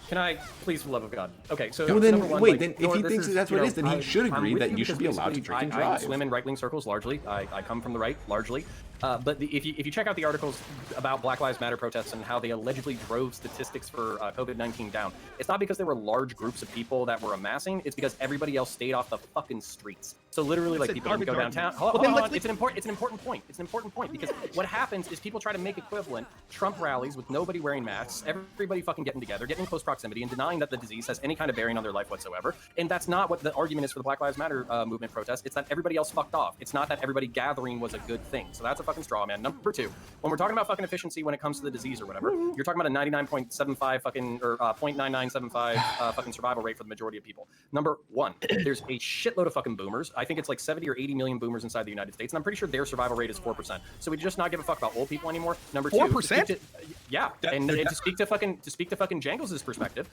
Can I, please, for the love of God? Okay, so Well, then, number one, wait, like, then if Nora, he this thinks is, that's you what it know, is, then he should I'm agree with that you because should be allowed to basically drink and I drive. swim in right-wing circles largely. I come from the right largely. But if you check out the articles about Black Lives Matter protests and how they allegedly drove statistics for COVID-19 down, it's not because there were large groups of people that were amassing. It's because everybody else stayed off the fucking streets. So literally, like, people didn't go downtown. Hold on. It's an important point. It's an important point because what happens is people try to make equivalent Trump rallies with nobody wearing masks, everybody fucking getting together, getting in close proximity, and denying that the disease has any kind of bearing on their life whatsoever. And that's not what the argument is for the Black Lives Matter movement protest. It's that everybody else fucked off. It's not that everybody gathering was a good thing. So that's a fucking straw man. Number two, when we're talking about fucking efficiency when it comes to the disease or whatever, you're talking about a 99.75 fucking or 0.9975 fucking survival rate for the majority of people. Number one, there's a shitload of fucking boomers. I think it's like 70 or 80 million boomers inside the United States, and I'm pretty sure their survival rate is 4%. So we just not give a fuck about old people anymore. Number two, 4%? Yeah, and to speak to fucking Jangles' perspective,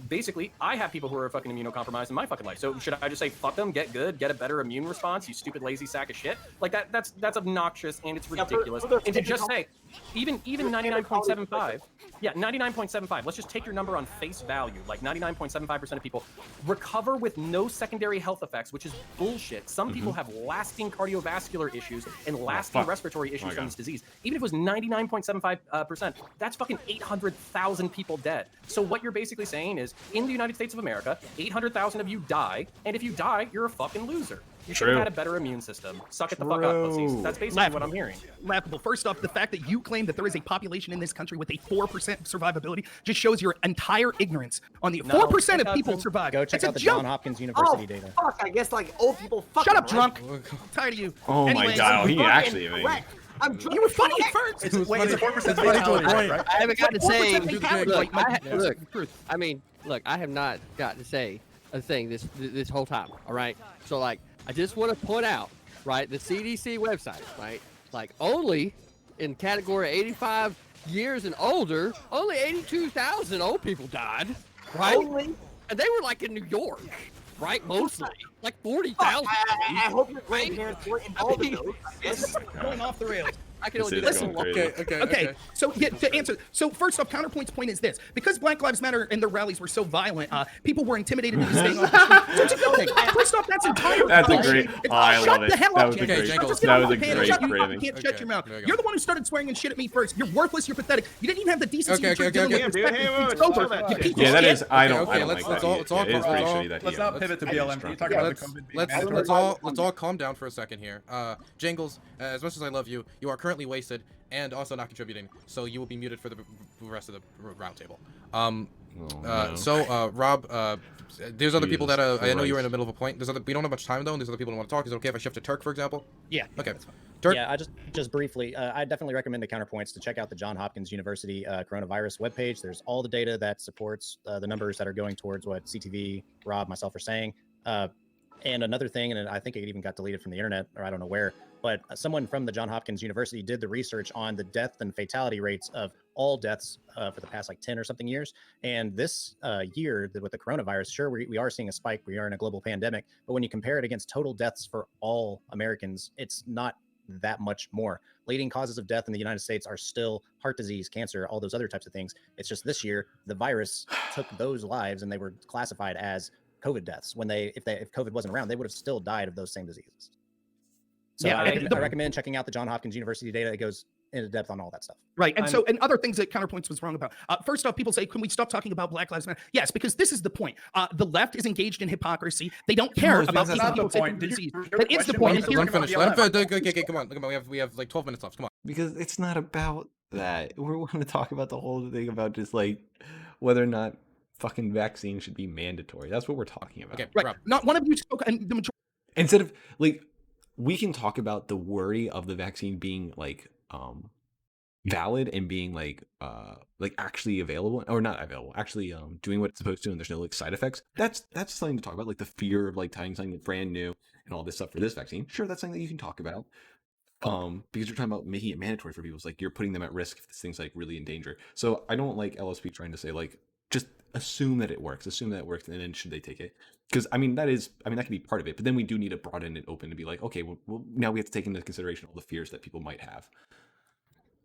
basically, I have people who are fucking immunocompromised in my fucking life. So should I just say fuck them, get good, get a better immune response? You stupid lazy sack of shit. Like that's obnoxious and it's ridiculous. And to just say, even 99.75, yeah, 99.75. Let's just take your number on face value. Like 99.75% of people recover with no secondary health effects, which is bullshit. Some people have lasting cardiovascular issues and lasting respiratory issues from this disease. Even if it was 99.75%, that's fucking 800,000 people dead. So what you're basically saying is, in the United States of America, 800,000 of you die, and if you die, you're a fucking loser. You should have had a better immune system. Suck it the fuck up, pussies. That's basically what I'm hearing. Laughable. First off, the fact that you claim that there is a population in this country with a 4% survivability just shows your entire ignorance on the 4% of people survive. Go check It's a out the joke. John Hopkins University data. Fuck, I guess like old people fucking. Shut up, right? drunk. I'm tired of you. Oh my Anyways, god, he Fucking actually correct. I'm drunk. You were funny at first. It's funny. It's a 4% It's fatality funny. rate, right? I haven't got to say. 4% fatality rate. Look, I have not got to say a thing this whole time. All right. So like, I just want to point out, right, the CDC website, right, like only in category 85 years and older, only 82,000 old people died, right? Only? And they were like in New York, right? Mostly, like 40,000. I hope your grandparents were involved in those. Yes. Going off the rails. I can only do This is that. going crazy. Okay. So yeah, to answer, so first off, Counterpoint's point is this: because Black Lives Matter and their rallies were so violent, people were intimidated into staying off the street. So it's a good thing. First off, that's entirely That's a bullshit. great. It's- I shut love the it. hell That up, was a Jake. great. I'm just That gonna was a fucking great shut you up. You framing. can't shut your mouth. there we go. You're the one who started swearing and shit at me first. You're worthless. You're pathetic. You didn't even have the decency Okay, to okay, deal okay. with Dude, respect. hey, You whoa, piece of chill over. that You shit. piece of Yeah, that shit. is. I don't Okay, like let's that. all It is pretty let's shitty that he Let's not is. pivot to That is BLM. Can you talk about the COVID being mandatory? Let's all calm down for a second here. Jangles, as much as I love you, you are currently wasted and also not contributing, so you will be muted for the rest of the roundtable. Rob, there's other people that I know you were in the middle of a point. We don't have much time though, and there's other people who want to talk. Is it okay if I shift to Turk, for example? Yeah. Okay. Turk. Yeah, I just briefly, I definitely recommend the Counterpoints to check out the Johns Hopkins University coronavirus webpage. There's all the data that supports the numbers that are going towards what CTV, Rob, myself are saying. And another thing, and I think it even got deleted from the internet, or I don't know where, but someone from the Johns Hopkins University did the research on the death and fatality rates of all deaths for the past like 10 or something years. And this year with the coronavirus, sure, we are seeing a spike. We are in a global pandemic, but when you compare it against total deaths for all Americans, it's not that much more. Leading causes of death in the United States are still heart disease, cancer, all those other types of things. It's just this year, the virus took those lives and they were classified as COVID deaths when if COVID wasn't around, they would have still died of those same diseases. So Yeah, I recommend checking out the Johns Hopkins University data. It goes into depth on all that stuff. Right. And so, and other things that Counterpoints was wrong about. First off, people say, can we stop talking about Black Lives Matter? Yes, because this is the point. The left is engaged in hypocrisy. They don't care about that's not the point. disease. Your That is the question point. was And here- Let him finish. Let him finish. Okay, come on. We have like 12 minutes left. Come on. Because it's not about that. We want to talk about the whole thing about just like whether or not fucking vaccine should be mandatory. That's what we're talking about. Okay, Right. Rob. Not one of you spoke, and the majority. Instead of like, we can talk about the worry of the vaccine being like valid and being like actually available or not available, actually doing what it's supposed to, and there's no like side effects. That's something to talk about, like the fear of like tying something brand new and all this stuff for this vaccine. Sure, that's something that you can talk about. Because you're talking about making it mandatory for people. It's like you're putting them at risk if this thing's like really in danger. So I don't like LSP trying to say like just assume that it works, and then should they take it? Because that can be part of it, but then we do need to broaden it open to be like, okay, well now we have to take into consideration all the fears that people might have.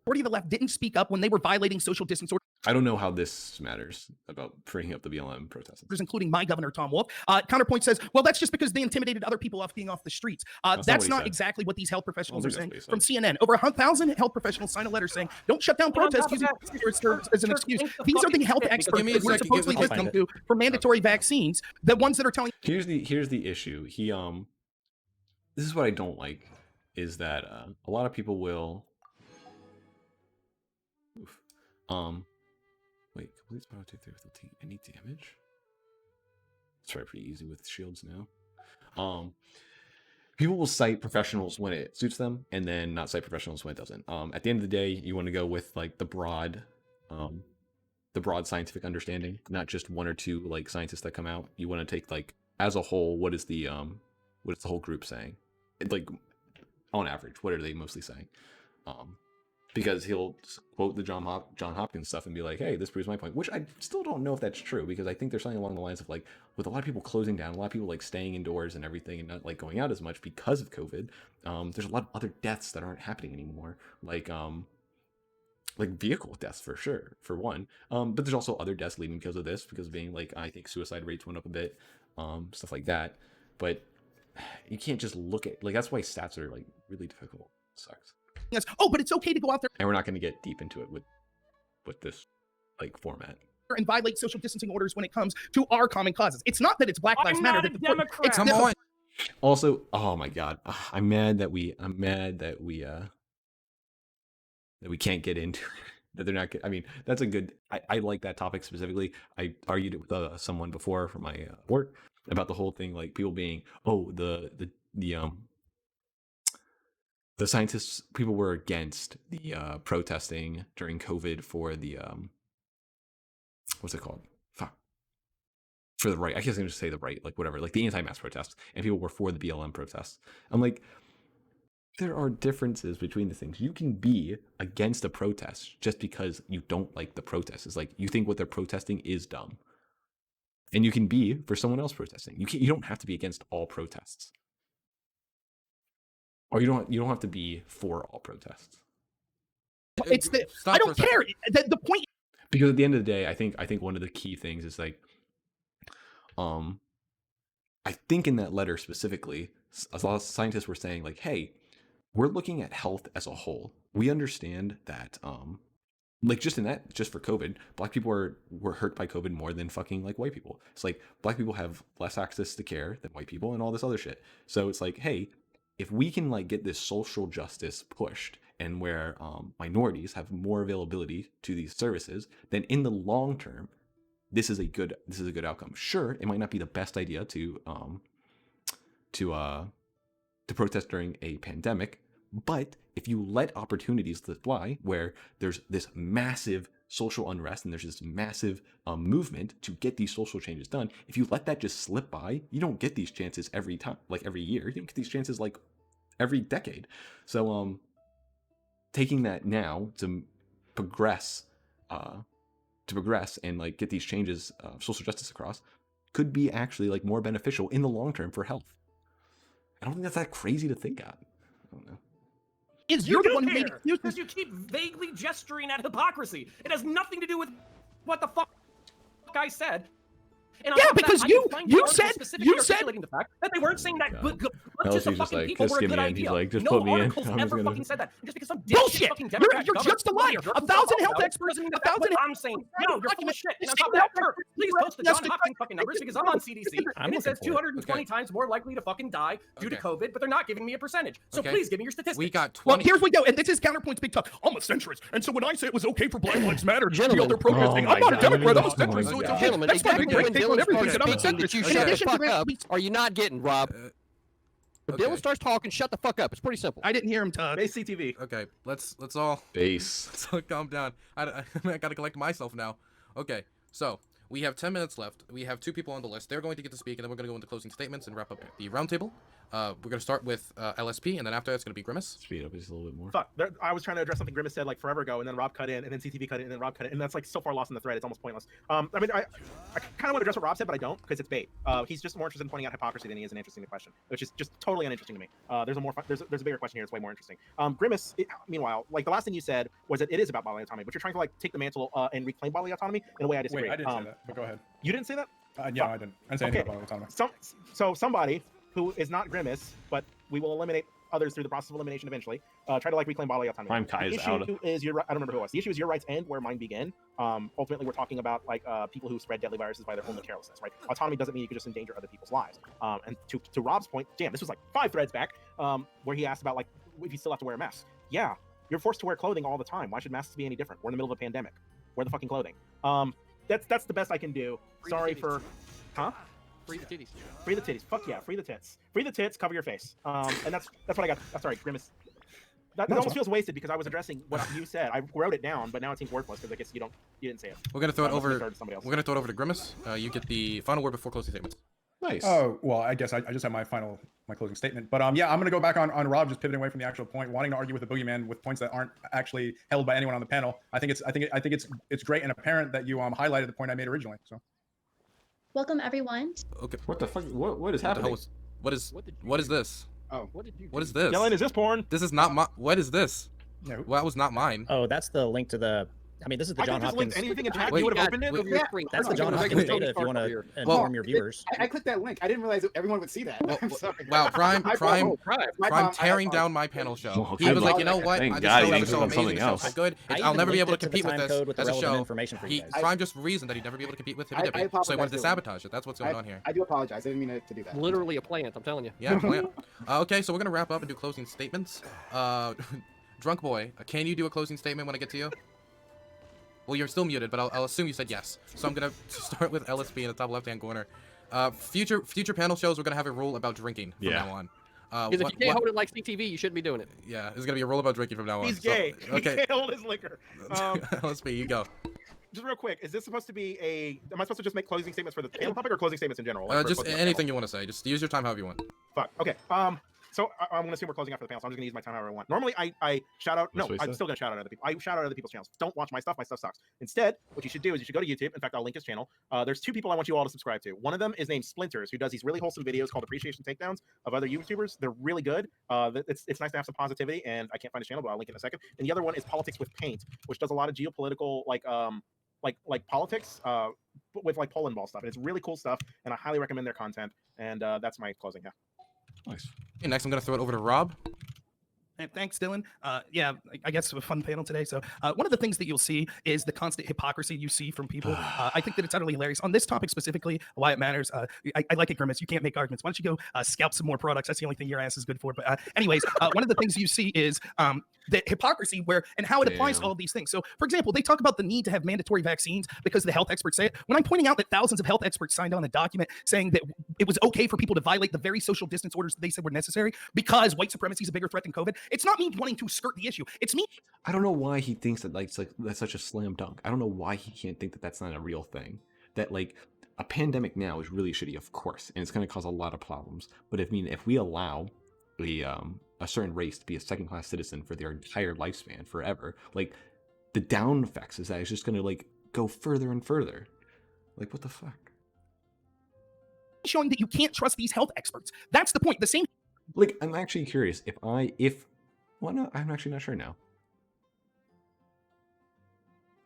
Majority of the left didn't speak up when they were violating social distance orders. I don't know how this matters about bringing up the BLM protests, including my governor, Tom Wolf. Counterpoint says, well, that's just because they intimidated other people off being off the streets. That's not exactly what these health professionals are saying. From CNN, over 1,000 health professionals signed a letter saying, don't shut down protests using as an excuse. These are the health experts that we're supposedly listening to for mandatory vaccines, the ones that are telling. Here's the issue. This is what I don't like, is that a lot of people will. Wait, complete spot 2 3 with any damage? It's probably pretty easy with shields now. People will cite professionals when it suits them, and then not cite professionals when it doesn't. At the end of the day, you want to go with like the broad scientific understanding, not just one or two like scientists that come out. You want to take like as a whole, what is the whole group saying? Like on average, what are they mostly saying? Because he'll quote the John Hopkins stuff and be like, hey, this proves my point, which I still don't know if that's true, because I think there's something along the lines of like, with a lot of people closing down, a lot of people like staying indoors and everything and not like going out as much because of COVID, there's a lot of other deaths that aren't happening anymore, like vehicle deaths for sure, for one, but there's also other deaths leading because of this, because of being like, I think suicide rates went up a bit, stuff like that, but you can't just look at, like, that's why stats are like really difficult. It sucks. Oh, but it's okay to go out there. And we're not going to get deep into it with this like format. And violate social distancing orders when it comes to our common causes. It's not that it's Black Lives Matter. Not a Democrat. Come on. Also, oh my God, I'm mad that we can't get into that. They're not. I mean, that's a good. I like that topic specifically. I argued it with someone before from my work about the whole thing, like people being, oh, the scientists, people were against the protesting during COVID for the what's it called? Fuck. For the right. I guess I can just say the right, like whatever, like the anti-mask protests, and people were for the BLM protests. I'm like, there are differences between the things. You can be against a protest just because you don't like the protest. It's like you think what they're protesting is dumb. And you can be for someone else protesting. You don't have to be against all protests. Or you don't have to be for all protests. It's I don't care. The point, because at the end of the day, I think one of the key things is like, I think in that letter specifically, a lot of scientists were saying like, hey, we're looking at health as a whole. We understand that, like just for COVID, Black people were hurt by COVID more than fucking like white people. It's like Black people have less access to care than white people and all this other shit. So it's like, hey, if we can like get this social justice pushed and where minorities have more availability to these services, then in the long term, this is a good outcome. Sure, it might not be the best idea to protest during a pandemic, but if you let opportunities fly where there's this massive social unrest and there's this massive movement to get these social changes done, if you let that just slip by, you don't get these chances every time, like every year. You don't get these chances like every decade. So taking that now to progress and like get these changes of social justice across could be actually like more beneficial in the long term for health. I don't think that's that crazy to think of. I don't know. You're the one who made excuses. Because you keep vaguely gesturing at hypocrisy. It has nothing to do with what the fuck I said. And yeah, because you said the fact that they weren't saying that just the fucking people were a good idea. He's like, just no put me in. articles ever fucking said that. Just because some bullshit. Fucking Democrat You're just a liar. 1,000 health experts. I'm saying, no, you're full of shit. And on top of that, please post the John Hopkins fucking numbers because I'm on CDC and it says 220 times more likely to fucking die due to COVID, but they're not giving me a percentage. So please give me your statistics. We got 20. Well, here's what we go, and this is Counterpoint's big talk. I'm a centrist, and so when I say it was okay for Black Lives Matter to be out there protesting, I'm not a Democrat. I'm a centrist. So it's okay. Gentlemen, that's my big break on everything. that I'm a centrist. You shut the fuck up. Are you not getting, Rob? If Dylan starts talking, shut the fuck up. It's pretty simple. I didn't hear him talk. Base CTV. Okay, let's all base. Let's calm down. I gotta collect myself now. Okay, so we have 10 minutes left. We have 2 people on the list. They're going to get to speak, and then we're going to go into closing statements and wrap up the roundtable. We're gonna start with LSP, and then after that's gonna be Grimace. Speed up just a little bit more. Fuck. I was trying to address something Grimace said like forever ago, and then Rob cut in, and then CTV cut in, and then Rob cut in, and that's like so far lost in the thread, it's almost pointless. I mean, I kind of want to address what Rob said, but I don't because it's bait. He's just more interested in pointing out hypocrisy than he is in interesting the question, which is just totally uninteresting to me. There's a bigger question here. It's way more interesting. Grimace, meanwhile, like the last thing you said was that it is about bodily autonomy, but you're trying to like take the mantle and reclaim bodily autonomy in a way I disagree. Wait, I didn't say that, but go ahead. You didn't say that? Yeah, I didn't. I didn't say anything about bodily autonomy. So somebody who is not Grimace, but we will eliminate others through the process of elimination eventually, try to like reclaim bodily autonomy. Prime Kai is out. I don't remember who it was. The issue is your rights end where mine begin. Ultimately, we're talking about like people who spread deadly viruses by their own carelessness, right? Autonomy doesn't mean you can just endanger other people's lives. And to Rob's point, damn, this was like 5 threads back, where he asked about like if you still have to wear a mask. Yeah, you're forced to wear clothing all the time. Why should masks be any different? We're in the middle of a pandemic. Wear the fucking clothing. That's the best I can do. Sorry for, huh? Free the titties. Free the titties. Fuck yeah, free the tits. Free the tits, cover your face. And that's what I got. Sorry, Grimace. That almost feels wasted because I was addressing what you said. I wrote it down, but now it seems worthless because I guess you didn't say it. We're gonna throw it over. We're gonna throw it over to Grimace. You get the final word before closing statements. Nice. Oh, well, I guess I just have my closing statement. But yeah, I'm going to go back on Rob, just pivoting away from the actual point, wanting to argue with the boogeyman with points that aren't actually held by anyone on the panel. I think it's great and apparent that you highlighted the point I made originally. So. Welcome everyone. Okay. What the fuck? What is happening? What is this? Oh. What is this? Yellen, is this porn? This is not my. What is this? No. Well, that was not mine. Oh, that's the link to the. I mean, this is the John Hopkins. Anything in chat, Wait, you would have opened it. Yeah, That's the John Hopkins data. If you want to inform your viewers. I clicked that link. I didn't realize everyone would see that. I'm sorry. Wow, Prime tearing down my panel show. He was like, you know what? Thank I God just he know was on so something amazing, so else. good. I'll never be able to compete with this as a show. He Prime just reasoned that he'd never be able to compete with WWE, so he wanted to sabotage it. That's what's going on here. I do apologize. I didn't mean to do that. Literally a plant, I'm telling you. Yeah, plant. Okay, so we're gonna wrap up and do closing statements. Drunk Boy, can you do a closing statement when I get to you? Well, you're still muted, but I'll assume you said yes. So I'm gonna start with LSP in the top left-hand corner. Future panel shows, we're gonna have a rule about drinking from now on. Because if you can't hold it like CTV, you shouldn't be doing it. Yeah, there's gonna be a rule about drinking from now on. He's gay. Okay. He can't hold his liquor. LSP, you go. Just real quick, is this supposed to be am I supposed to just make closing statements for the panel topic or closing statements in general? Like Just anything you want to say. Just use your time however you want. Fuck. Okay. So I'm going to assume we're closing after the panel, so I'm just going to use my time however I want. Normally, I shout out. No, I'm still going to shout out other people. I shout out other people's channels. Don't watch my stuff. My stuff sucks. Instead, what you should do is you should go to YouTube. In fact, I'll link his channel. There's 2 people I want you all to subscribe to. One of them is named Splinters, who does these really wholesome videos called Appreciation Takedowns of other YouTubers. They're really good. It's nice to have some positivity, and I can't find his channel, but I'll link it in a second. And the other one is Politics with Paint, which does a lot of geopolitical, like politics, with like Poland ball stuff. And it's really cool stuff, and I highly recommend their content. And that's my closing. Yeah. Nice. Okay, next I'm gonna throw it over to Rob. And thanks, Dylan. Yeah, I guess a fun panel today. So one of the things that you'll see is the constant hypocrisy you see from people. I think that it's utterly hilarious. On this topic specifically, why it matters, I like it, Grimace. You can't make arguments. Why don't you go scalp some more products? That's the only thing your ass is good for. But anyways, one of the things you see is the hypocrisy and how it applies to all of these things. So, for example, they talk about the need to have mandatory vaccines because the health experts say it. When I'm pointing out that thousands of health experts signed on a document saying that it was okay for people to violate the very social distance orders that they said were necessary because white supremacy is a bigger threat than COVID, it's not me wanting to skirt the issue. It's me. I don't know why he thinks that that's such a slam dunk. I don't know why he can't think that that's not a real thing. That like a pandemic now is really shitty, of course, and it's going to cause a lot of problems. But if we allow a certain race to be a second-class citizen for their entire lifespan forever, like the down effects is that it's just going to like go further and further. Like what the fuck? Showing that you can't trust these health experts. That's the point. The same. Like I'm actually curious I'm actually not sure now.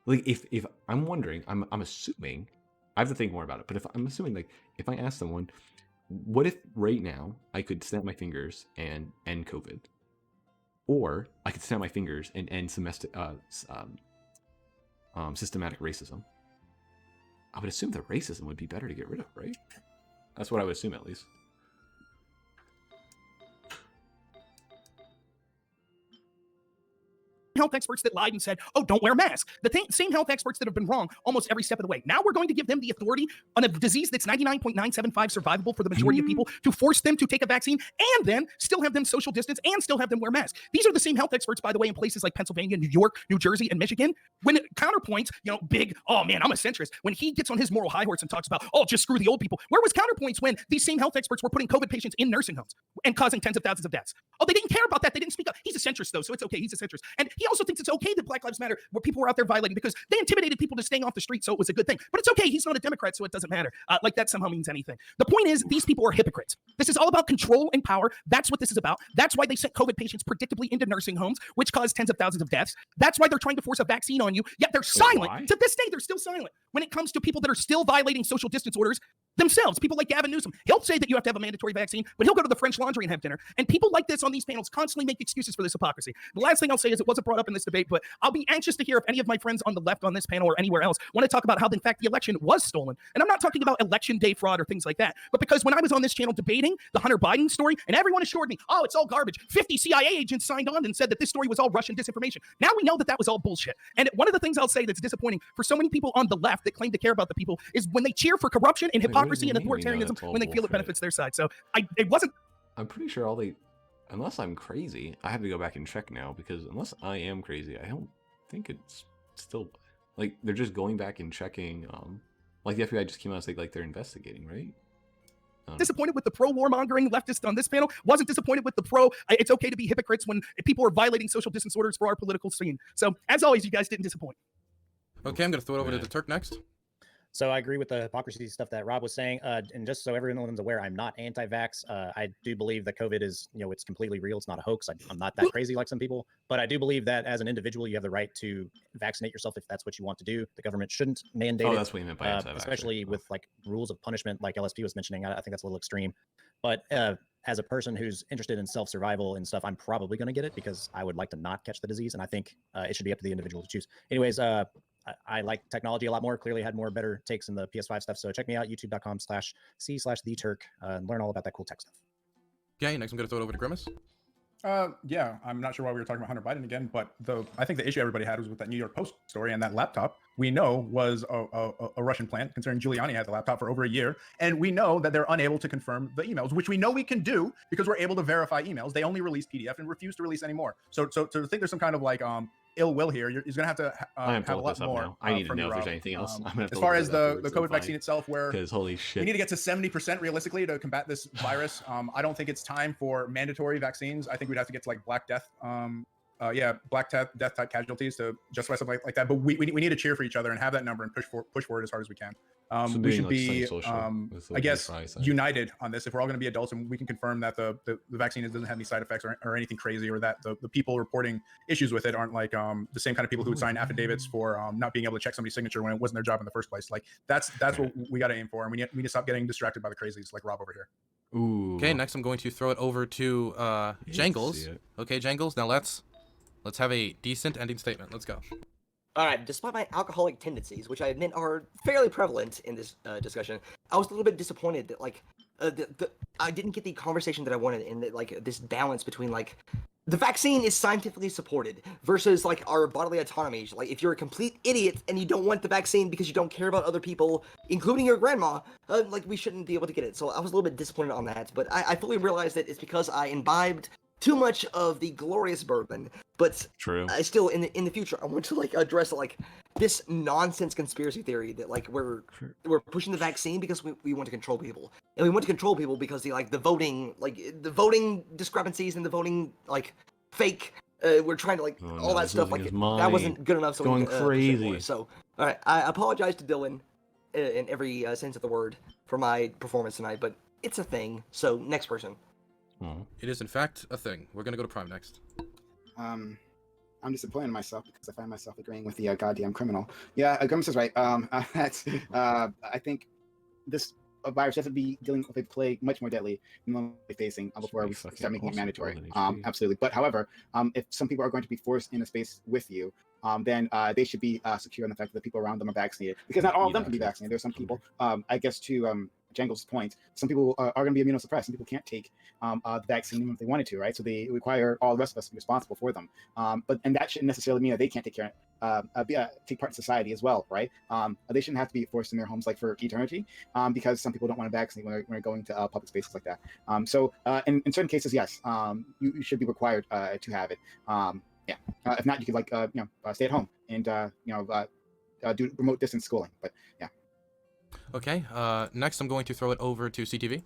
Like if I'm wondering, I'm assuming, I have to think more about it, but if I'm assuming, like if I ask someone, what if right now I could snap my fingers and end COVID, or I could snap my fingers and end systematic racism? I would assume that racism would be better to get rid of, right? That's what I would assume, at least. Health experts that lied and said, oh, don't wear a mask. The same health experts that have been wrong almost every step of the way. Now we're going to give them the authority on a disease that's 99.975 survivable for the majority of people to force them to take a vaccine and then still have them social distance and still have them wear masks. These are the same health experts, by the way, in places like Pennsylvania, New York, New Jersey, and Michigan. When Counterpoint, big, oh man, I'm a centrist. When he gets on his moral high horse and talks about, oh, just screw the old people. Where was Counterpoints when these same health experts were putting COVID patients in nursing homes? and causing tens of thousands of deaths. Oh, they didn't care about that. They didn't speak up. He's a centrist, though, so it's okay. He's a centrist. And he also thinks it's okay that Black Lives Matter, where people were out there violating because they intimidated people to staying off the street, so it was a good thing. But it's okay. He's not a Democrat, so it doesn't matter. Like that somehow means anything. The point is, these people are hypocrites. This is all about control and power. That's what this is about. That's why they sent COVID patients predictably into nursing homes, which caused tens of thousands of deaths. That's why they're trying to force a vaccine on you, yet they're silent. why? To this day, they're still silent when it comes to people that are still violating social distance orders themselves. People like Gavin Newsom. He'll say that you have to have a mandatory vaccine, but he'll go to the French Laundry and have dinner. And people like this on these panels constantly make excuses for this hypocrisy. The last thing I'll say is it wasn't brought up in this debate, but I'll be anxious to hear if any of my friends on the left on this panel or anywhere else want to talk about how, in fact, the election was stolen. And I'm not talking about election day fraud or things like that, but because when I was on this channel debating the Hunter Biden story, and everyone assured me, oh, it's all garbage. 50 CIA agents signed on and said that this story was all Russian disinformation. Now we know that that was all bullshit. And one of the things I'll say that's disappointing for so many people on the left that claim to care about the people is when they cheer for corruption and hypocrisy and authoritarianism when they feel it benefits their side. So it wasn't. I'm pretty sure all they, unless I'm crazy, I have to go back and check now because unless I am crazy, I don't think it's still like they're just going back and checking. Like the FBI just came out and said like they're investigating, right? Disappointed with the pro warmongering leftist on this panel. Wasn't disappointed with the pro. It's okay to be hypocrites when people are violating social distance orders for our political scene. So as always, you guys didn't disappoint. Okay, I'm gonna throw it over to the Turk next. So I agree with the hypocrisy stuff that Rob was saying. And just so everyone's aware, I'm not anti-vax. I do believe that COVID is, it's completely real. It's not a hoax. I'm not that crazy like some people, but I do believe that as an individual, you have the right to vaccinate yourself if that's what you want to do. The government shouldn't mandate it. That's what you meant by anti-vax, especially with like rules of punishment, like LSP was mentioning. I think that's a little extreme. But as a person who's interested in self-survival and stuff, I'm probably going to get it because I would like to not catch the disease. And I think it should be up to the individual to choose. Anyways, I like technology a lot more. Clearly had more better takes in the PS5 stuff. So check me out, youtube.com/c/theturk, and learn all about that cool tech stuff. Okay, next I'm going to throw it over to Grimace. Yeah, I'm not sure why we were talking about Hunter Biden again, but I think the issue everybody had was with that New York Post story, and that laptop we know was a Russian plant, considering Giuliani had the laptop for over a year, and we know that they're unable to confirm the emails, which we know we can do because we're able to verify emails. They only release PDF and refuse to release any more. So to think there's some kind of like ill will here, you're gonna have to have a lot more. I need to know if there's anything else. As far as the COVID vaccine itself, where because holy shit, we need to get to 70% realistically to combat this virus. I don't think it's time for mandatory vaccines. I think we'd have to get to like Black Death. Black Death type casualties to justify something like that. But we need to cheer for each other and have that number and push forward as hard as we can. We should be, I guess, united on this. If we're all going to be adults and we can confirm that the vaccine doesn't have any side effects or anything crazy, or that the people reporting issues with it aren't like the same kind of people who would sign affidavits for not being able to check somebody's signature when it wasn't their job in the first place. Like that's what we got to aim for, and we need to stop getting distracted by the crazies like Rob over here. Ooh. Okay, next I'm going to throw it over to Jangles. Okay, Jangles. Now let's have a decent ending statement. Let's go. All right, despite my alcoholic tendencies, which I admit are fairly prevalent in this discussion, I was a little bit disappointed that like I didn't get the conversation that I wanted in that, like this balance between like the vaccine is scientifically supported versus like our bodily autonomy. Like if you're a complete idiot and you don't want the vaccine because you don't care about other people, including your grandma, like we shouldn't be able to get it. So I was a little bit disappointed on that, but I fully realized that it's because I imbibed too much of the glorious bourbon, but I still in the future I want to like address like this nonsense conspiracy theory that like we're pushing the vaccine because we want to control people, and we want to control people because the voting discrepancies and the voting like fake we're trying to like all that stuff like that wasn't good enough, so going we crazy. So all right, I apologize to Dylan in every sense of the word for my performance tonight, but it's a thing. So next person. It is in fact a thing. We're gonna go to Prime next. I'm disappointed in myself because I find myself agreeing with the goddamn criminal. Yeah, Grimace is right. I think this virus has to be dealing with a plague much more deadly than we're facing before we start making it mandatory. Absolutely. But however, if some people are going to be forced in a space with you, then they should be secure in the fact that the people around them are vaccinated. Because not all of them can be vaccinated. There's some people, I guess to Jangles' point, some people are going to be immunosuppressed. Some people can't take the vaccine even if they wanted to, right? So they require all the rest of us to be responsible for them. And that shouldn't necessarily mean that they can't take part in society as well, right? They shouldn't have to be forced in their homes like for eternity because some people don't want to vaccinate when they're going to public spaces like that. So in certain cases, yes, you should be required to have it. If not, you could like stay at home and do remote distance schooling. But yeah. Okay. Next, I'm going to throw it over to CTV.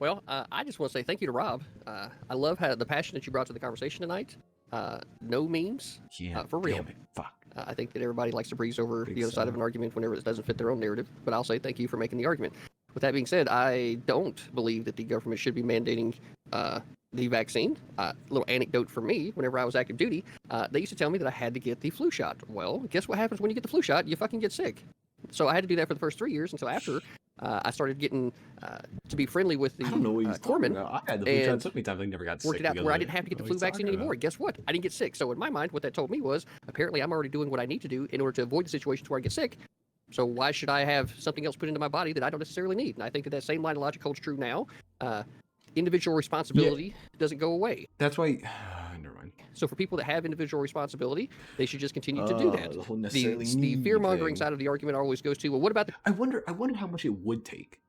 Well, I just want to say thank you to Rob. I love how the passion that you brought to the conversation tonight. No memes, for real. Damn it. Fuck. I think that everybody likes to breeze over the other side of an argument whenever it doesn't fit their own narrative. But I'll say thank you for making the argument. With that being said, I don't believe that the government should be mandating the vaccine. Little anecdote for me, whenever I was active duty, they used to tell me that I had to get the flu shot. Well, guess what happens when you get the flu shot? You fucking get sick. So I had to do that for the first 3 years until after I started getting to be friendly with the corpsmen. I had the flu shot so many times I never got sick. Worked it out where I didn't have to get the flu vaccine anymore. Guess what? I didn't get sick. So in my mind, what that told me was apparently I'm already doing what I need to do in order to avoid the situations where I get sick. So why should I have something else put into my body that I don't necessarily need? And I think that same line of logic holds true now. Individual responsibility doesn't go away. That's why. Never mind. So for people that have individual responsibility, they should just continue to do that. The whole The necessarily fear mongering thing. side of the argument always goes to, well, what about the I wonder how much it would take.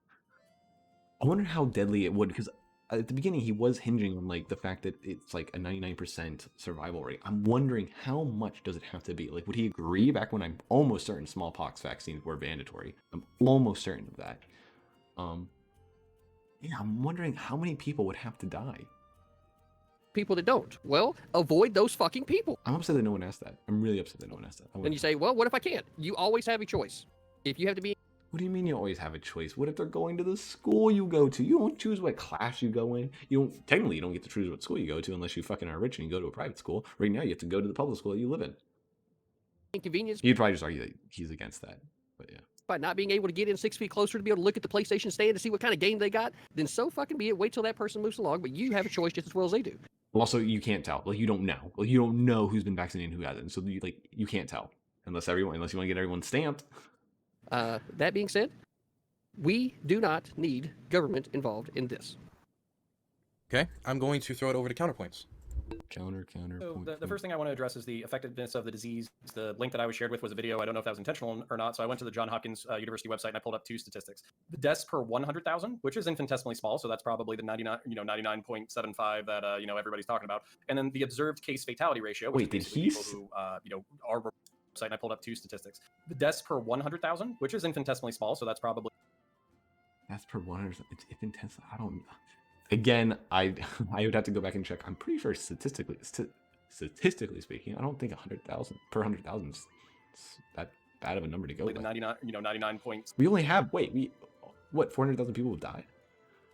I wonder how deadly it would, because at the beginning he was hinging on like the fact that it's like a 99% survival rate. I'm wondering how much does it have to be? Like, would he agree back when I'm almost certain smallpox vaccines were mandatory? I'm almost certain of that. Yeah, I'm wondering how many people would have to die. people that don't? Well, avoid those fucking people. I'm upset that no one asked that. I'm really upset that no one asked that. Then you say, well, what if I can't? You always have a choice. If you have to be... What do you mean you always have a choice? What if they're going to the school you go to? You don't choose what class you go in. Technically, you don't get to choose what school you go to unless you fucking are rich and you go to a private school. Right now, you have to go to the public school that you live in. Inconvenience. You'd probably just argue that he's against that, but yeah. By not being able to get in 6 feet closer to be able to look at the PlayStation stand to see what kind of game they got, then so fucking be it. Wait till that person moves along, but you have a choice just as well as they do. Also, you can't tell. Like, you don't know. Like, you don't know who's been vaccinated and who hasn't. So, you can't tell unless you want to get everyone stamped. That being said, we do not need government involved in this. Okay, I'm going to throw it over to counterpoints. Counter. So the first thing I want to address is the effectiveness of the disease. The link that I was shared with was a video. I don't know if that was intentional or not. So I went to the Johns Hopkins University website and I pulled up two statistics. The deaths per 100,000, which is infinitesimally small. So that's probably the 99.75 that everybody's talking about. And then the observed case fatality ratio. Which is people who are website and I pulled up two statistics. The deaths per 100,000, which is infinitesimally small. So that's probably. That's per 100. It's infinitesimal. I don't. Again, I would have to go back and check. I'm pretty sure statistically speaking, I don't think 100,000 per 100,000 is that bad of a number to go. Like the 99 points. We only have 400,000 people will die.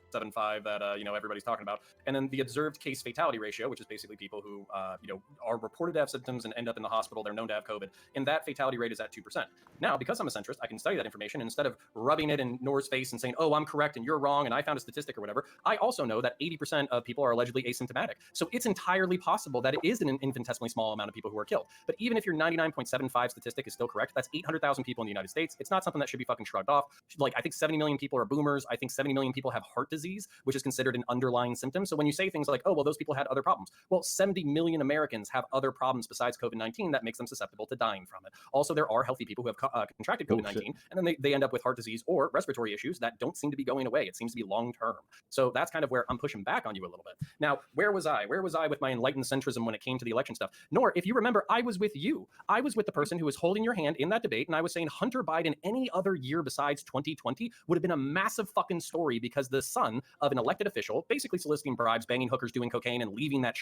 75 that everybody's talking about, and then the observed case fatality ratio, which is basically people who are reported to have symptoms and end up in the hospital. They're known to have COVID, and that fatality rate is at 2%. Now, because I'm a centrist, I can study that information, and instead of rubbing it in Noor's face and saying, "Oh, I'm correct and you're wrong," and I found a statistic or whatever, I also know that 80% of people are allegedly asymptomatic. So it's entirely possible that it is an infinitesimally small amount of people who are killed. But even if your 99.75 statistic is still correct, that's 800,000 people in the United States. It's not something that should be fucking shrugged off. Like, I think 70 million people are boomers. I think 70 million people have heart disease, which is considered an underlying symptom. So when you say things like, "Oh, well, those people had other problems," well, 70 million Americans have other problems besides COVID-19 that makes them susceptible to dying from it. Also, there are healthy people who have contracted COVID-19, and then they end up with heart disease or respiratory issues that don't seem to be going away. It seems to be long-term. So that's kind of where I'm pushing back on you a little bit. Now, where was I? Where was I with my enlightened centrism when it came to the election stuff? Nor, if you remember, I was with you. I was with the person who was holding your hand in that debate, and I was saying Hunter Biden any other year besides 2020 would have been a massive fucking story because the son of an elected official basically soliciting bribes, banging hookers, doing cocaine, and leaving that,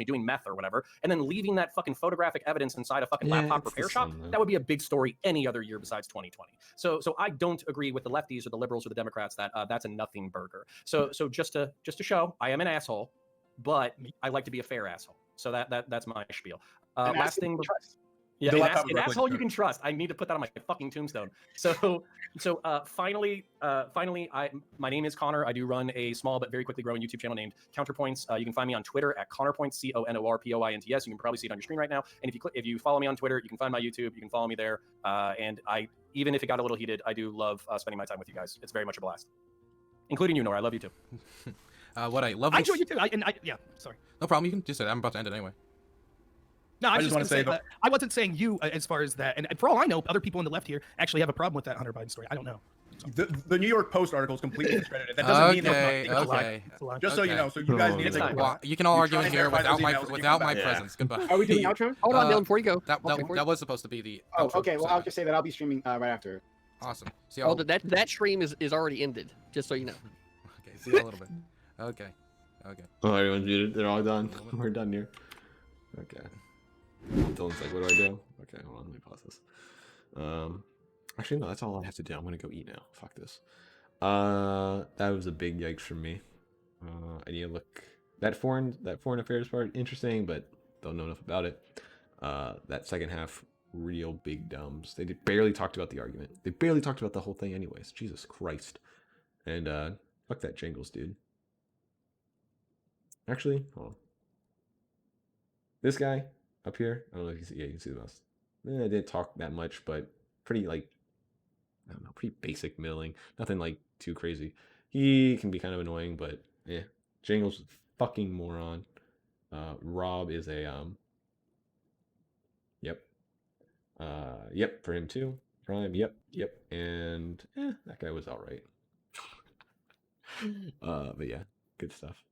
doing meth or whatever, and then leaving that fucking photographic evidence inside a fucking laptop repair shop. That would be a big story any other year besides 2020. So I don't agree with the lefties or the liberals or the Democrats that that's a nothing burger. So just to show I am an asshole, but I like to be a fair asshole. So that's my spiel. Last thing. Yeah, an asshole you can trust. I need to put that on my fucking tombstone. So finally, my name is Connor. I do run a small but very quickly growing YouTube channel named Counterpoints. You can find me on Twitter at ConnorPoints, CONORPOINTS. You can probably see it on your screen right now. And if you follow me on Twitter, you can find my YouTube. You can follow me there. And even if it got a little heated, I do love spending my time with you guys. It's very much a blast, including you, Nora. I love you too. What I love. I enjoy you too. Sorry. No problem. You can just say that. I'm about to end it anyway. No, I just want to say that I wasn't saying you as far as that. And for all I know, other people on the left here actually have a problem with that Hunter Biden story. I don't know. So. The New York Post article is completely discredited. That doesn't mean okay. Just so you know, so you guys need to you can all argue in here without my presence. Goodbye. Are we doing outro? Hold on, Dylan, before you go. That was supposed to be the. Oh, outro, okay. Well, I'll just say that I'll be streaming right after. Awesome. See, that stream is already ended. Just so you know. Okay. See you a little bit. Okay. Okay. Oh, everyone's muted. They're all done. We're done here. Okay. Dylan's like, what do I do? Okay, hold on. Let me pause this. Actually, no, that's all I have to do. I'm gonna go eat now. Fuck this. That was a big yikes from me. I need to look that foreign affairs part interesting, but don't know enough about it. That second half, real big dumbs. They barely talked about the argument. They barely talked about the whole thing, anyways. Jesus Christ. And fuck that Jingles, dude. Actually, hold on. This guy up here, I don't know if you see. Yeah, you can see the mouse. I didn't talk that much, but pretty like, I don't know, pretty basic milling. Nothing like too crazy. He can be kind of annoying, but yeah. Jingles, fucking moron. Rob is a yep. Yep for him too. Prime, yep. And that guy was all right. But yeah, good stuff.